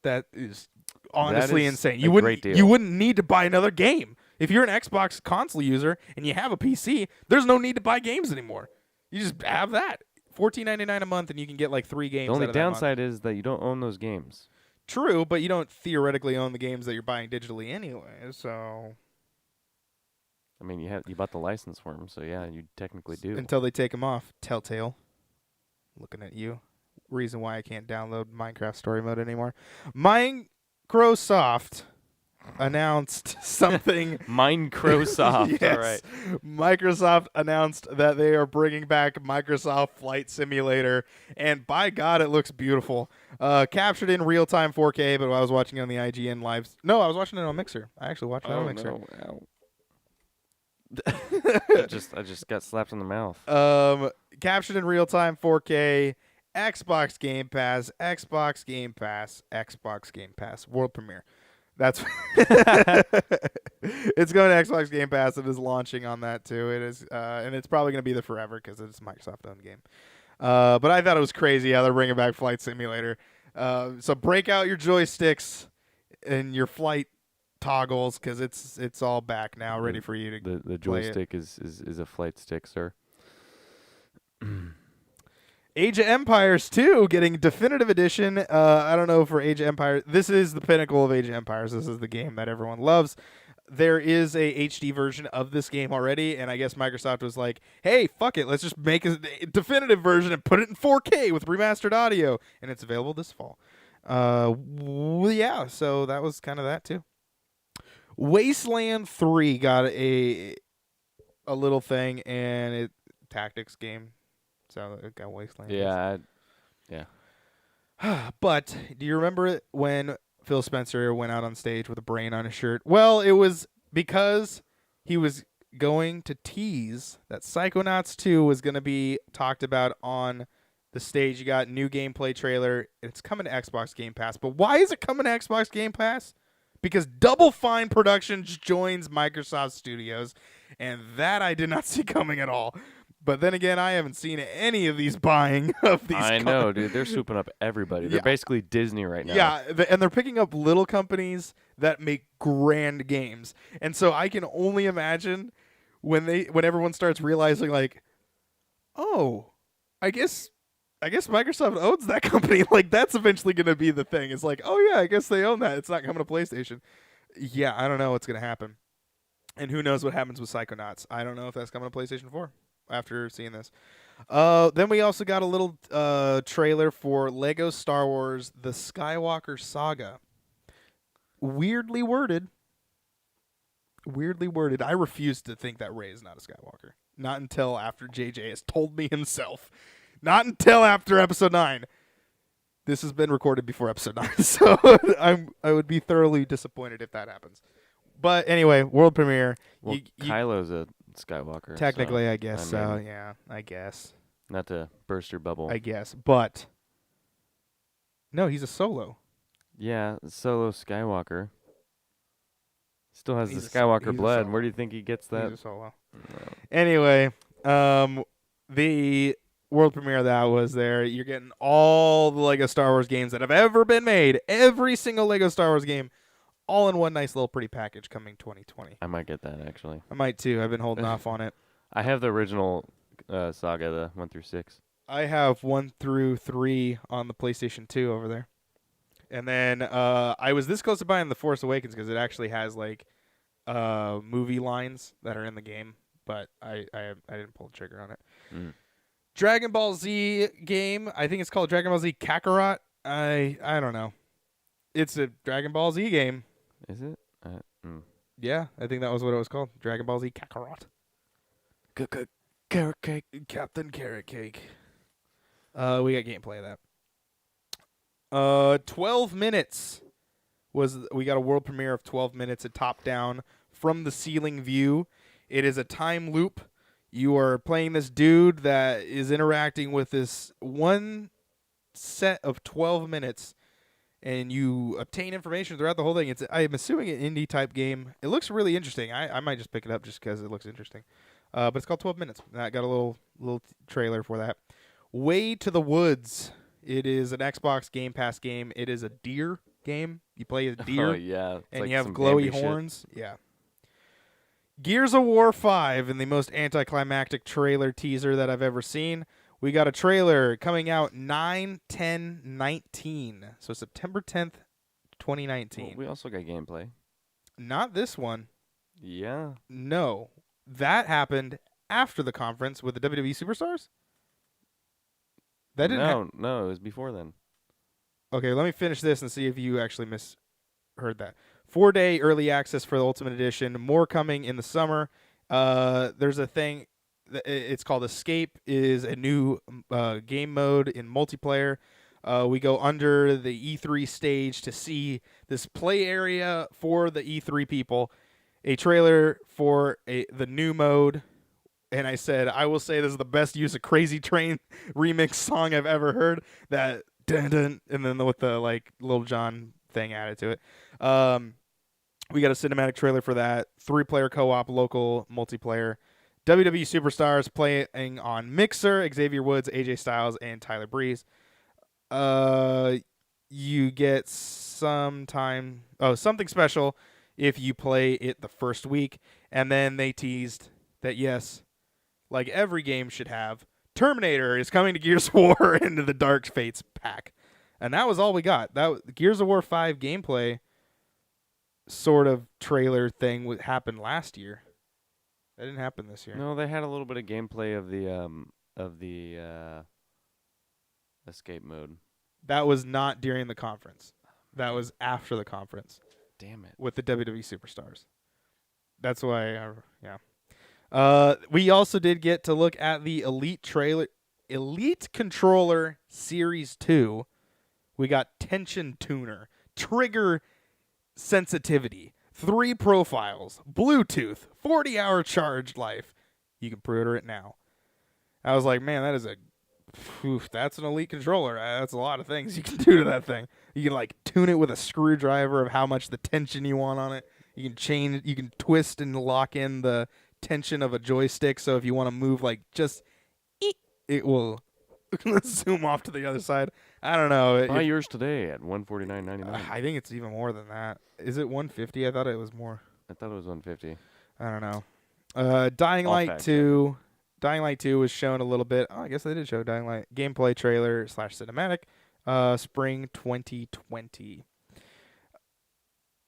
That is honestly insane. You wouldn't need to buy another game. If you're an Xbox console user and you have a PC, there's no need to buy games anymore. You just have that. $14.99 a month, and you can get like 3 games. The only downside is that you don't own those games. True, but you don't theoretically own the games that you're buying digitally anyway. So, I mean, you bought the license for them, so yeah, you technically do. Until they take them off. Telltale, looking at you. Reason why I can't download Minecraft Story Mode anymore. Microsoft announced something. Microsoft. Yes. All right. Microsoft announced that they are bringing back Microsoft Flight Simulator, and by God, it looks beautiful. Captured in real-time 4K, but I was watching it on the IGN live. No, I was watching it on Mixer. I actually watched it on Mixer. No. I just got slapped in the mouth. Captured in real-time 4K, Xbox Game Pass, Xbox Game Pass, Xbox Game Pass, world premiere. That's it's going to Xbox Game Pass. It is launching on that too. It is, and it's probably going to be there forever because it's a Microsoft-owned game. But I thought it was crazy how they're bringing back Flight Simulator. So break out your joysticks and your flight toggles because it's all back now, ready for you to. The joystick is a flight stick, sir. Age of Empires 2 getting definitive edition. I don't know for Age of Empires. This is the pinnacle of Age of Empires. This is the game that everyone loves. There is a HD version of this game already, and I guess Microsoft was like, hey, fuck it. Let's just make a definitive version and put it in 4K with remastered audio, and it's available this fall. Yeah, so that was kind of that too. Wasteland 3 got a little thing, and tactics game. So it got Wasteland. Yeah. But do you remember when Phil Spencer went out on stage with a brain on his shirt? Well, it was because he was going to tease that Psychonauts 2 was going to be talked about on the stage. You got new gameplay trailer. It's coming to Xbox Game Pass. But why is it coming to Xbox Game Pass? Because Double Fine Productions joins Microsoft Studios, and that I did not see coming at all. But then again, I haven't seen any of these buying of these. I know, dude. They're swooping up everybody. They're basically Disney right now. Yeah, and they're picking up little companies that make grand games. And so I can only imagine when everyone starts realizing, like, oh, I guess Microsoft owns that company. Like, that's eventually going to be the thing. It's like, oh, yeah, I guess they own that. It's not coming to PlayStation. Yeah, I don't know what's going to happen. And who knows what happens with Psychonauts. I don't know if that's coming to PlayStation 4. After seeing this. Then we also got a little trailer for Lego Star Wars The Skywalker Saga. Weirdly worded. I refuse to think that Rey is not a Skywalker. Not until after JJ has told me himself. Not until after Episode 9. This has been recorded before Episode 9, so I would be thoroughly disappointed if that happens. But anyway, world premiere. Well, Kylo's a Skywalker. Technically, so, I guess so. Yeah, I guess. Not to burst your bubble. I guess, but No, he's a Solo. Yeah, Solo Skywalker. Still has He's the a so- Skywalker he's a blood. Solo. Where do you think he gets that? He's a Solo. No. Anyway, the world premiere of that was there. You're getting all the Lego Star Wars games that have ever been made. Every single Lego Star Wars game, all in one nice little pretty package coming 2020. I might get that actually. I might too. I've been holding off on it. I have the original saga, the 1 through 6. I have 1 through 3 on the PlayStation 2 over there. And then I was this close to buying The Force Awakens because it actually has like movie lines that are in the game, but I didn't pull the trigger on it. Mm. Dragon Ball Z game. I think it's called Dragon Ball Z Kakarot. I don't know. It's a Dragon Ball Z game. Is it? Yeah, I think that was what it was called. Dragon Ball Z Kakarot. Carrot cake. Captain Carrot Cake. We got gameplay of that. 12 minutes we got a world premiere of 12 minutes, a top-down from the ceiling view. It is a time loop. You are playing this dude that is interacting with this one set of 12 minutes, and you obtain information throughout the whole thing. I'm assuming an indie type game. It looks really interesting. I might just pick it up just because it looks interesting. But it's called 12 Minutes. I got a little trailer for that. Way to the Woods. It is an Xbox Game Pass game. It is a deer game. You play a deer. Oh yeah. It's and like you have some glowy Bambi shit. horns. Yeah. Gears of War 5 in the most anticlimactic trailer teaser that I've ever seen. We got a trailer coming out 9/10/19. So September 10th, 2019. Well, we also got gameplay. Not this one. Yeah. No. That happened after the conference with the WWE Superstars? That didn't No, it was before then. Okay, let me finish this and see if you actually misheard that. 4-day early access for the Ultimate Edition. More coming in the summer. There's a thing. It's called Escape. Is a new game mode in multiplayer. We go under the E3 stage to see this play area for the E3 people. A trailer for the new mode. And I said, I will say this is the best use of Crazy Train remix song I've ever heard. That dun dun, and then with the like Lil Jon thing added to it. We got a cinematic trailer for that. 3-player co-op local multiplayer. WWE Superstars playing on Mixer. Xavier Woods, AJ Styles, and Tyler Breeze. You get something special if you play it the first week. And then they teased that yes, like every game should have, Terminator is coming to Gears of War into the Dark Fates pack. And that was all we got. Gears of War 5 gameplay sort of trailer thing happened last year. That didn't happen this year. No, they had a little bit of gameplay of the escape mode. That was not during the conference. That was after the conference. Damn it. With the WWE Superstars. That's why, yeah. We also did get to look at the Elite Controller Series 2. We got Tension Tuner, Trigger Sensitivity, 3 profiles, Bluetooth, 40-hour charge life. You can pre-order it now. I was like, man, that's an Elite controller. That's a lot of things you can do to that thing. You can like tune it with a screwdriver of how much the tension you want on it. You can twist and lock in the tension of a joystick, so if you want to move like just it will zoom off to the other side. I don't know. Buy yours today at $149.99. I think it's even more than that. Is it $150? I thought it was more. I thought it was $150. I don't know. Dying Light 2. Dying Light 2 was shown a little bit. Oh, I guess they did show Dying Light gameplay trailer / cinematic. Spring 2020.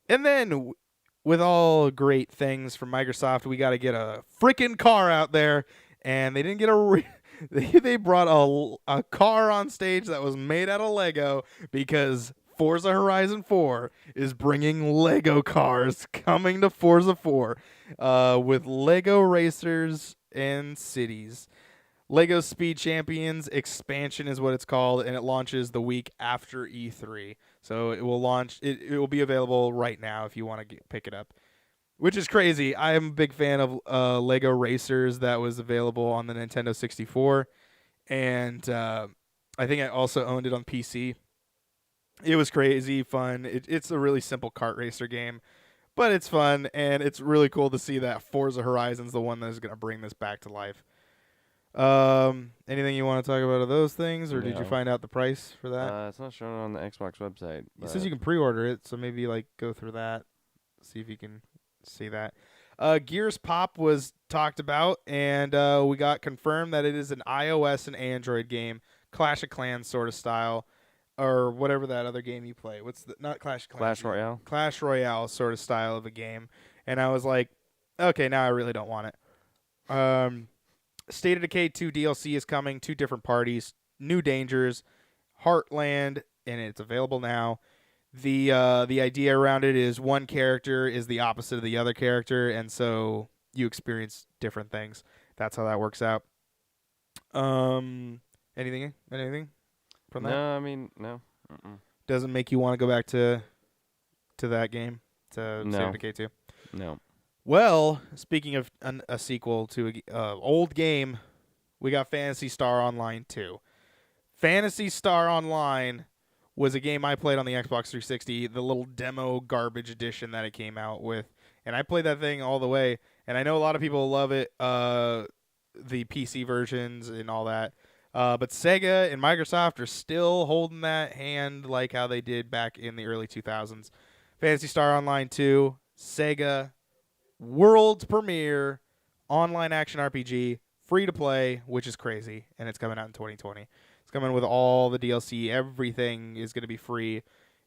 And then with all great things from Microsoft, we got to get a freaking car out there, and they didn't get they brought a car on stage that was made out of Lego because Forza Horizon 4 is bringing Lego cars coming to Forza 4 with Lego Racers and Cities. Lego Speed Champions expansion is what it's called, and it launches the week after E3. So it will launch. It will be available right now if you want to pick it up, which is crazy. I am a big fan of Lego Racers that was available on the Nintendo 64, and I think I also owned it on PC. It was crazy fun. It's a really simple kart racer game, but it's fun, and it's really cool to see that Forza Horizon's the one that's going to bring this back to life. Anything you want to talk about of those things, or did you No. find out the price for that? It's not shown on the Xbox website. It says you can pre-order it, so maybe like go through that, see if you can see that. Gears Pop was talked about, and we got confirmed that it is an iOS and Android game, Clash of Clans sort of style, or whatever that other game you play. What's the not Clash of Clans? Clash Royale. Clash Royale sort of style of a game, and I was like, okay, now I really don't want it. State of Decay 2 DLC is coming, 2 different parties, new dangers, Heartland, and it's available now. The idea around it is one character is the opposite of the other character, and so you experience different things. That's how that works out. Anything from that? No, I mean no. Doesn't make you want to go back to that game, to No. State of Decay 2? No. Well, speaking of a sequel to a old game, we got Phantasy Star Online 2. Phantasy Star Online was a game I played on the Xbox 360, the little demo garbage edition that it came out with, and I played that thing all the way. And I know a lot of people love it, the PC versions and all that. But Sega and Microsoft are still holding that hand like how they did back in the early 2000s. Phantasy Star Online 2, Sega, world's premiere online action RPG, free to play, which is crazy, and it's coming out in 2020. It's coming with all the DLC. Everything is going to be free,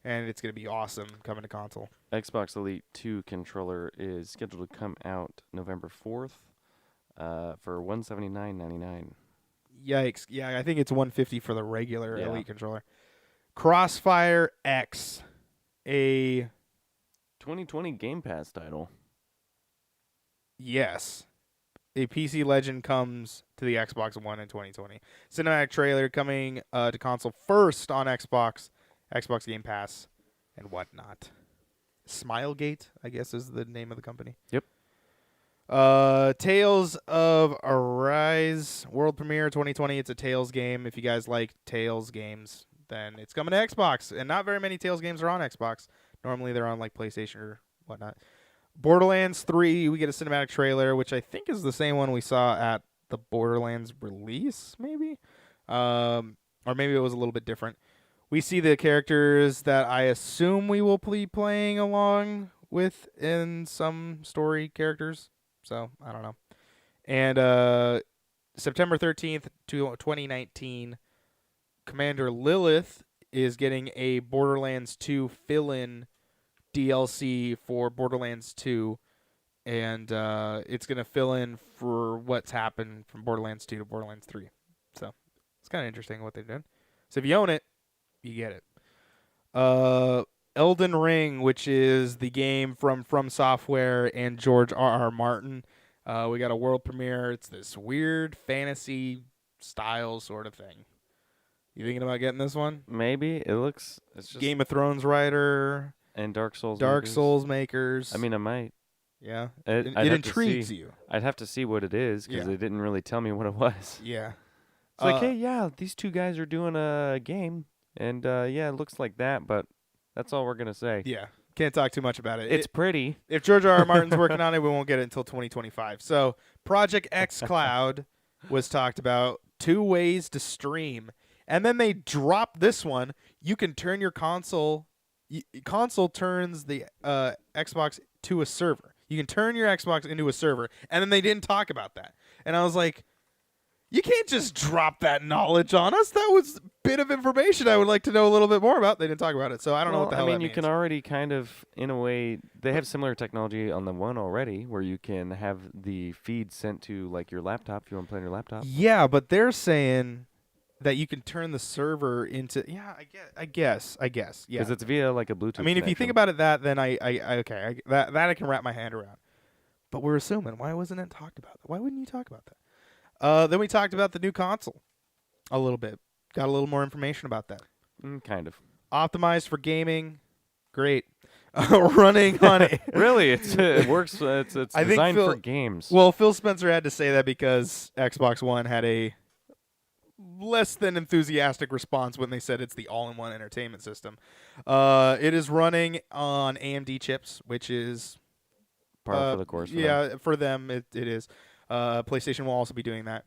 and it's going to be awesome coming to console. Xbox Elite 2 controller is scheduled to come out November 4th for $179.99. Yikes. Yeah, I think it's $150 for the regular Yeah. Elite controller. Crossfire X, a 2020 Game Pass title. yes. A PC Legend comes to the Xbox One in 2020. Cinematic trailer coming to console first on Xbox Game Pass, and whatnot. Smilegate, I guess, is the name of the company. Yep. Tales of Arise world premiere 2020. It's a Tales game. If you guys like Tales games, then it's coming to Xbox. And not very many Tales games are on Xbox. Normally they're on like PlayStation or whatnot. Borderlands 3, we get a cinematic trailer, which I think is the same one we saw at the Borderlands release, maybe? Or maybe it was a little bit different. We see the characters that I assume we will be playing along with in some story characters. So, I don't know. And September 13th, 2019, Commander Lilith is getting a Borderlands 2 fill-in DLC for Borderlands 2, and it's going to fill in for what's happened from Borderlands 2 to Borderlands 3. So it's kind of interesting what they've done. So if you own it, you get it. Elden Ring, which is the game from Software and George R.R. Martin. We got a world premiere. It's this weird fantasy style sort of thing. You thinking about getting this one? Maybe. It's just Game of Thrones writer. And Dark Souls. Souls makers. I mean, I might. Yeah. I'd It have to intrigues see. you. I'd have to see what it is because Yeah. they didn't really tell me what it was. Yeah. It's like, hey, yeah, these two guys are doing a game, and yeah, it looks like that, but that's all we're gonna say. Yeah. Can't talk too much about it. It's pretty. If George R. R. Martin's working on it, we won't get it until 2025. So Project X Cloud was talked about. 2 ways to stream. And then they dropped this one. You can turn your console turns the Xbox to a server. You can turn your Xbox into a server, and then they didn't talk about that. And I was like, you can't just drop that knowledge on us. That was a bit of information I would like to know a little bit more about. They didn't talk about it, so I don't know what the hell I mean, that you means. can already kind of, in a way, they have similar technology on the One already, where you can have the feed sent to like your laptop if you want to play on your laptop. Yeah, but they're saying that you can turn the server into I guess yeah. Because it's via like a Bluetooth. I mean, if you think about it, then that I can wrap my hand around. But we're assuming, why wasn't it talked about? Why wouldn't you talk about that? Then we talked about the new console a little bit. Got a little more information about that. kind of. Optimized for gaming, great. Running on it. Really, it works. It's I think designed Phil- for games. Well, Phil Spencer had to say that because Xbox One had a less than enthusiastic response when they said it's the all-in-one entertainment system. It is running on AMD chips, which is Par for the course. for them it is. PlayStation will also be doing that.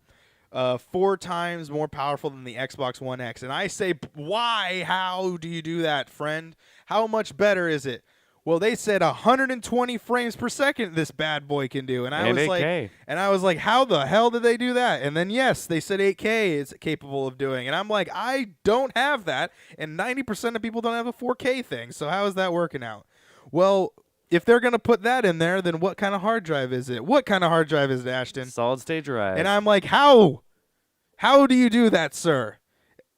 4 times more powerful than the Xbox One X. And I say, why? How do you do that, friend? How much better is it? Well, they said 120 frames per second this bad boy can do. And I was 8K. like, how the hell did they do that? And then, yes, they said 8K is capable of doing. And I'm like, I don't have that. And 90% of people don't have a 4K thing. So how is that working out? Well, if they're going to put that in there, then what kind of hard drive is it? What kind of hard drive is it, Ashton? Solid state drive. And I'm like, how? How do you do that, sir?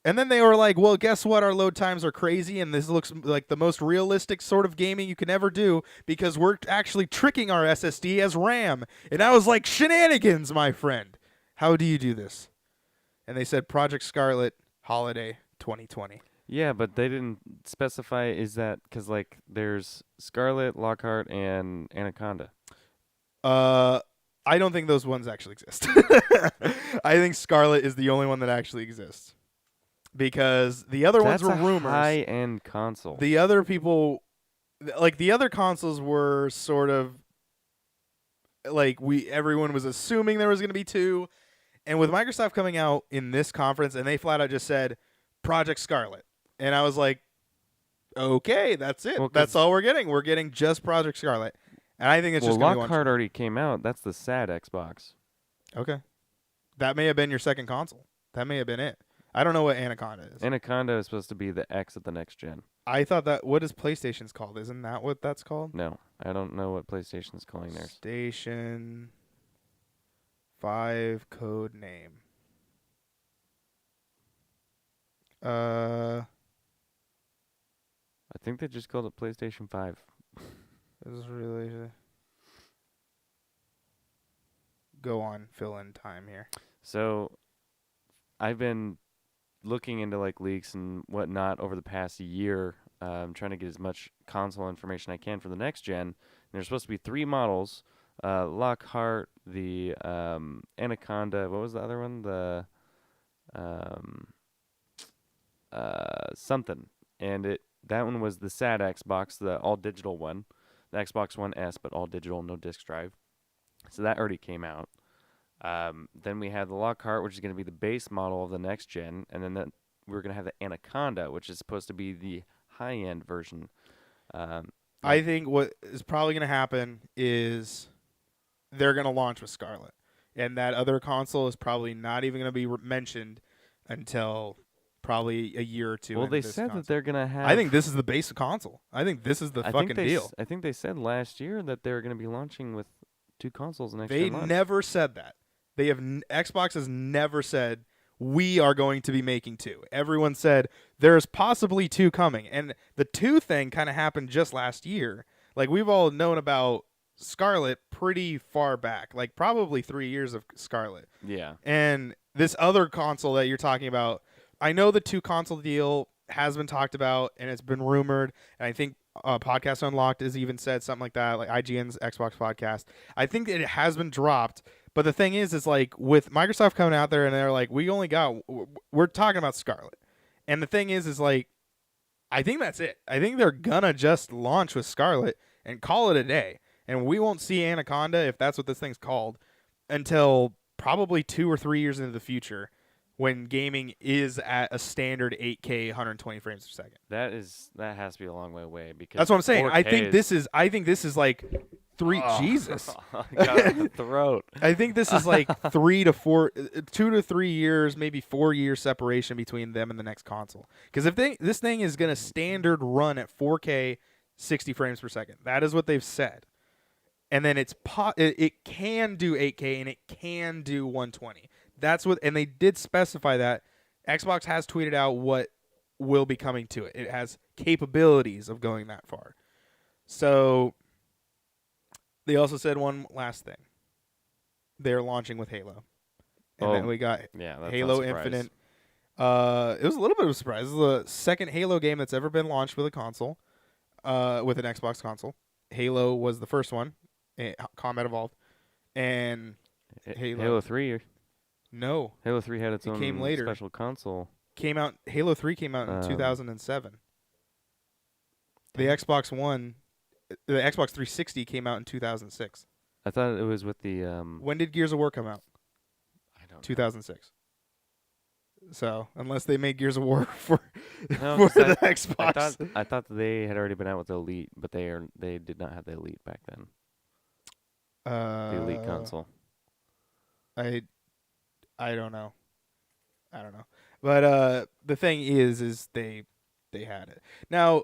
And then they were like, well, guess what? Our load times are crazy, and this looks like the most realistic sort of gaming you can ever do because we're actually tricking our SSD as RAM. And I was like, shenanigans, my friend. How do you do this? And they said Project Scarlet Holiday 2020. Yeah, but they didn't specify is that because, like, there's Scarlet, Lockhart, and Anaconda. I don't think those ones actually exist. I think Scarlet is the only one that actually exists. Because the other ones were rumors. That's a high-end console. The other people, like the other consoles were sort of like everyone was assuming there was going to be 2. And with Microsoft coming out in this conference, and they flat out just said Project Scarlet. And I was like, okay, that's it. Well, that's all we're getting. We're getting just Project Scarlet. And I think it's just going to be Lockhart already came out. That's the sad Xbox. Okay. That may have been your second console. That may have been it. I don't know what Anaconda is. Anaconda is supposed to be the X of the next gen. I thought that. What is PlayStation's called? Isn't that what that's called? No, I don't know what PlayStation's calling theirs. Station 5 code name. I think they just called it PlayStation 5. This is really. Go on, fill in time here. So, I've been looking into like leaks and whatnot over the past year, trying to get as much console information I can for the next gen. And there's supposed to be 3 models: Lockhart, the Anaconda. What was the other one? The something. And that one was the sad Xbox, the all digital one, the Xbox One S, but all digital, no disc drive. So that already came out. Then we have the Lockhart, which is going to be the base model of the next gen, and then we're going to have the Anaconda, which is supposed to be the high-end version. I think what is probably going to happen is they're going to launch with Scarlet, and that other console is probably not even going to be mentioned until probably a year or 2. Well, they said that they're going to have... I think this is the base console. I think this is the fucking deal. I think they said last year that they were going to be launching with 2 consoles next year. They never said that. They have Xbox has never said we are going to be making 2. Everyone said there's possibly 2 coming, and the 2 thing kind of happened just last year. Like we've all known about Scarlet pretty far back, like probably 3 years of Scarlet. Yeah. And this other console that you're talking about, I know the 2 console deal has been talked about and it's been rumored, and I think Podcast Unlocked has even said something like that, like IGN's Xbox podcast. I think that it has been dropped. But the thing is like with Microsoft coming out there and they're like, we're talking about Scarlet. And the thing is like, I think that's it. I think they're gonna just launch with Scarlet and call it a day. And we won't see Anaconda, if that's what this thing's called, until probably 2 or 3 years into the future when gaming is at a standard 8K 120 frames per second. That has to be a long way away because that's what I'm saying. I think this is like 3 Jesus. Got in the throat. I think this is like 2 to 3 years, maybe 4 years separation between them and the next console. Because if this thing is going to standard run at 4K 60 frames per second, that is what they've said. And then it can do 8K and it can do 120. That's what, and they did specify that. Xbox has tweeted out what will be coming to it. It has capabilities of going that far. So they also said one last thing. They're launching with Halo. And then we got Halo Infinite. It was a little bit of a surprise. This is the second Halo game that's ever been launched with a console, with an Xbox console. Halo was the first one, Combat Evolved. And Halo 3? No, Halo 3 had its it came own later. special console. Halo 3 came out in 2007. The Dang. Xbox One, the Xbox 360 came out in 2006. I thought it was with the When did Gears of War come out? I don't 2006. So unless they made Gears of War for know. for 'Cause the I Xbox, thought they had already been out with the Elite, but they did not have the Elite back then. The Elite console. I don't know. I don't know. But the thing is they had it. Now,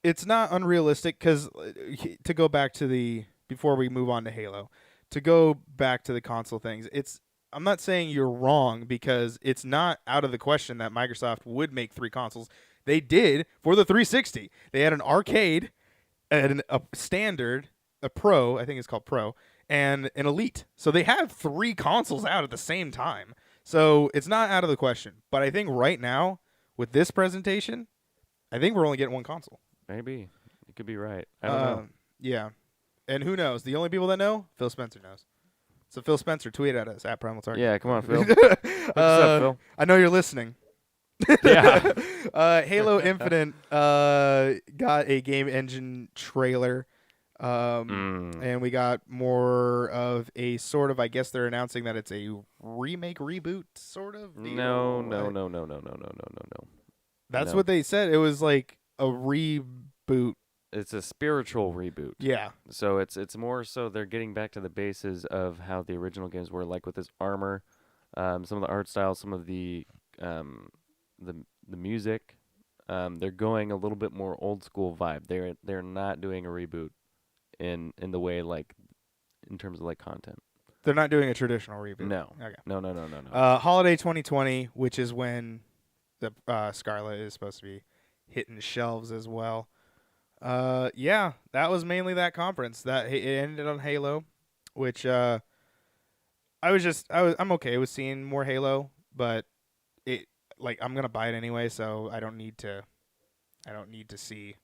it's not unrealistic because to go back to the before we move on to Halo, to go back to the console things, I'm not saying you're wrong because it's not out of the question that Microsoft would make 3 consoles. They did for the 360. They had an arcade, a standard, a pro, I think it's called Pro, and an Elite. So they had 3 consoles out at the same time. So it's not out of the question. But I think right now, with this presentation, I think we're only getting 1 console. Maybe. You could be right. I don't know. Yeah. And who knows? The only people that know, Phil Spencer knows. So Phil Spencer, tweet at us at Primal Target. Yeah, come on, Phil. What's up, Phil? I know you're listening. Yeah. Halo Infinite got a game engine trailer. And we got more of a sort of, I guess they're announcing that it's a remake, reboot sort of deal. No. That's No. what they said. It was like a reboot. It's a spiritual reboot. Yeah. So it's more so they're getting back to the bases of how the original games were, like with this armor, some of the art style, some of the music. They're going a little bit more old school vibe. They're not doing a reboot in the way like in terms of like content. They're not doing a traditional reboot. No. Okay. No. Holiday 2020, which is when the Scarlet is supposed to be hitting shelves as well. Yeah, that was mainly that conference. That it ended on Halo, which I'm okay with seeing more Halo, but I'm gonna buy it anyway, so I don't need to see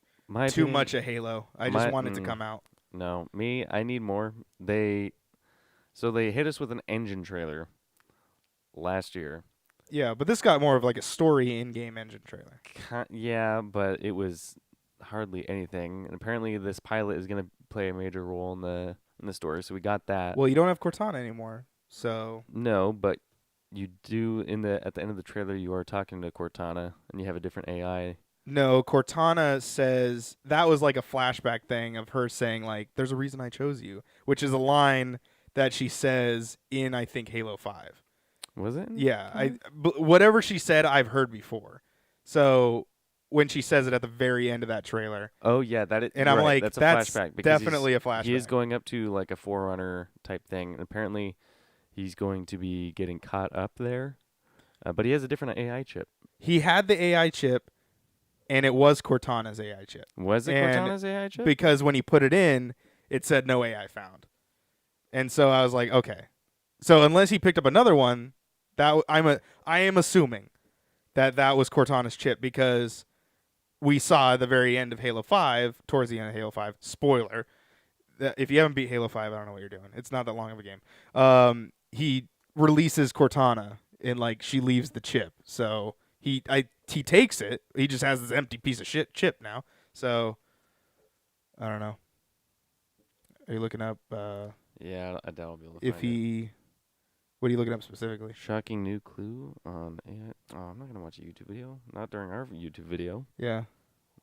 too much of Halo. I just want it to come out. No, I need more. They hit us with an engine trailer last year. Yeah, but this got more of like a story in-game engine trailer. Yeah, but it was hardly anything. And apparently this pilot is going to play a major role in the story, so we got that. Well, you don't have Cortana anymore, so no, but you do at the end of the trailer you are talking to Cortana and you have a different AI. No, Cortana says that was like a flashback thing of her saying like there's a reason I chose you, which is a line that she says in I think Halo 5. Was it? Yeah, whatever she said I've heard before. So when she says it at the very end of that trailer. Oh yeah, that is. And I'm right, like, that's a flashback. Definitely a flashback. He is going up to like a Forerunner type thing. And apparently, he's going to be getting caught up there. But he has a different AI chip. He had the AI chip, and it was Cortana's AI chip. Was it Cortana's AI chip? Because when he put it in, it said no AI found. And so I was like, okay. So unless he picked up another one, I am assuming that was Cortana's chip because we saw at the very end of Halo 5, towards the end of Halo 5, spoiler, that if you haven't beat Halo 5, I don't know what you're doing. It's not that long of a game. He releases Cortana and like she leaves the chip. So he takes it. He just has this empty piece of shit chip now. So I don't know. Are you looking up yeah, I doubt I'll be able to find it. What are you looking up specifically? Shocking new clue on AI. Oh, I'm not gonna watch a YouTube video. Not during our YouTube video. Yeah.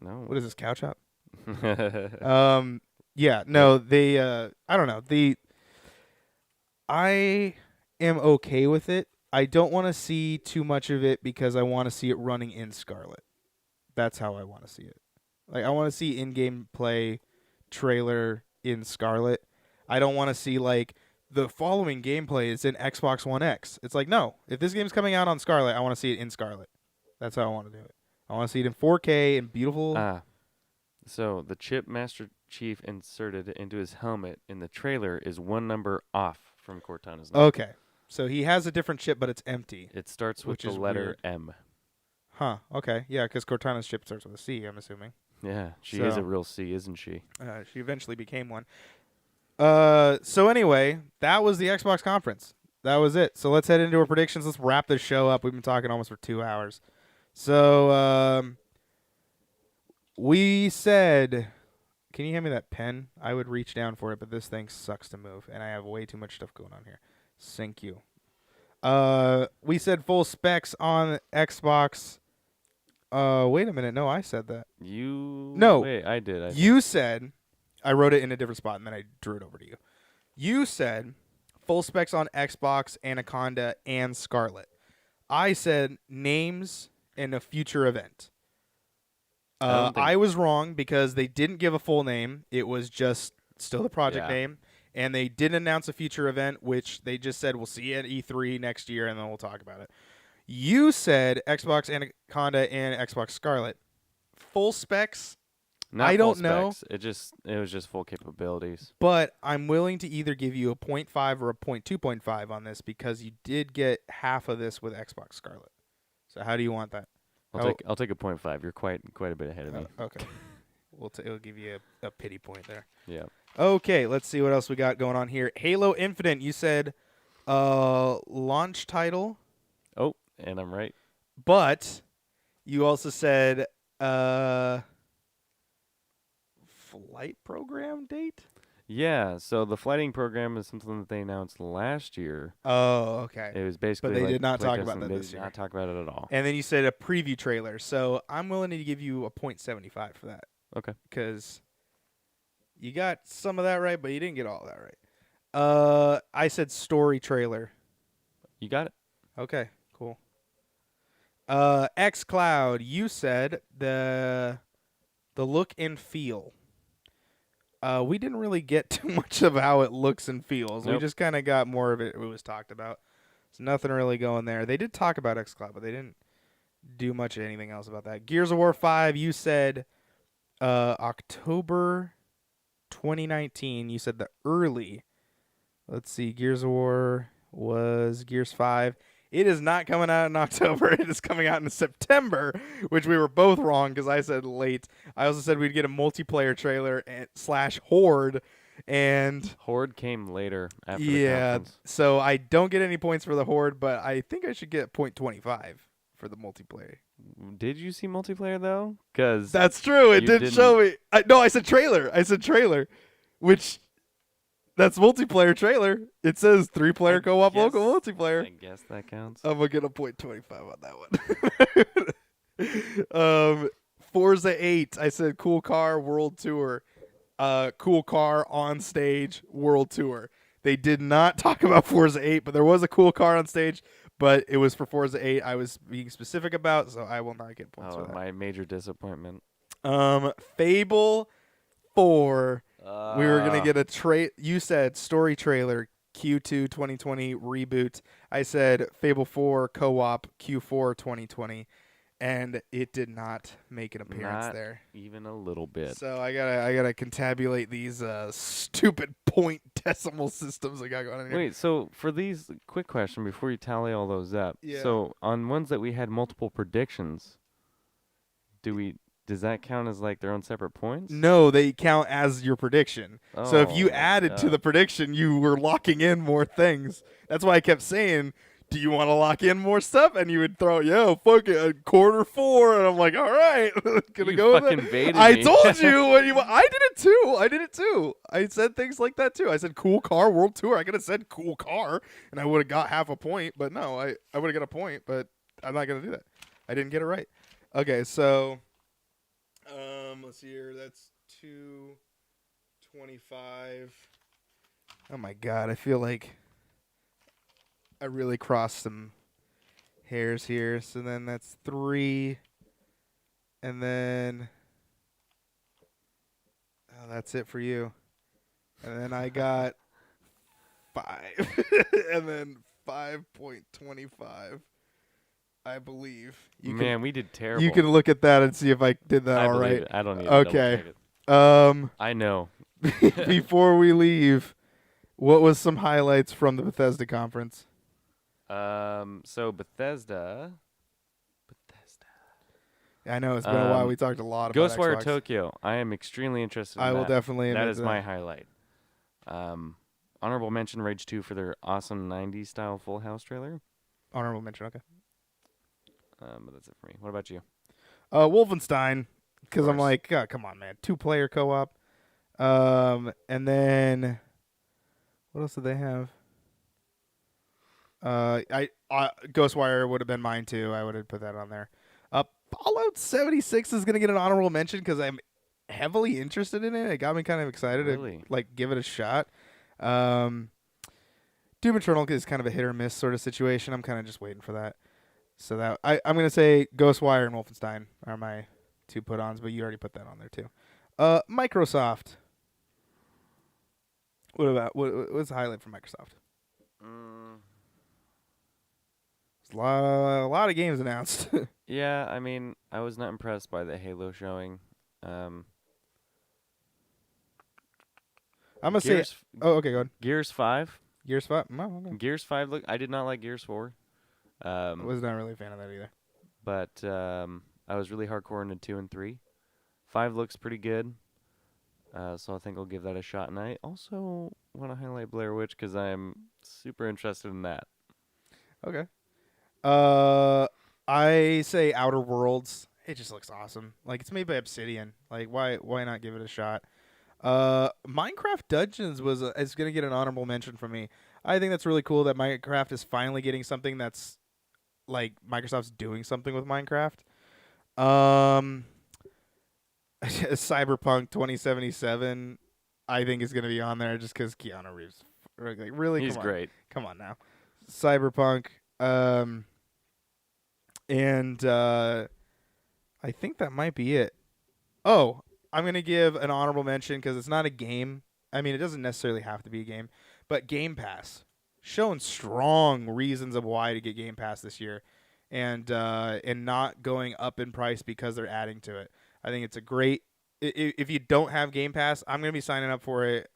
No. What is this, Couch Hop? Yeah, no, they I don't know. I am okay with it. I don't want to see too much of it because I want to see it running in Scarlet. That's how I want to see it. Like I want to see in-game play trailer in Scarlet. I don't want to see like the following gameplay is in Xbox One X. It's like, no. If this game's coming out on Scarlet, I want to see it in Scarlet. That's how I want to do it. I want to see it in 4K and beautiful. So the chip Master Chief inserted into his helmet in the trailer is one number off from Cortana's number. Okay. So he has a different chip, but it's empty. It starts with the letter M. Huh. Okay. Yeah, because Cortana's chip starts with a C, I'm assuming. Yeah, she is a real C, isn't she? She eventually became one. So anyway, that was the Xbox conference. That was it. So let's head into our predictions. Let's wrap this show up. We've been talking almost for 2 hours. So we said, can you hand me that pen? I would reach down for it, but this thing sucks to move, and I have way too much stuff going on here. Thank you. We said full specs on Xbox. Wait a minute. No, I said that. Wait, I did. You said, I wrote it in a different spot, and then I drew it over to you. You said full specs on Xbox, Anaconda, and Scarlet. I said names in a future event. I was wrong because they didn't give a full name. It was just still the project name. And they didn't announce a future event, which they just said, we'll see you at E3 next year, and then we'll talk about it. You said Xbox Anaconda and Xbox Scarlet. Full specs, I don't know. It was just full capabilities. But I'm willing to either give you a 0.5 or a 2.5 on this because you did get half of this with Xbox Scarlet. So how do you want that? I'll take a 0.5. You're quite a bit ahead of me. Okay. We'll give you a pity point there. Yeah. Okay, let's see what else we got going on here. Halo Infinite, you said launch title. Oh, and I'm right. But you also said flight program date? Yeah, so the flighting program is something that they announced last year. Oh, okay. It was basically but they like did not talk playtesting. about that They this did year. not talk about it at all. And then you said a preview trailer. So I'm willing to give you a 0.75 for that. Okay. Because you got some of that right, but you didn't get all that right. I said story trailer. You got it. Okay, cool. xCloud, you said the look and feel. We didn't really get too much of how it looks and feels. Nope. We just kind of got more of it was talked about. There's nothing really going there. They did talk about xCloud, but they didn't do much of anything else about that. Gears of War 5, you said October 2019. You said the early. Let's see. Gears of War was Gears 5. It is not coming out in October. It is coming out in September, which we were both wrong because I said late. I also said we'd get a multiplayer trailer / Horde, and Horde came later after the conference. So I don't get any points for the Horde, but I think I should get 0.25 for the multiplayer. Did you see multiplayer though? Because that's true. It didn't show me. No, I said trailer. Which. That's multiplayer trailer. It says 3-player co-op local multiplayer. I guess that counts. I'm going to get a 0.25 on that one. Forza 8. I said cool car world tour. Cool car on stage world tour. They did not talk about Forza 8, but there was a cool car on stage, but it was for Forza 8 I was being specific about, so I will not get points for that. My major disappointment. Fable 4. We were going to get you said story trailer, Q2 2020 reboot. I said Fable 4 co-op, Q4 2020. And it did not make an appearance there. Even a little bit. So I gotta contabulate these stupid point decimal systems I got going on here. Wait, so for these, quick question before you tally all those up. Yeah. So on ones that we had multiple predictions, does that count as like their own separate points? No, they count as your prediction. Oh, so if you added to the prediction, you were locking in more things. That's why I kept saying, do you want to lock in more stuff? And you would throw, fuck it, quarter 4. And I'm like, all right, gonna go with it. Baited I me. told you. I did it too. I said things like that too. I said cool car world tour. I could have said cool car, and I would have got half a point. But no, I would have got a point. But I'm not gonna do that. I didn't get it right. Okay, so. Let's see here. That's 225. Oh my God, I feel like I really crossed some hairs here. So then that's 3, and then that's it for you. And then I got 5, and then 5.25. I believe. We did terrible. You can look at that and see if I did that all right. I don't need to okay. I know. Before we leave, what was some highlights from the Bethesda conference? So Bethesda. I know it's been a while. We talked a lot about Ghostwire Xbox. Tokyo. I am extremely interested in that. I will definitely. That is my highlight. honorable mention Rage 2 for their awesome 90s style Full House trailer. Honorable mention. Okay. But that's it for me. What about you? Wolfenstein, because I'm course. like, oh, come on, man, 2-player co-op. And then what else did they have? Ghostwire would have been mine too. I would have put that on there. Fallout 76 is gonna get an honorable mention because I'm heavily interested in it. It got me kind of excited Really? to like give it a shot. Doom Eternal is kind of a hit or miss sort of situation. I'm kind of just waiting for that. So that I'm gonna say Ghostwire and Wolfenstein are my 2 put-ons, but you already put that on there too. Microsoft. What's the highlight for Microsoft? There's a lot of games announced. Yeah, I mean, I was not impressed by the Halo showing. I'm gonna say. Oh, okay, go ahead. Gears 5. Gears 5. Oh, okay. Gears 5 look. I did not like Gears 4. I was not really a fan of that either. But I was really hardcore into 2 and 3. 5 looks pretty good. So I think I'll give that a shot. And I also want to highlight Blair Witch because I'm super interested in that. Okay. I say Outer Worlds. It just looks awesome. Like it's made by Obsidian. Like why not give it a shot? Minecraft Dungeons is gonna get an honorable mention from me. I think that's really cool that Minecraft is finally getting something that's like Microsoft's doing something with Minecraft. Cyberpunk 2077, I think is gonna be on there just because Keanu Reeves. Like really, He's great. Come on now, Cyberpunk. And I think that might be it. Oh, I'm going to give an honorable mention because it's not a game. I mean, it doesn't necessarily have to be a game, but Game Pass. Showing strong reasons of why to get Game Pass this year and not going up in price because they're adding to it. I think it's a great if you don't have Game Pass, I'm going to be signing up for it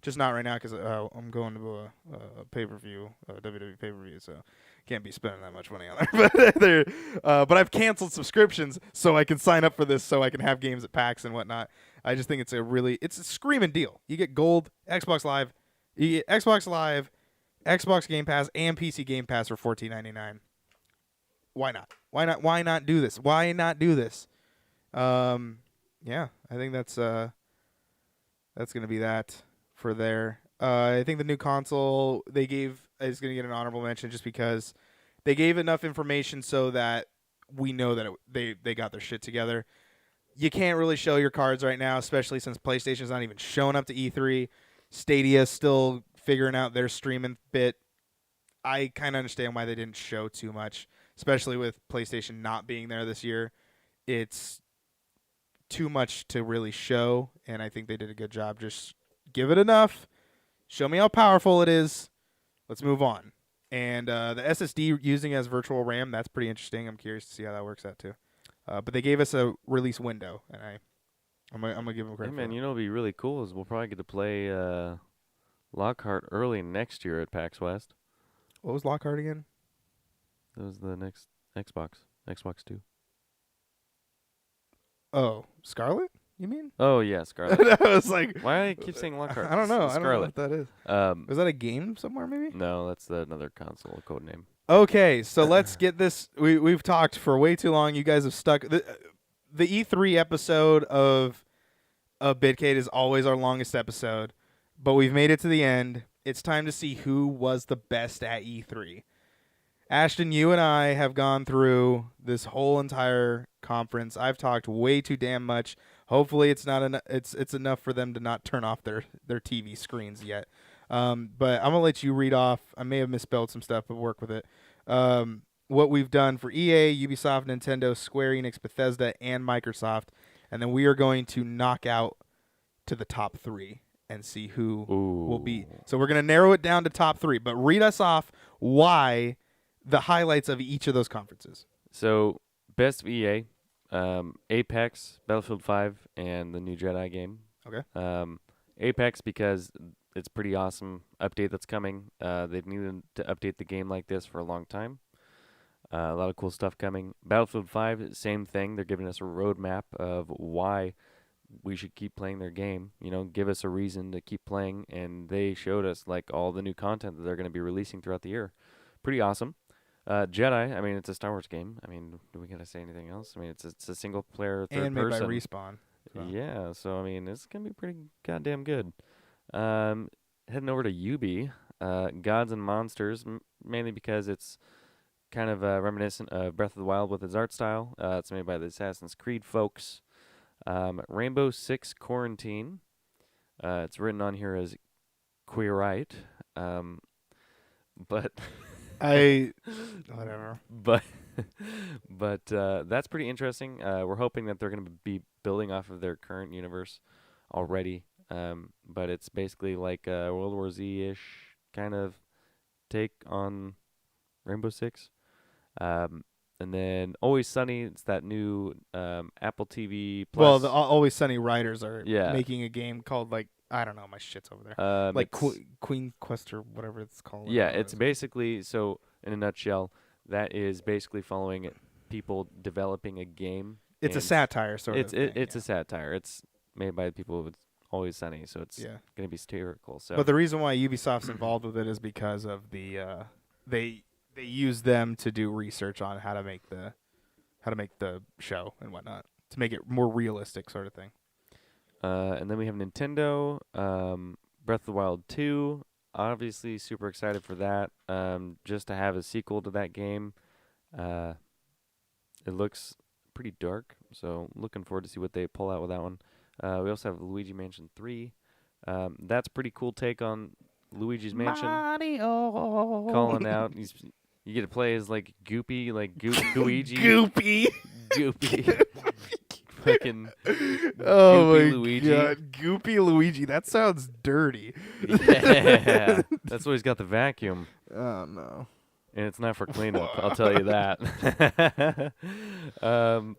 just not right now because I'm going to a pay-per-view, WWE pay-per-view, so can't be spending that much money on there. But I've canceled subscriptions so I can sign up for this so I can have games at PAX and whatnot. I just think it's a screaming deal. You get gold, Xbox Live, you get Xbox Live, Xbox Game Pass, and PC Game Pass for $14.99. Why not? Why not do this? Why not do this? Yeah, I think that's gonna be that for there. I think the new console they gave is going to get an honorable mention just because they gave enough information so that we know that they got their shit together. You can't really show your cards right now, especially since PlayStation's not even showing up to E3. Stadia's still figuring out their streaming bit. I kind of understand why they didn't show too much, especially with PlayStation not being there this year. It's too much to really show, and I think they did a good job. Just give it enough. Show me how powerful it is. Let's move on. And the SSD using as virtual RAM, that's pretty interesting. I'm curious to see how that works out too. But they gave us a release window, and I'm gonna give them credit. Hey man, for you know what'd be really cool is we'll probably get to play Lockhart early next year at PAX West. What was Lockhart again? That was the next Xbox 2. Oh, Scarlet? You mean? Oh yeah, Scarlet. I was like, why do I keep saying Lockhart? I don't know. It's I don't know Scarlet. what that is. Was that a game somewhere? Maybe. No, that's another console code name. Okay, so let's get this. We've talked for way too long. You guys have stuck. The E3 episode of Bitcade is always our longest episode, but we've made it to the end. It's time to see who was the best at E3. Ashton, you and I have gone through this whole entire conference. I've talked way too damn much. Hopefully, it's not it's enough for them to not turn off their TV screens yet. But I'm gonna let you read off. I may have misspelled some stuff, but work with it. What we've done for EA, Ubisoft, Nintendo, Square Enix, Bethesda, and Microsoft, and then we are going to knock out to the top 3 and see who will be. So we're gonna narrow it down to top 3. But read us off why the highlights of each of those conferences. So best of EA, Apex, Battlefield 5, and the new Jedi game. Okay. Apex because it's pretty awesome update that's coming. They've needed to update the game like this for a long time. A lot of cool stuff coming. Battlefield 5, same thing. They're giving us a roadmap of why we should keep playing their game. You know, give us a reason to keep playing, and they showed us like all the new content that they're going to be releasing throughout the year. Pretty awesome. Jedi. I mean, it's a Star Wars game. I mean, do we gotta say anything else? I mean, it's a single player third And made by person. Respawn. So. Yeah, so I mean, it's gonna be pretty goddamn good. Heading over to Ubi, Gods and Monsters, mainly because it's kind of reminiscent of Breath of the Wild with its art style. It's made by the Assassin's Creed folks. Rainbow Six Quarantine. It's written on here as Queerite, but whatever. but but that's pretty interesting. We're hoping that they're going to be building off of their current universe already. But it's basically like a World War Z-ish kind of take on Rainbow Six. And then Always Sunny, it's that new Apple TV Plus. Well, the Always Sunny writers are Yeah. making a game called, like, I don't know, my shit's over there. Like Queen Quest or whatever it's called. Yeah, it's basically, so in a nutshell, that is basically following people developing a game. It's a satire sort of thing. It's a satire. It's made by people with Always Sunny, so it's going to be satirical. So, but the reason why Ubisoft's involved with it is because of the they use them to do research on how to make the show and whatnot to make it more realistic sort of thing. And then we have Nintendo, Breath of the Wild 2. Obviously, super excited for that. Just to have a sequel to that game. It looks pretty dark, so looking forward to see what they pull out with that one. We also have Luigi Mansion 3. That's a pretty cool take on Luigi's Mansion. Mario. Calling out. You get to play as like Goopy, like Luigi. Goopy. Goopy. Fucking oh Goopy my Luigi. God, Goopy Luigi. That sounds dirty. Yeah, that's why he's got the vacuum. Oh no. And it's not for cleanup, I'll tell you that. So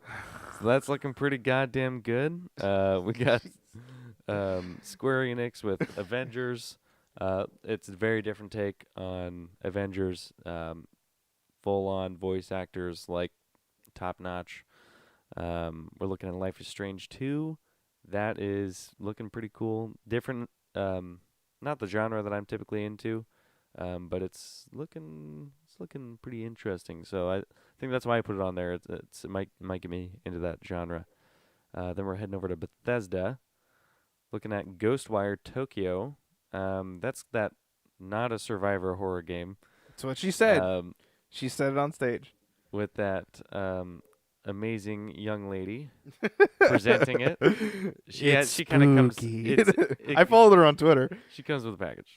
that's looking pretty goddamn good. We got Square Enix with Avengers. It's a very different take on Avengers. Full-on voice actors, like top-notch. We're looking at Life is Strange 2. That is looking pretty cool. Different, not the genre that I'm typically into, but it's looking pretty interesting. So I think that's why I put it on there. It might get me into that genre. Then we're heading over to Bethesda, looking at Ghostwire Tokyo. That's that not a survivor horror game. That's what she said. She said it on stage. With that amazing young lady presenting it. She kind of comes. I followed her on Twitter. She comes with a package.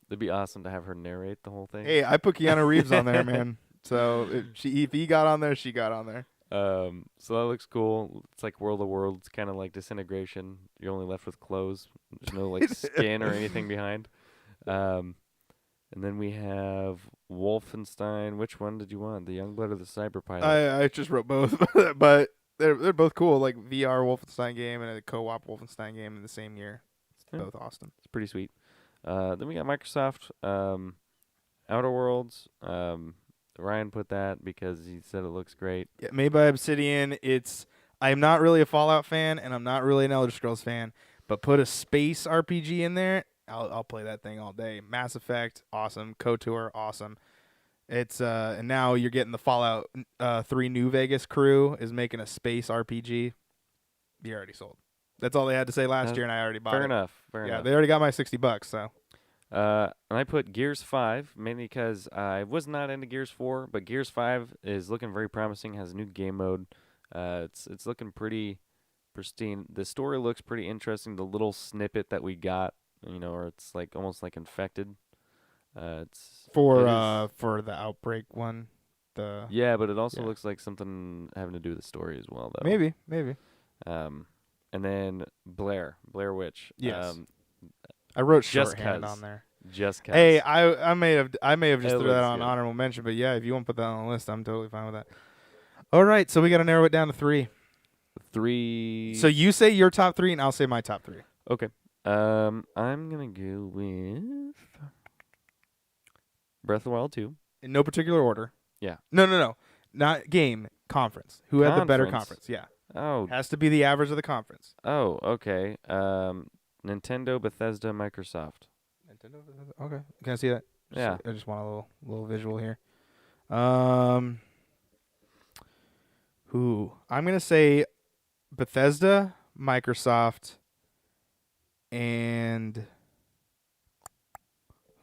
It'd be awesome to have her narrate the whole thing. Hey, I put Keanu Reeves on there, man. So if he got on there, she got on there. So that looks cool. It's like World of Worlds, kind of like Disintegration. You're only left with clothes. There's no like skin or anything behind. And then we have Wolfenstein. Which one did you want? The Youngblood or the Cyber Pilot? I just wrote both, but they're both cool. Like VR Wolfenstein game and a co-op Wolfenstein game in the same year. It's both awesome. It's pretty sweet. Then we got Microsoft, Outer Worlds. Ryan put that because he said it looks great. Yeah, made by Obsidian. I'm not really a Fallout fan, and I'm not really an Elder Scrolls fan, but put a space RPG in there, I'll play that thing all day. Mass Effect, awesome. KOTOR, awesome. It's and now you're getting the Fallout 3 New Vegas crew is making a space RPG. You're already sold. That's all they had to say last year, and I already bought it. Fair enough. Yeah, they already got my $60. So. And I put Gears 5 mainly because I was not into Gears 4, but Gears 5 is looking very promising. Has a new game mode. It's looking pretty pristine. The story looks pretty interesting. The little snippet that we got, or it's like almost like infected. It's for the Outbreak one. Yeah, but it also looks like something having to do with the story as well, though. Maybe. And then Blair Witch. Yes. I wrote just shorthand on there. Just cause. Hey, I may have just threw that on honorable mention, but yeah, if you want to put that on the list, I'm totally fine with that. All right, so we got to narrow it down to 3. 3. So you say your top 3, and I'll say my top 3. Okay. I'm gonna go with Breath of the Wild 2. In no particular order. Yeah. No. Not game. Conference. Who had the better conference? Yeah. Oh, Has to be the average of the conference. oh, okay. Nintendo, Bethesda, Microsoft. Nintendo. Okay. Can I see that? Yeah. I just want a little visual here. Um. Who? I'm gonna say Bethesda, Microsoft, and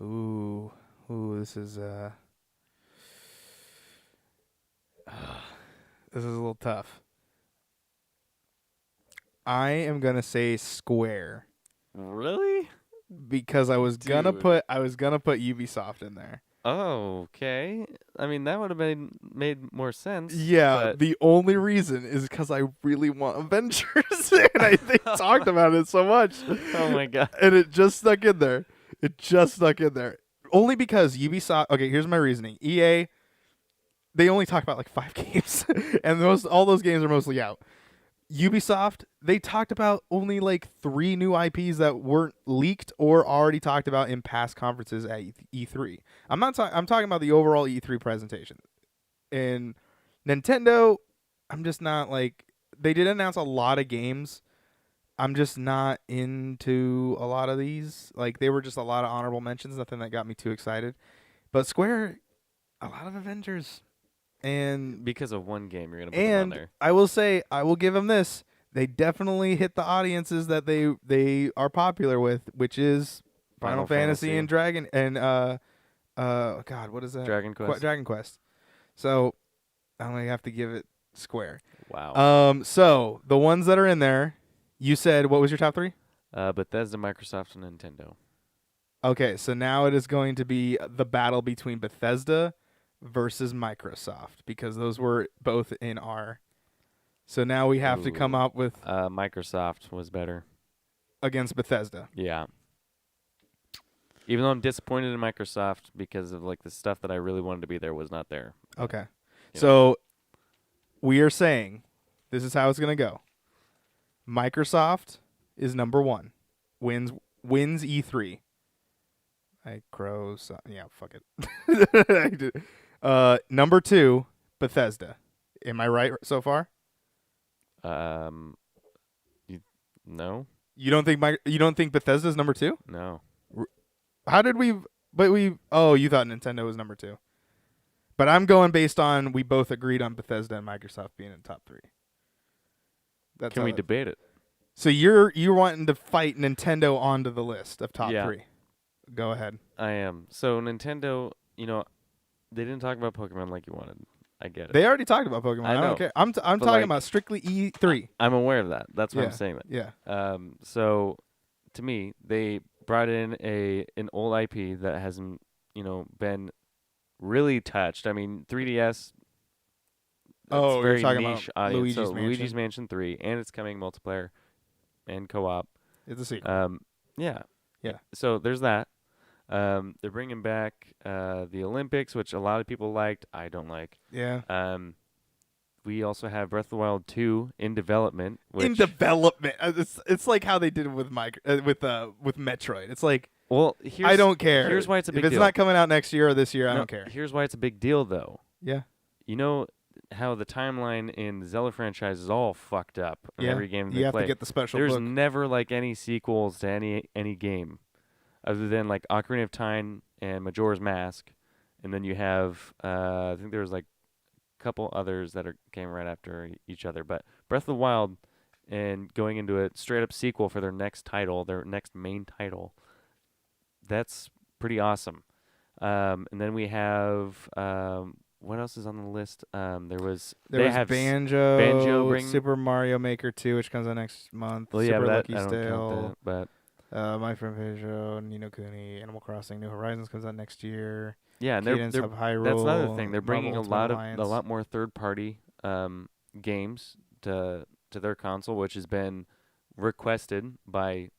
ooh, this is this is a little tough. I am gonna say Square Really? because Dude. I was gonna put Ubisoft in there. Oh, okay. I mean, that would have made more sense. Yeah, But the only reason is because I really want Avengers, and I think talked about it so much. Oh my god. And it just stuck in there. It just stuck in there. Only because Ubisoft. Okay, here's my reasoning. EA, they only talk about like 5 games, and all those games are mostly out. Ubisoft, they talked about only like 3 new IPs that weren't leaked or already talked about in past conferences at E3. I'm talking about the overall E3 presentation. And Nintendo, I'm just not like they did announce a lot of games. I'm just not into a lot of these. Like they were just a lot of honorable mentions, nothing that got me too excited. But Square, a lot of Avengers. And Because of one game, you're gonna put them on there. I will say, I will give them this. They definitely hit the audiences that they are popular with, which is Final Fantasy and Dragon and God, what is that? Dragon Quest. Dragon Quest. So I'm gonna have to give it Square. Wow. So the ones that are in there, you said what was your top 3? Bethesda, Microsoft, and Nintendo. Okay, so now it is going to be the battle between Bethesda versus Microsoft because those were both in R. So now we have to come Ooh. up with Microsoft was better. against Bethesda. Yeah. Even though I'm disappointed in Microsoft because of like the stuff that I really wanted to be there was not there. Okay. You know. So we are saying this is how it's going to go. Microsoft is number 1. Wins E3. Yeah, fuck it. Number 2, Bethesda. Am I right so far? No. You don't think Bethesda's number 2? No. How did we? But you thought Nintendo was number 2. But I'm going based on we both agreed on Bethesda and Microsoft being in the top 3. Can we debate it? So you're wanting to fight Nintendo onto the list of top 3. Go ahead. I am. So Nintendo, they didn't talk about Pokemon like you wanted. I get it. They already talked about Pokemon. I don't care. I'm talking about strictly E3. I'm aware of that. That's why I'm saying that. Yeah. So to me, they brought in an old IP that hasn't, been really touched. I mean, 3DS. Oh, very you're talking niche about audience. Luigi's so Mansion. Luigi's Mansion 3, and it's coming multiplayer and co-op. It's a sequel. Yeah. Yeah. So there's that. They're bringing back the Olympics, which a lot of people liked. I don't like. Yeah. We also have Breath of the Wild 2 in development. In development, it's like how they did it with with Metroid. It's like, well, I don't care. Here's why it's a big deal. If it's not coming out next year or this year, I don't care. Here's why it's a big deal, though. Yeah. You know how the timeline in the Zelda franchise is all fucked up. In every game they you have play. to get the special There's book. never like any sequels to any game, other than like Ocarina of Time and Majora's Mask, and then you have I think there's like a couple others that came right after each other. But Breath of the Wild and going into a straight up sequel for their next main title, that's pretty awesome. And then we have what else is on the list? There was Banjo, Super Mario Maker 2, which comes out next month. Well, Super yeah, Lucky's I don't count that, but My Friend Pedro, Ni no Kuni, Animal Crossing, New Horizons comes out next year. yeah, and Cadence they're of Hyrule, that's another thing. They're bringing Marvel a lot more third party games to their console, which has been requested by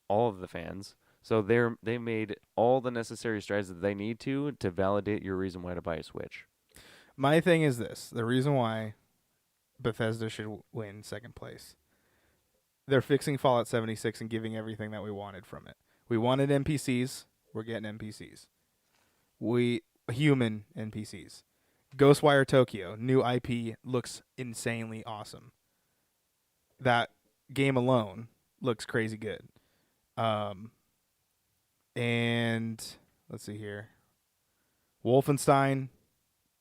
all of the fans. So they made all the necessary strides that they need to validate your reason why to buy a Switch. My thing is this: the reason why Bethesda should win second place. They're fixing Fallout 76 and giving everything that we wanted from it. We wanted NPCs. We're getting NPCs. Human NPCs. Ghostwire Tokyo, new IP, looks insanely awesome. that game alone looks crazy good. And let's see here. Wolfenstein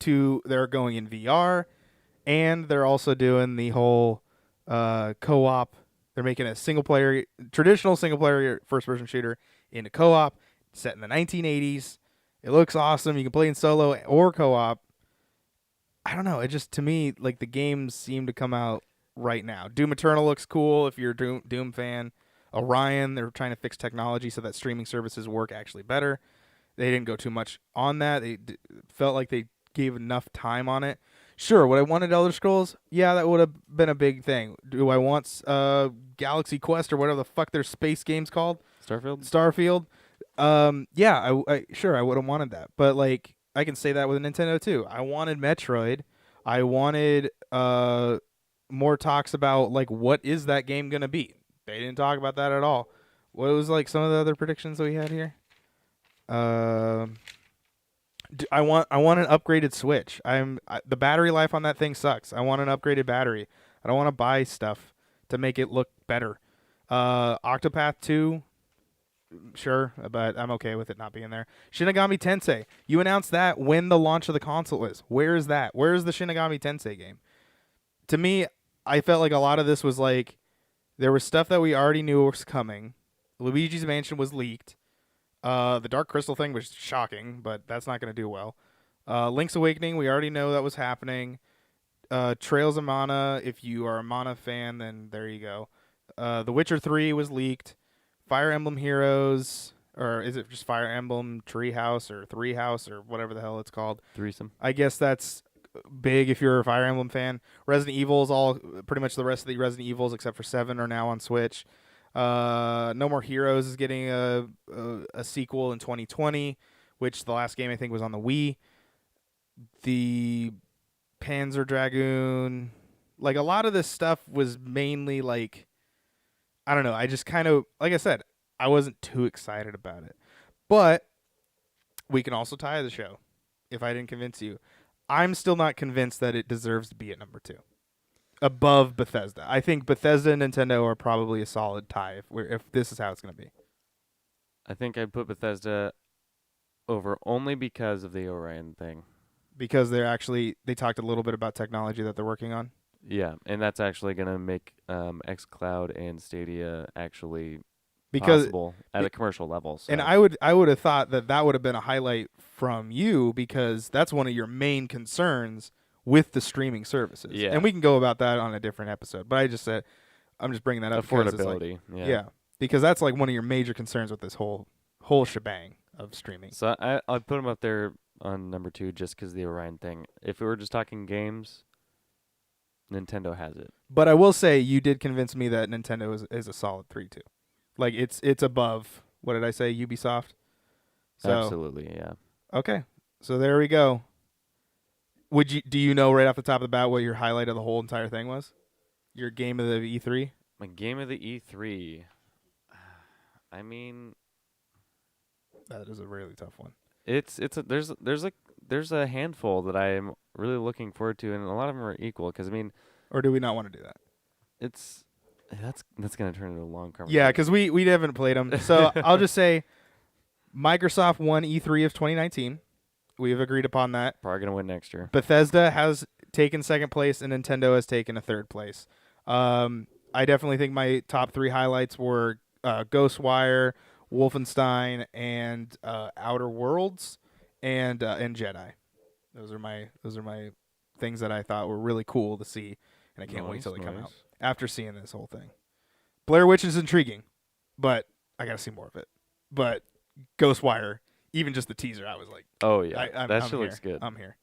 2, they're going in VR, and they're also doing the whole co-op. They're making a traditional single player first person shooter into co-op, set in the 1980s. It looks awesome. You can play in solo or co-op. I don't know. It just, to me, like, the games seem to come out right now. Doom Eternal looks cool if you're a Doom fan. Orion, they're trying to fix technology so that streaming services work actually better. They didn't go too much on that. They felt like they gave enough time on it. Sure, would I wanted Elder Scrolls? Yeah, that would have been a big thing. Do I want Galaxy Quest or whatever the fuck their space game's called? Starfield. Yeah, sure, I would have wanted that. But, like, I can say that with Nintendo too. I wanted Metroid. I wanted more talks about, like, what is that game gonna be. They didn't talk about that at all. What was, like, some of the other predictions that we had here? I want an upgraded Switch. The battery life on that thing sucks. I want an upgraded battery. I don't want to buy stuff to make it look better. Octopath 2, sure, but I'm okay with it not being there. Shinigami Tensei. You announced that when the launch of the console is. Where is that? Where is the Shinigami Tensei game? To me, I felt like a lot of this was like there was stuff that we already knew was coming. Luigi's Mansion was leaked. The Dark Crystal thing was shocking, but that's not going to do well. Link's Awakening, we already know that was happening. Trails of Mana, if you are a Mana fan, then there you go. The Witcher 3 was leaked. Fire Emblem Heroes, or is it just Fire Emblem Treehouse or Three House or whatever the hell it's called? Threesome. I guess that's big if you're a Fire Emblem fan. Resident Evil's all pretty much the rest of the Resident Evils except for 7 are now on Switch. No More Heroes is getting a sequel in 2020, which the last game I think was on the Wii. The Panzer Dragoon, like a lot of this stuff was mainly like, I don't know. I just kind of, like I said, I wasn't too excited about it. But we can also tie the show if I didn't convince you. I'm still not convinced that it deserves to be at number 2. Above Bethesda. I think Bethesda and Nintendo are probably a solid tie if this is how it's going to be. I think I'd put Bethesda over only because of the Orion thing. Because they talked a little bit about technology that they're working on. Yeah, and that's actually going to make xCloud and Stadia actually possible at a commercial level. So. And I would have thought that would have been a highlight from you because that's one of your main concerns with the streaming services. Yeah. And we can go about that on a different episode. But I'm just bringing that up. Affordability. Like, yeah. Because that's like one of your major concerns with this whole shebang of streaming. So I'd put them up there on number 2 just because of the Orion thing. If we were just talking games, Nintendo has it. But I will say you did convince me that Nintendo is a solid 3 too. Like it's above, what did I say, Ubisoft? So, absolutely, yeah. Okay. So there we go. Do you know right off the top of the bat what your highlight of the whole entire thing was? Your game of the E3? My game of the E3. I mean, that is a really tough one. There's a handful that I am really looking forward to, and a lot of them are equal. Because I mean, or do we not want to do that? That's gonna turn into a long conversation. Yeah, because we haven't played them. So I'll just say, Microsoft won E3 of 2019. We have agreed upon that. Probably gonna win next year. Bethesda has taken second place, and Nintendo has taken a third place. I definitely think my top 3 highlights were Ghostwire, Wolfenstein, and Outer Worlds, and Jedi. Those are my things that I thought were really cool to see, and I can't wait till they come out. After seeing this whole thing, Blair Witch is intriguing, but I gotta see more of it. But Ghostwire, even just the teaser, I was like, oh yeah, that shit looks good. I'm here.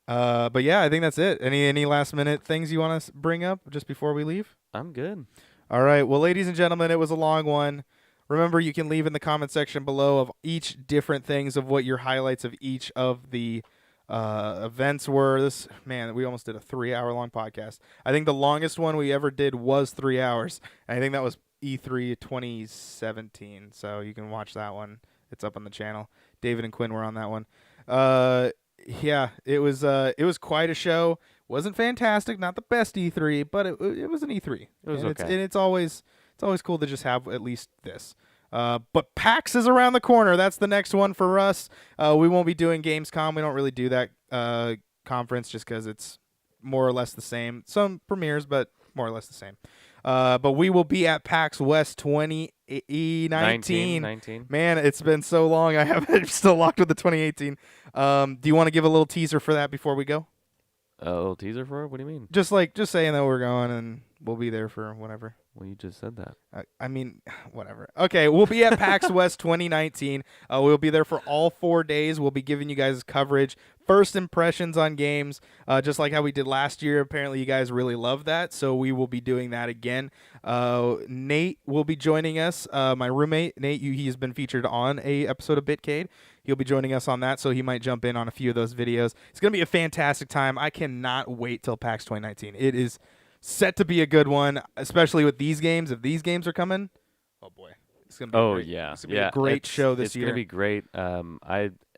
But yeah, I think that's it. Any last minute things you want to bring up just before we leave? I'm good. All right. Well, ladies and gentlemen, it was a long one. Remember, you can leave in the comment section below of each different things of what your highlights of each of the events were. We almost did a 3-hour-long podcast. I think the longest one we ever did was 3 hours. And I think that was E3 2017. So you can watch that one. It's up on the channel. David and Quinn were on that one. Yeah, it was quite a show. Wasn't fantastic, not the best E3, but it was an E3. It was and okay. It's always cool to just have at least this. But PAX is around the corner. That's the next one for us. We won't be doing Gamescom. We don't really do that conference just because it's more or less the same. Some premieres, but more or less the same. But we will be at PAX West 2019. 19. Man, it's been so long. I'm still locked with the 2018. Do you want to give a little teaser for that before we go? A little teaser for it? What do you mean? Just saying that we're going and we'll be there for whatever. Well, you just said that. I mean, whatever. Okay, we'll be at PAX West 2019. We'll be there for all 4 days. We'll be giving you guys coverage, first impressions on games, just like how we did last year. Apparently, you guys really love that, so we will be doing that again. Nate will be joining us. My roommate, Nate, he's been featured on a episode of Bitcade. He'll be joining us on that, so he might jump in on a few of those videos. It's going to be a fantastic time. I cannot wait till PAX 2019. It is set to be a good one, especially with these games. If these games are coming, oh boy, it's gonna be Oh great. yeah, It's gonna be a great show this year. It's gonna be great.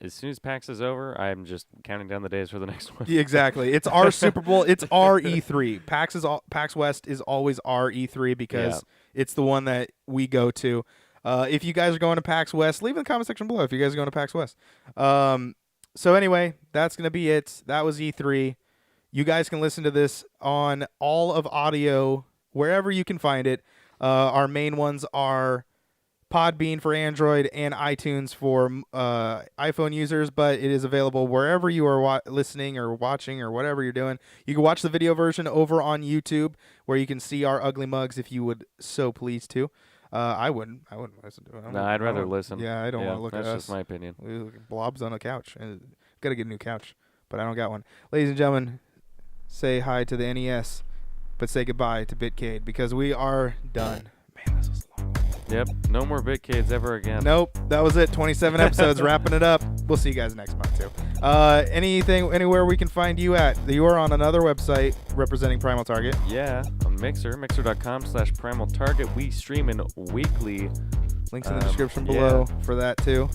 As soon as PAX is over, I'm just counting down the days for the next one. Yeah, exactly. It's our Super Bowl. It's our E3. PAX West is always our E3 because it's the one that we go to. If you guys are going to PAX West, leave in the comment section below if you guys are going to PAX West. So anyway, that's gonna be it. That was E3. You guys can listen to this on all of audio, wherever you can find it. Our main ones are Podbean for Android and iTunes for iPhone users, but it is available wherever you are listening or watching or whatever you're doing. You can watch the video version over on YouTube, where you can see our ugly mugs if you would so please to. I wouldn't listen to it. No, I'd rather listen. Yeah, I don't want to look at us. That's just my opinion. We look like blobs on a couch. Got to get a new couch, but I don't got one. Ladies and gentlemen, say hi to the NES, but say goodbye to Bitcade because we are done. Man, this was a long one. Yep, no more Bitcades ever again. Nope, that was it. 27 episodes, wrapping it up. We'll see you guys next month too. Anywhere we can find you at? You are on another website representing Primal Target. Yeah, on mixer.com/Primal Target. We stream in weekly. Links in the description below for that too.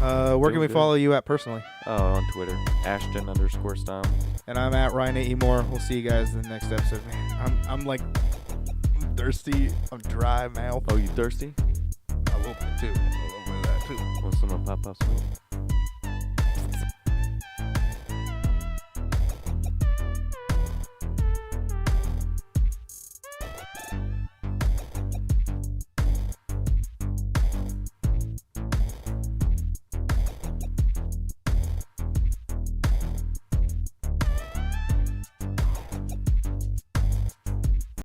Where can we follow you at personally? Oh, on Twitter, Ashton_Stom. And I'm at Ryan A. Moore. We'll see you guys in the next episode. Man, I'm thirsty. I'm dry mouth. Oh, you thirsty? A little bit too. Want some Pop-Pop smoke?